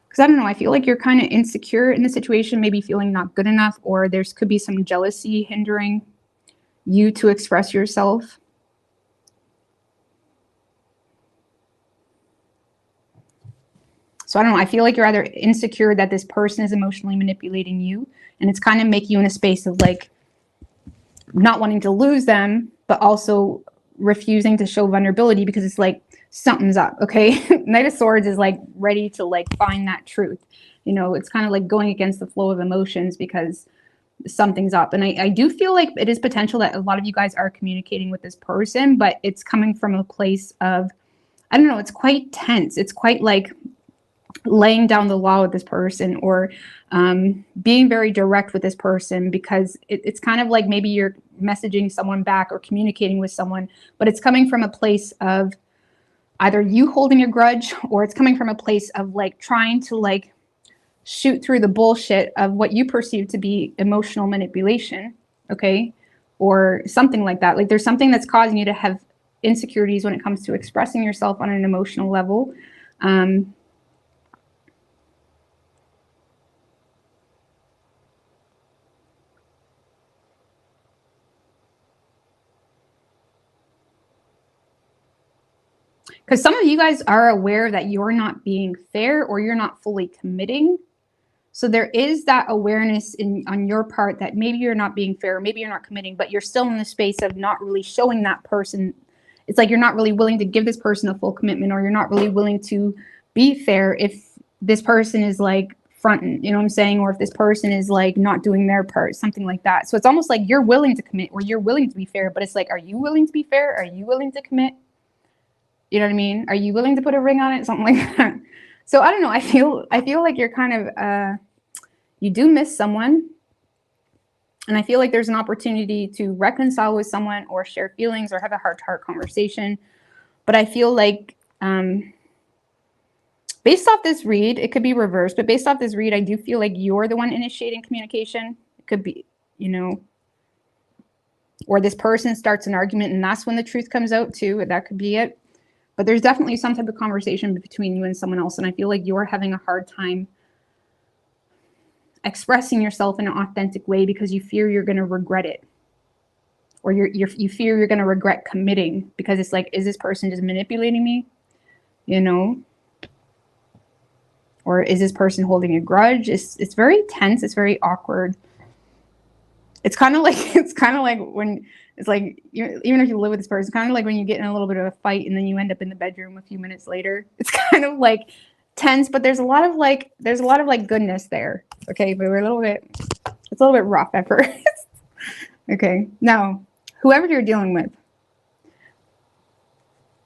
Because I don't know, I feel like you're kind of insecure in the situation, maybe feeling not good enough, or could be some jealousy hindering you to express yourself. So I don't know, I feel like you're either insecure that this person is emotionally manipulating you, and it's kind of making you in a space of like not wanting to lose them, but also refusing to show vulnerability because it's like something's up, okay? Knight of Swords is like ready to like find that truth. It's kind of like going against the flow of emotions because something's up. And I do feel like it is potential that a lot of you guys are communicating with this person, but it's coming from a place of, I don't know, it's quite tense. It's quite like laying down the law with this person, or being very direct with this person, because it's kind of like maybe you're messaging someone back or communicating with someone, but it's coming from a place of either you holding a grudge, or it's coming from a place of like trying to like shoot through the bullshit of what you perceive to be emotional manipulation, okay? or something like that. Like there's something that's causing you to have insecurities when it comes to expressing yourself on an emotional level. Because some of you guys are aware that you're not being fair or you're not fully committing. So there is that awareness on your part that maybe you're not being fair, or maybe you're not committing, but you're still in the space of not really showing that person. It's like you're not really willing to give this person a full commitment, or you're not really willing to be fair if this person is like fronting, you know what I'm saying? Or if this person is like not doing their part, something like that. So it's almost like you're willing to commit or you're willing to be fair, but it's like, are you willing to be fair? Are you willing to commit? You know what I mean? Are you willing to put a ring on it? Something like that. So I don't know. I feel like you're kind of, you do miss someone. And I feel like there's an opportunity to reconcile with someone or share feelings or have a heart-to-heart conversation. But I feel like based off this read, it could be reversed. But based off this read, I do feel like you're the one initiating communication. It could be, you know, or this person starts an argument and that's when the truth comes out too. That could be it. But there's definitely some type of conversation between you and someone else. And I feel like you're having a hard time expressing yourself in an authentic way because you fear you're going to regret it. Or you fear you're going to regret committing because it's like, is this person just manipulating me? You know? Or is this person holding a grudge? It's very tense. It's very awkward. It's kind of like when it's like, even if you live with this person, it's kind of like when you get in a little bit of a fight and then you end up in the bedroom a few minutes later. It's kind of like tense, but there's a lot of like goodness there. Okay, but it's a little bit rough at first. Okay, now whoever you're dealing with,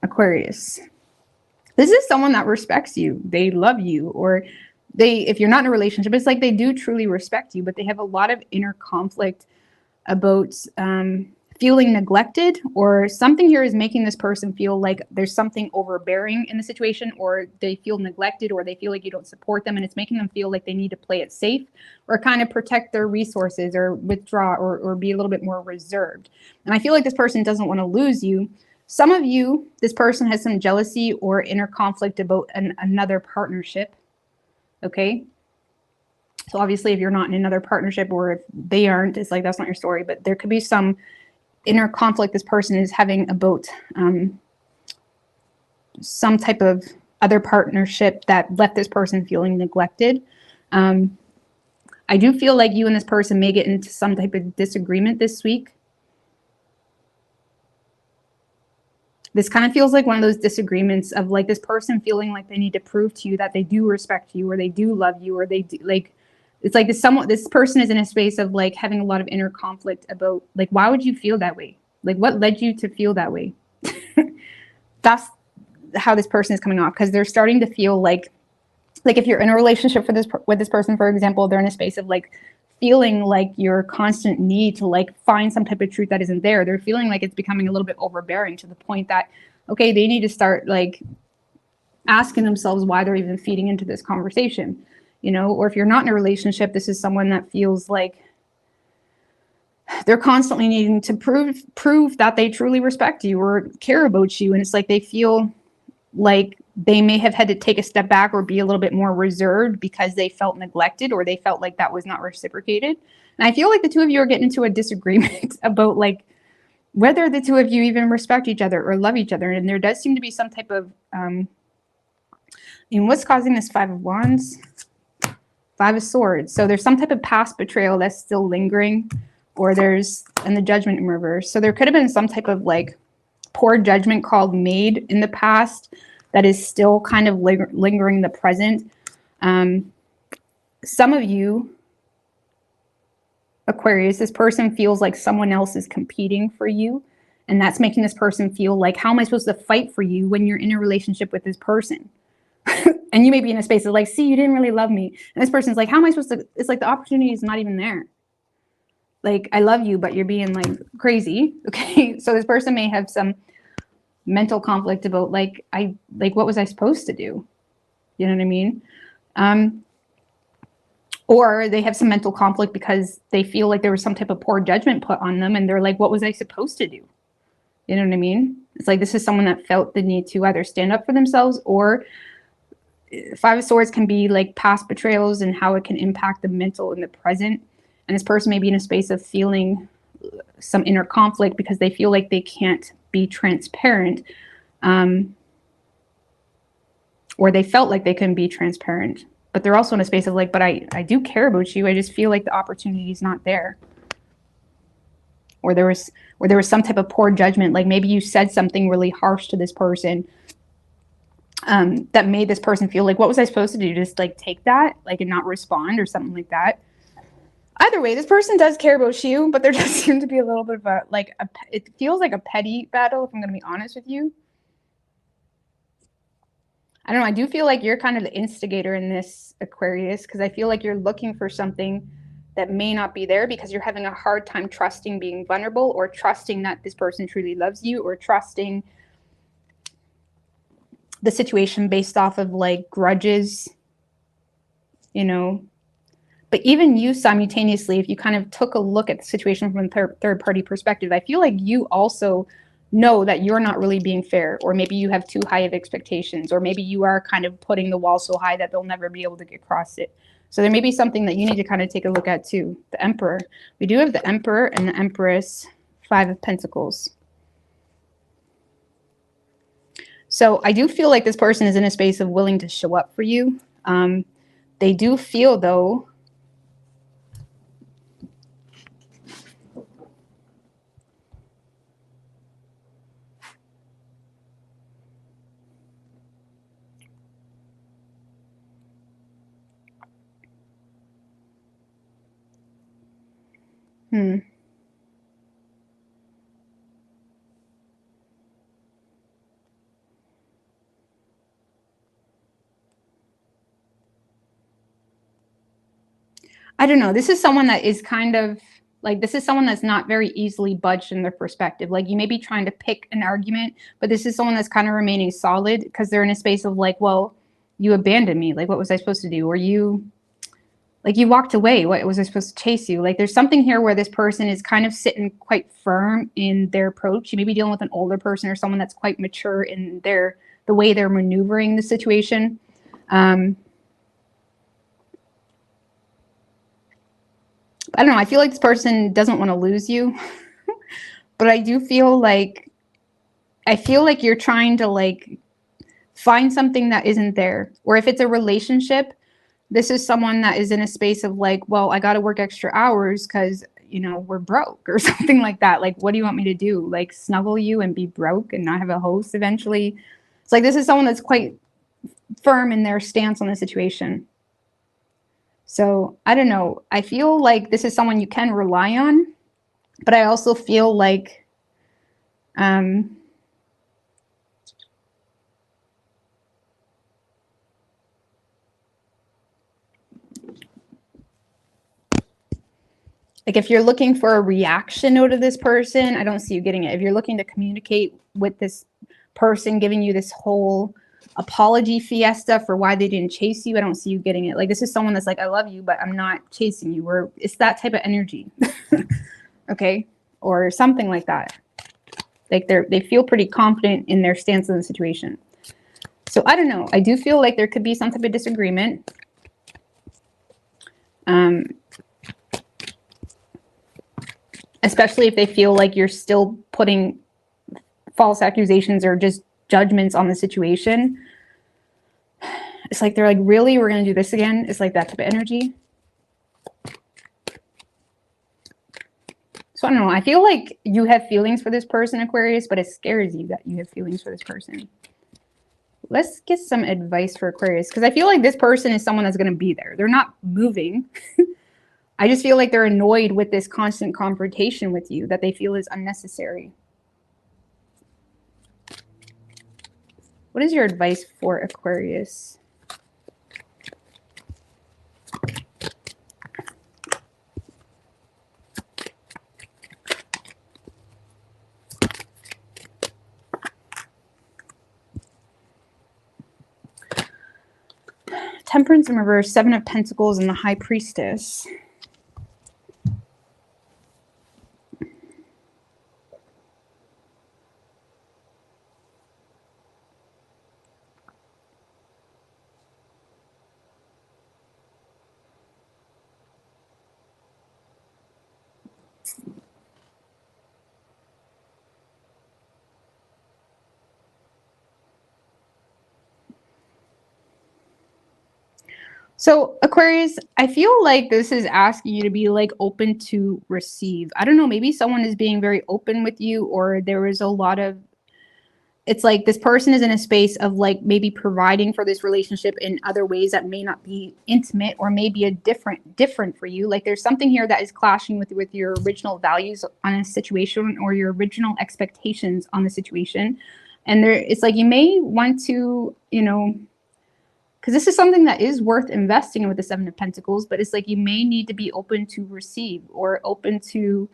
Aquarius, this is someone that respects you. They love you, or if you're not in a relationship, it's like they do truly respect you, but they have a lot of inner conflict about feeling neglected, or something here is making this person feel like there's something overbearing in the situation, or they feel neglected, or they feel like you don't support them, and it's making them feel like they need to play it safe or kind of protect their resources or withdraw or be a little bit more reserved. And I feel like this person doesn't want to lose you. Some of you, this person has some jealousy or inner conflict about another partnership. Okay. So obviously if you're not in another partnership, or if they aren't, it's like, that's not your story, but there could be some inner conflict this person is having about some type of other partnership that left this person feeling neglected. I do feel like you and this person may get into some type of disagreement this week. This kind of feels like one of those disagreements of like this person feeling like they need to prove to you that they do respect you, or they do love you, or they do, like, it's like this person is in a space of like having a lot of inner conflict about like, why would you feel that way? Like, what led you to feel that way? That's how this person is coming off, because they're starting to feel like if you're in a relationship with this person, for example, they're in a space of like feeling like your constant need to like find some type of truth that isn't there. They're feeling like it's becoming a little bit overbearing to the point that, okay, they need to start like asking themselves why they're even feeding into this conversation, you know? Or if you're not in a relationship, this is someone that feels like they're constantly needing to prove that they truly respect you or care about you. And it's like they feel like they may have had to take a step back or be a little bit more reserved because they felt neglected, or they felt like that was not reciprocated. And I feel like the two of you are getting into a disagreement about like whether the two of you even respect each other or love each other. And there does seem to be some type of, what's causing this 5 of Wands? 5 of Swords. So there's some type of past betrayal that's still lingering, or and the Judgment in reverse. So there could have been some type of like poor judgment call made in the past that is still kind of lingering the present. Some of you, Aquarius, this person feels like someone else is competing for you, and that's making this person feel like, how am I supposed to fight for you when you're in a relationship with this person? And you may be in a space of like, see, you didn't really love me. And this person's like, how am I supposed to? It's like the opportunity is not even there. Like, I love you, but you're being like crazy. Okay. So this person may have some mental conflict about like, what was I supposed to do? You know what I mean? Or they have some mental conflict because they feel like there was some type of poor judgment put on them. And they're like, what was I supposed to do? You know what I mean? It's like this is someone that felt the need to either stand up for themselves, or Five of Swords can be like past betrayals and how it can impact the mental in the present. And this person may be in a space of feeling some inner conflict because they feel like they can't be transparent, or they felt like they couldn't be transparent. But they're also in a space of like, but I do care about you. I just feel like the opportunity is not there. Or there was some type of poor judgment. Like maybe you said something really harsh to this person that made this person feel like, what was I supposed to do? Just like take that, like, and not respond or something like that. Either way, this person does care about you, but there does seem to be a little bit of a, like, it feels like a petty battle, if I'm going to be honest with you. I don't know. I do feel like you're kind of the instigator in this, Aquarius, because I feel like you're looking for something that may not be there because you're having a hard time trusting being vulnerable, or trusting that this person truly loves you, or trusting the situation based off of like grudges, you know. But even you simultaneously, if you kind of took a look at the situation from a third party perspective, I feel like you also know that you're not really being fair, or maybe you have too high of expectations, or maybe you are kind of putting the wall so high that they'll never be able to get across it. So there may be something that you need to kind of take a look at too. The Emperor. We do have the Emperor and the Empress, Five of Pentacles. So I do feel like this person is in a space of willing to show up for you. They do feel, though, I don't know. This is someone that is kind of like, this is someone that's not very easily budged in their perspective. Like, you may be trying to pick an argument, but this is someone that's kind of remaining solid because they're in a space of like, well, you abandoned me. Like, what was I supposed to do? Or you walked away. What was I supposed to chase you? Like, there's something here where this person is kind of sitting quite firm in their approach. You may be dealing with an older person or someone that's quite mature in the way they're maneuvering the situation. I don't know. I feel like this person doesn't want to lose you, but I do feel like, you're trying to like find something that isn't there. Or if it's a relationship, this is someone that is in a space of like, well, I got to work extra hours because, you know, we're broke or something like that. Like, what do you want me to do? Like, snuggle you and be broke and not have a host eventually? It's like, this is someone that's quite firm in their stance on the situation. So I don't know. I feel like this is someone you can rely on, but I also feel like like, if you're looking for a reaction out of this person, I don't see you getting it. If you're looking to communicate with this person, giving you this whole apology fiesta for why they didn't chase you, I don't see you getting it. Like, this is someone that's like, I love you, but I'm not chasing you. Or it's that type of energy. Okay? Or something like that. Like, they feel pretty confident in their stance on the situation. So I don't know. I do feel like there could be some type of disagreement. Especially if they feel like you're still putting false accusations or just judgments on the situation. It's like, they're like, really? We're going to do this again? It's like that type of energy. So I don't know. I feel like you have feelings for this person, Aquarius, but it scares you that you have feelings for this person. Let's get some advice for Aquarius, because I feel like this person is someone that's going to be there. They're not moving. I just feel like they're annoyed with this constant confrontation with you that they feel is unnecessary. What is your advice for Aquarius? Temperance in reverse, Seven of Pentacles, and the High Priestess. So Aquarius, I feel like this is asking you to be like open to receive. I don't know, maybe someone is being very open with you, or there is a lot of, it's like this person is in a space of like maybe providing for this relationship in other ways that may not be intimate, or maybe a different for you. Like there's something here that is clashing with your original values on a situation, or your original expectations on the situation. And there, it's like you may want to, you know, because this is something that is worth investing in with the Seven of Pentacles, but it's like you may need to be open to receive, or open to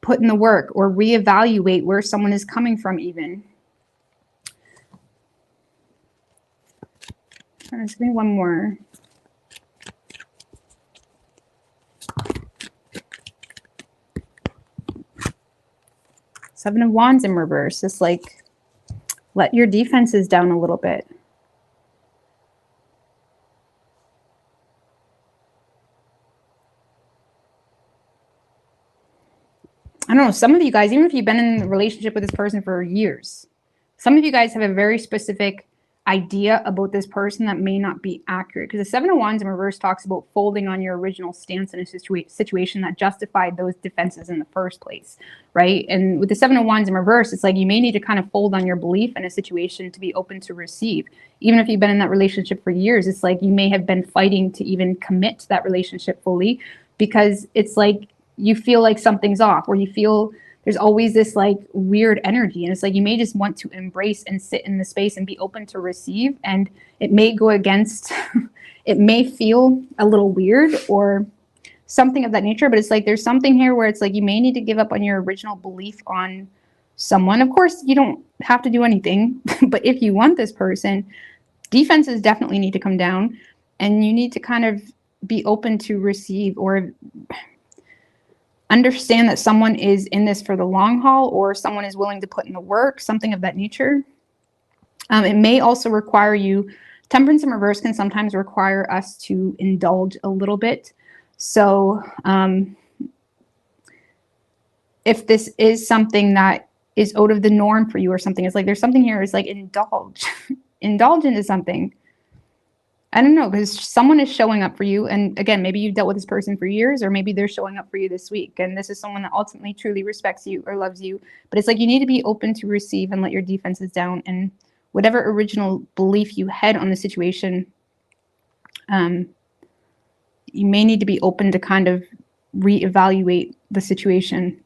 put in the work, or reevaluate where someone is coming from even. Just give me one more. Seven of Wands in reverse. It's like, let your defenses down a little bit. I don't know, some of you guys, even if you've been in a relationship with this person for years, some of you guys have a very specific idea about this person that may not be accurate. Because the Seven of Wands in reverse talks about folding on your original stance in a situation that justified those defenses in the first place, right? And with the Seven of Wands in reverse, it's like you may need to kind of fold on your belief in a situation to be open to receive. Even if you've been in that relationship for years, it's like you may have been fighting to even commit to that relationship fully, because it's like you feel like something's off, or you feel there's always this like weird energy. And it's like you may just want to embrace and sit in the space and be open to receive. And it may go against, it may feel a little weird or something of that nature. But it's like there's something here where it's like you may need to give up on your original belief on someone. Of course, you don't have to do anything. But if you want this person, defenses definitely need to come down. And you need to kind of be open to receive, or understand that someone is in this for the long haul, or someone is willing to put in the work, something of that nature. It may also require you, Temperance in reverse can sometimes require us to indulge a little bit. So if this is something that is out of the norm for you or something, it's like there's something here is like indulge, indulge into something. I don't know, because someone is showing up for you. And again, maybe you've dealt with this person for years, or maybe they're showing up for you this week. And this is someone that ultimately truly respects you or loves you. But it's like you need to be open to receive and let your defenses down. And whatever original belief you had on the situation, you may need to be open to kind of reevaluate the situation.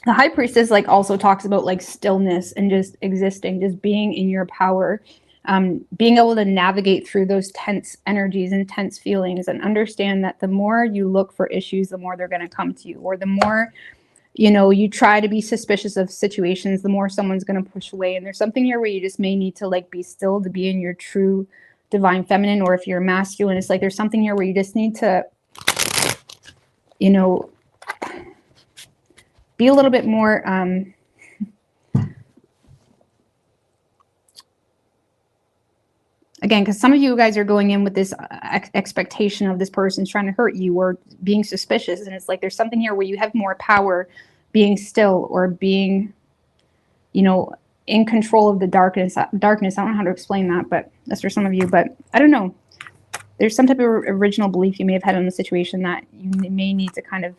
The High Priestess like also talks about like stillness and just existing, just being in your power, being able to navigate through those tense energies and tense feelings, and understand that the more you look for issues, the more they're going to come to you, or the more, you know, you try to be suspicious of situations, the more someone's going to push away. And there's something here where you just may need to like be still to be in your true divine feminine, or if you're masculine, it's like there's something here where you just need to, you know, be a little bit more again, because some of you guys are going in with this expectation of this person's trying to hurt you or being suspicious, and it's like there's something here where you have more power being still, or being, you know, in control of the darkness. I don't know how to explain that, but that's for some of you. But I don't know, there's some type of original belief you may have had in the situation that you may need to kind of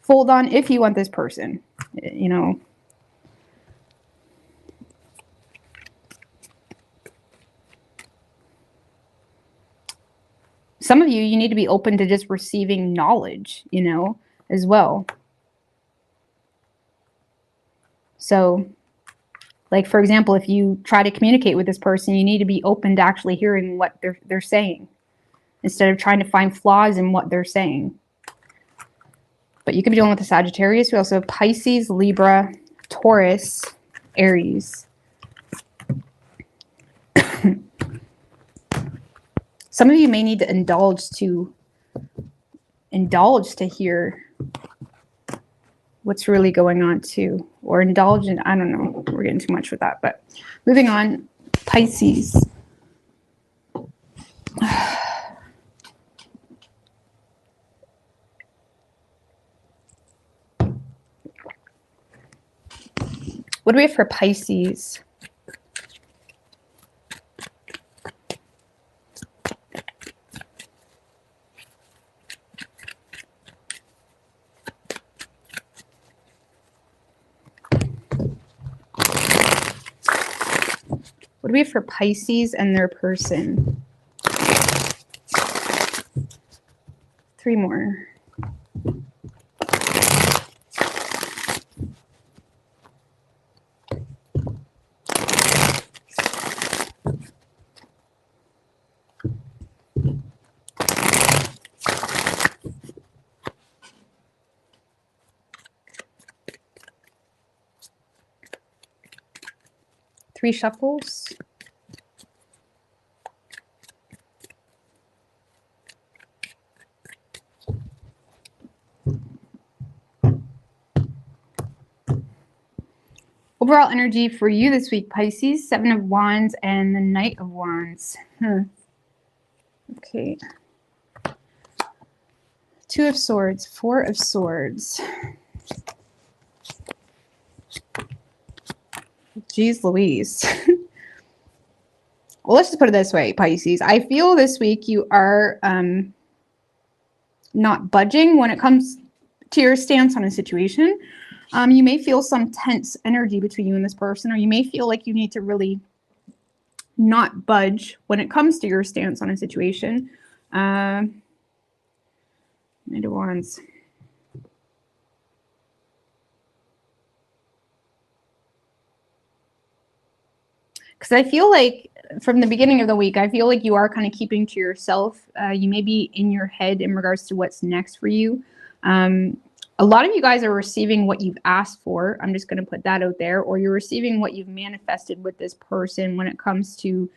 fold on if you want this person, you know. some of you, you need to be open to just receiving knowledge, you know, as well. So, like, for example, if you try to communicate with this person, you need to be open to actually hearing what they're saying instead of trying to find flaws in what they're saying. But you could be dealing with a Sagittarius. We also have Pisces, Libra, Taurus, Aries. Some of you may need to indulge to hear what's really going on too, or indulge in, I don't know, we're getting too much with that. But moving on, Pisces. What do we have for Pisces? What do we have for Pisces and their person? 3 more. Three shuffles. Overall energy for you this week, Pisces, 7 of Wands and the Knight of Wands. Okay. 2 of Swords, 4 of Swords. Jeez Louise. Well, let's just put it this way, Pisces. I feel this week you are not budging when it comes to your stance on a situation. You may feel some tense energy between you and this person, or you may feel like you need to really not budge when it comes to your stance on a situation. Knight of Wands. Because I feel like from the beginning of the week, I feel like you are kind of keeping to yourself. You may be in your head in regards to what's next for you. A lot of you guys are receiving what you've asked for. I'm just going to put that out there. Or you're receiving what you've manifested with this person when it comes to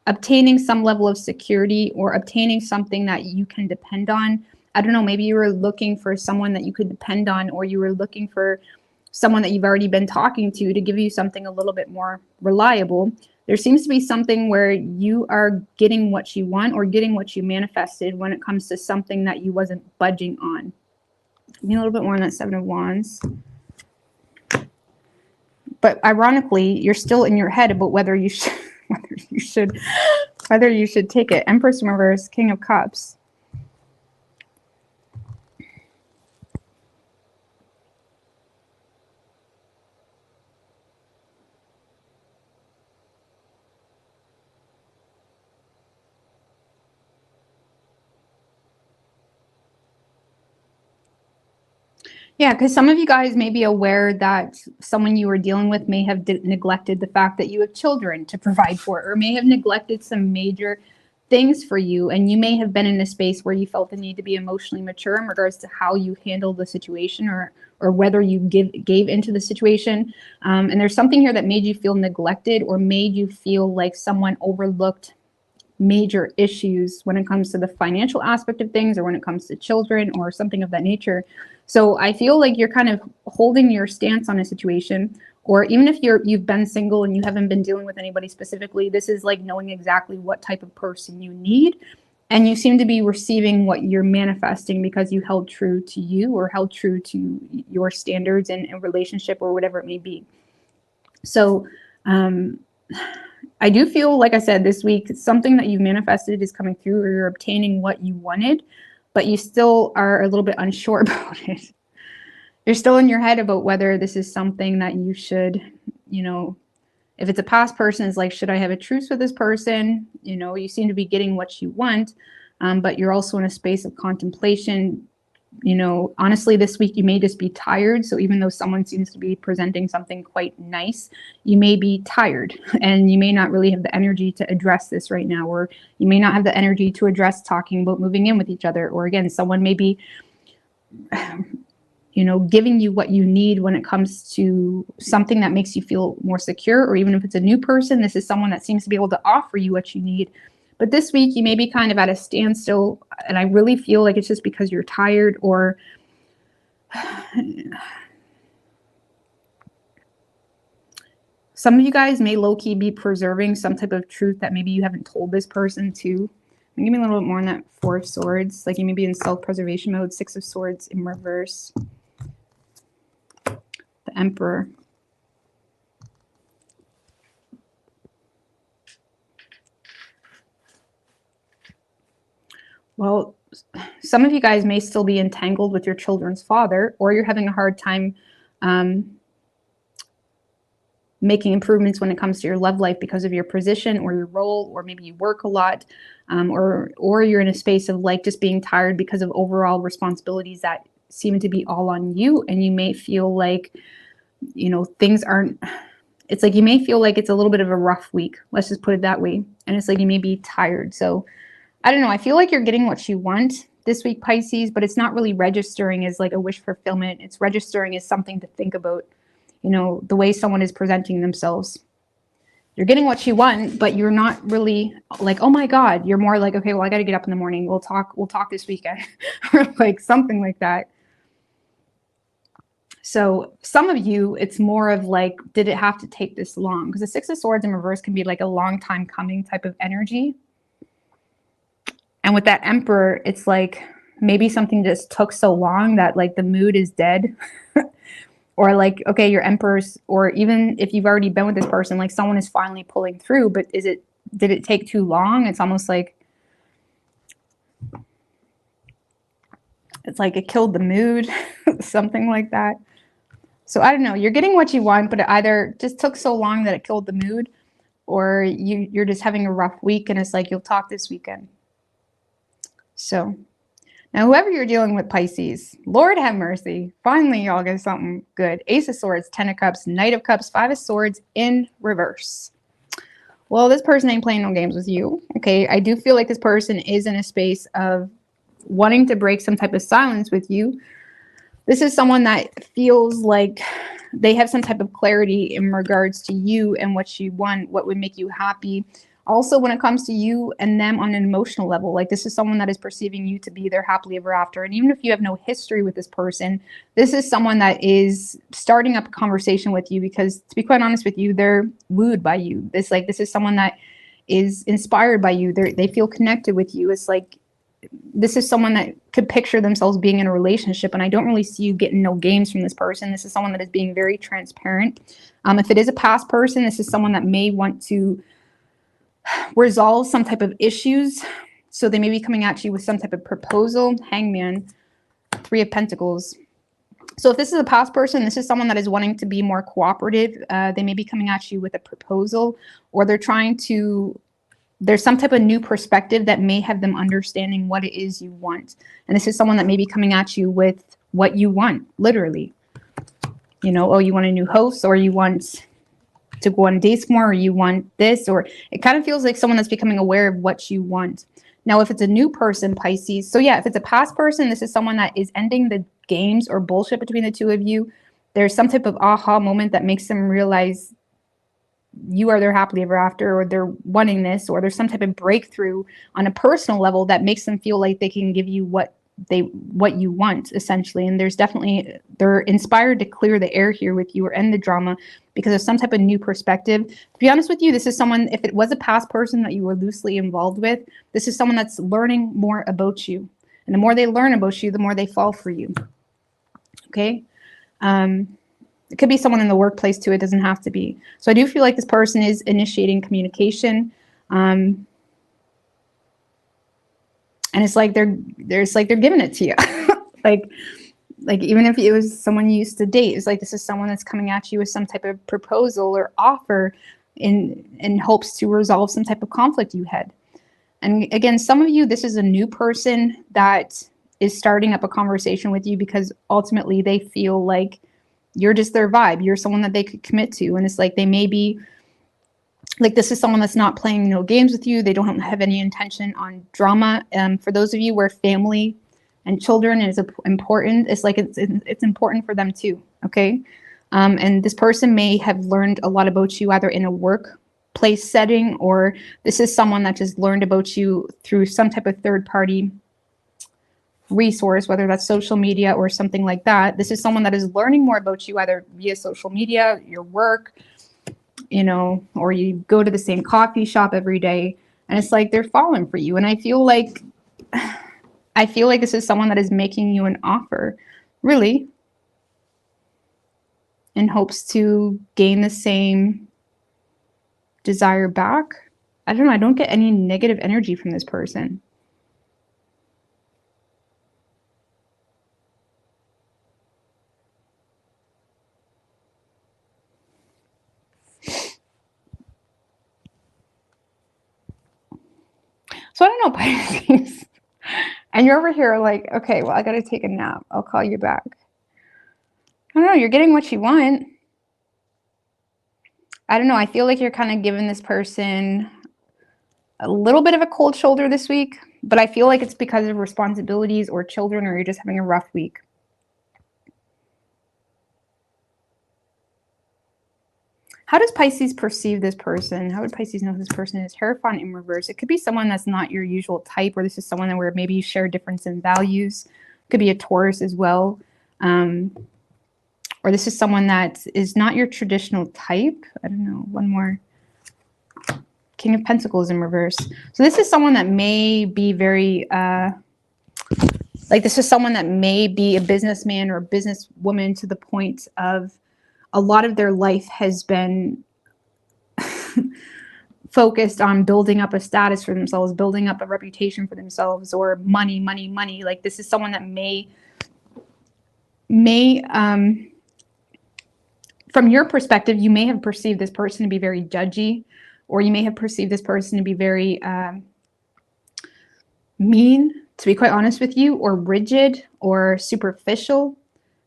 obtaining some level of security or obtaining something that you can depend on. I don't know, maybe you were looking for someone that you could depend on, or you were looking for someone that you've already been talking to give you something a little bit more reliable. There seems to be something where you are getting what you want or getting what you manifested when it comes to something that you wasn't budging on. Give me a little bit more on that 7 of Wands. But ironically, you're still in your head about whether you should whether you should take it. Empress in reverse, King of Cups. Yeah, because some of you guys may be aware that someone you were dealing with may have neglected the fact that you have children to provide for, or may have neglected some major things for you. And you may have been in a space where you felt the need to be emotionally mature in regards to how you handle the situation, or whether you gave into the situation. And there's something here that made you feel neglected, or made you feel like someone overlooked major issues when it comes to the financial aspect of things, or when it comes to children or something of that nature. So I feel like you're kind of holding your stance on a situation, or even if you've been single and you haven't been dealing with anybody specifically, this is like knowing exactly what type of person you need. And you seem to be receiving what you're manifesting because you held true to you, or held true to your standards in a relationship, or whatever it may be. So I do feel, like I said, this week, something that you've manifested is coming through, or you're obtaining what you wanted, but you still are a little bit unsure about it. You're still in your head about whether this is something that you should, If it's a past person, it's like, should I have a truce with this person? You know, you seem to be getting what you want, but you're also in a space of contemplation. You know, honestly, this week you may just be tired. So even though someone seems to be presenting something quite nice, you may be tired and you may not really have the energy to address this right now, or you may not have the energy to address talking about moving in with each other. Or again, someone may be, you know, giving you what you need when it comes to something that makes you feel more secure. Or even if it's a new person, this is someone that seems to be able to offer you what you need. But this week you may be kind of at a standstill, and I really feel like it's just because you're tired, or some of you guys may low-key be preserving some type of truth that maybe you haven't told this person to. Give me a little bit more on that Four of Swords. Like you may be in self-preservation mode. Six of Swords in reverse. The Emperor. Well, some of you guys may still be entangled with your children's father, or you're having a hard time making improvements when it comes to your love life because of your position or your role, or maybe you work a lot, or you're in a space of like just being tired because of overall responsibilities that seem to be all on you, and you may feel like, you know, things aren't, it's like you may feel like it's a little bit of a rough week. Let's just put it that way. And it's like you may be tired. So I don't know. I feel like you're getting what you want this week, Pisces, but it's not really registering as like a wish fulfillment. It's registering as something to think about, you know, the way someone is presenting themselves. You're getting what you want, but you're not really like, oh my God. You're more like, okay, well, I got to get up in the morning. We'll talk this weekend, or like something like that. So some of you, it's more of like, did it have to take this long? Because the Six of Swords in reverse can be like a long time coming type of energy. And with that Emperor, it's like maybe something just took so long that like the mood is dead. Or like, okay, your Emperors, or even if you've already been with this person, like someone is finally pulling through, but did it take too long? It's almost like, it's like it killed the mood, something like that. So I don't know, you're getting what you want, but it either just took so long that it killed the mood, or you're just having a rough week and it's like, you'll talk this weekend. So now whoever you're dealing with, Pisces, Lord have mercy. Finally, y'all get something good. Ace of Swords, Ten of Cups, Knight of Cups, Five of Swords in reverse. Well, this person ain't playing no games with you. Okay, I do feel like this person is in a space of wanting to break some type of silence with you. This is someone that feels like they have some type of clarity in regards to you and what you want, what would make you happy. Also, when it comes to you and them on an emotional level, like this is someone that is perceiving you to be their happily ever after. And even if you have no history with this person, this is someone that is starting up a conversation with you because, to be quite honest with you, they're wooed by you. This is someone that is inspired by you. They feel connected with you. It's like, this is someone that could picture themselves being in a relationship, and I don't really see you getting no games from this person. This is someone that is being very transparent. If it is a past person, this is someone that may want to resolve some type of issues. So they may be coming at you with some type of proposal. Hangman, Three of Pentacles. So if this is a past person, this is someone that is wanting to be more cooperative. They may be coming at you with a proposal, or they're trying to, there's some type of new perspective that may have them understanding what it is you want. And this is someone that may be coming at you with what you want, literally. You know, oh, you want a new house, or you want to go on dates more, or you want this, or it kind of feels like someone that's becoming aware of what you want. Now, if it's a new person, Pisces, so yeah, if it's a past person, this is someone that is ending the games or bullshit between the two of you. There's some type of aha moment that makes them realize you are their happily ever after, or they're wanting this, or there's some type of breakthrough on a personal level that makes them feel like they can give you what you want, essentially. And there's definitely, they're inspired to clear the air here with you or end the drama because of some type of new perspective. To be honest with you, this is someone, if it was a past person that you were loosely involved with, this is someone that's learning more about you. And the more they learn about you, the more they fall for you. Okay. It could be someone in the workplace too. It doesn't have to be. So I do feel like this person is initiating communication. And it's like they're giving it to you. like even if it was someone you used to date, it's like this is someone that's coming at you with some type of proposal or offer. in hopes to resolve some type of conflict you had. And again, some of you, this is a new person that is starting up a conversation with you because ultimately they feel like you're just their vibe. You're someone that they could commit to. And it's like they may be like, this is someone that's not playing no games with you. They don't have any intention on drama. For those of you where family and children is important, it's like it's important for them too. Okay. And this person may have learned a lot about you either in a workplace setting, or this is someone that just learned about you through some type of third party resource, whether that's social media or something like that. This is someone that is learning more about you either via social media, your work, you know, or you go to the same coffee shop every day, and it's like they're falling for you. And I feel like this is someone that is making you an offer, really, in hopes to gain the same desire back. I don't know. I don't get any negative energy from this person. So I don't know, Pisces. And you're over here like, okay, well, I got to take a nap. I'll call you back. I don't know. You're getting what you want. I don't know. I feel like you're kind of giving this person a little bit of a cold shoulder this week, but I feel like it's because of responsibilities or children, or you're just having a rough week. How does Pisces perceive this person? How would Pisces know who this person is? Hierophant in reverse. It could be someone that's not your usual type, or this is someone where maybe you share a difference in values. It could be a Taurus as well. Or this is someone that is not your traditional type. I don't know. One more. King of Pentacles in reverse. So this is someone that may be very, this is someone that may be a businessman or a businesswoman to the point of a lot of their life has been focused on building up a status for themselves, building up a reputation for themselves, or money, money, money. Like this is someone that may from your perspective, you may have perceived this person to be very judgy, or you may have perceived this person to be very mean, to be quite honest with you, or rigid or superficial.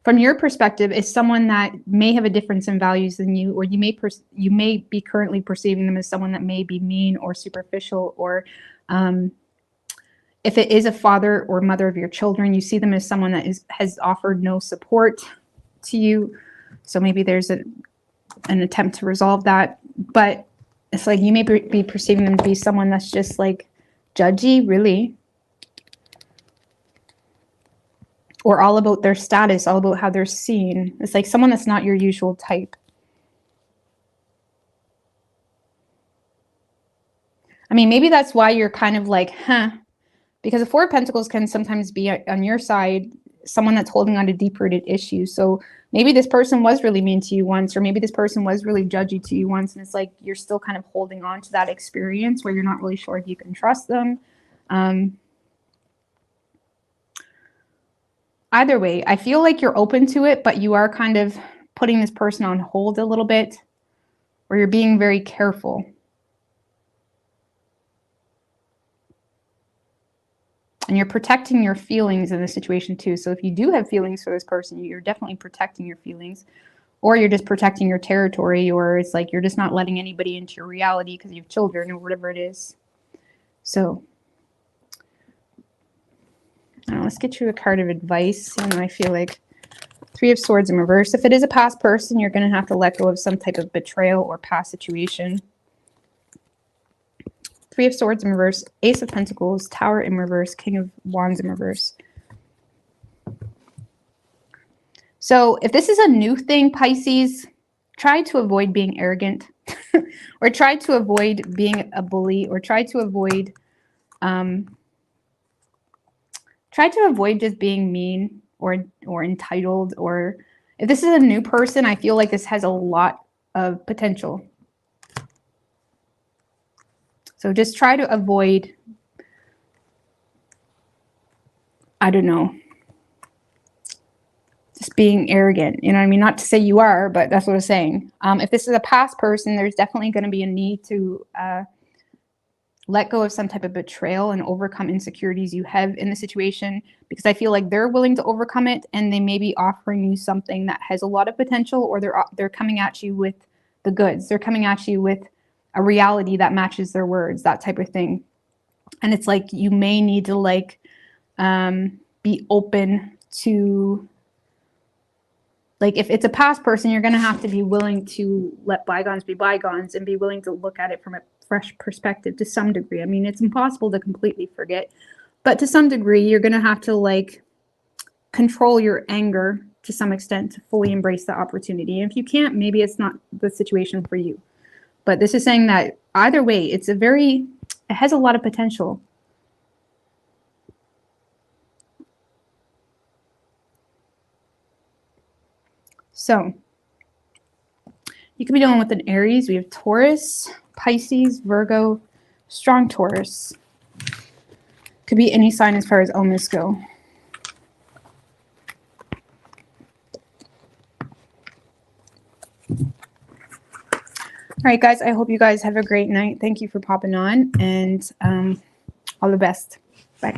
From your perspective, is someone that may have a difference in values than you, or you may be currently perceiving them as someone that may be mean or superficial, or if it is a father or mother of your children, you see them as someone that has offered no support to you. So maybe there's an attempt to resolve that, but it's like you may be perceiving them to be someone that's just like judgy, really, or all about their status, all about how they're seen. It's like someone that's not your usual type. I mean, maybe that's why you're kind of like, huh, because the Four of Pentacles can sometimes be on your side, someone that's holding on to deep-rooted issues. So maybe this person was really mean to you once, or maybe this person was really judgy to you once, and it's like you're still kind of holding on to that experience where you're not really sure if you can trust them. Either way, I feel like you're open to it, but you are kind of putting this person on hold a little bit, or you're being very careful. And you're protecting your feelings in this situation too. So if you do have feelings for this person, you're definitely protecting your feelings, or you're just protecting your territory, or it's like you're just not letting anybody into your reality because you have children or whatever it is. So let's get you a card of advice. And I feel like Three of Swords in reverse. If it is a past person, you're going to have to let go of some type of betrayal or past situation. Three of Swords in reverse, Ace of Pentacles, Tower in reverse, King of Wands in reverse. So if this is a new thing, Pisces, try to avoid being arrogant or try to avoid being a bully, or try to avoid just being mean or entitled. Or if this is a new person, I feel like this has a lot of potential. So just try to avoid, I don't know, just being arrogant. You know what I mean? Not to say you are, but that's what I'm saying. If this is a past person, there's definitely going to be a need to let go of some type of betrayal and overcome insecurities you have in the situation, because I feel like they're willing to overcome it, and they may be offering you something that has a lot of potential, or they're coming at you with the goods. They're coming at you with a reality that matches their words, that type of thing. And it's like you may need to like be open to, like, if it's a past person, you're going to have to be willing to let bygones be bygones and be willing to look at it from a fresh perspective to some degree. I mean, it's impossible to completely forget, but to some degree, you're going to have to like control your anger to some extent to fully embrace the opportunity. And if you can't, maybe it's not the situation for you. But this is saying that either way, it has a lot of potential. So you could be dealing with an Aries. We have Taurus, Pisces, Virgo, strong Taurus. Could be any sign as far as omens go. All right, guys, I hope you guys have a great night. Thank you for popping on, and all the best. Bye.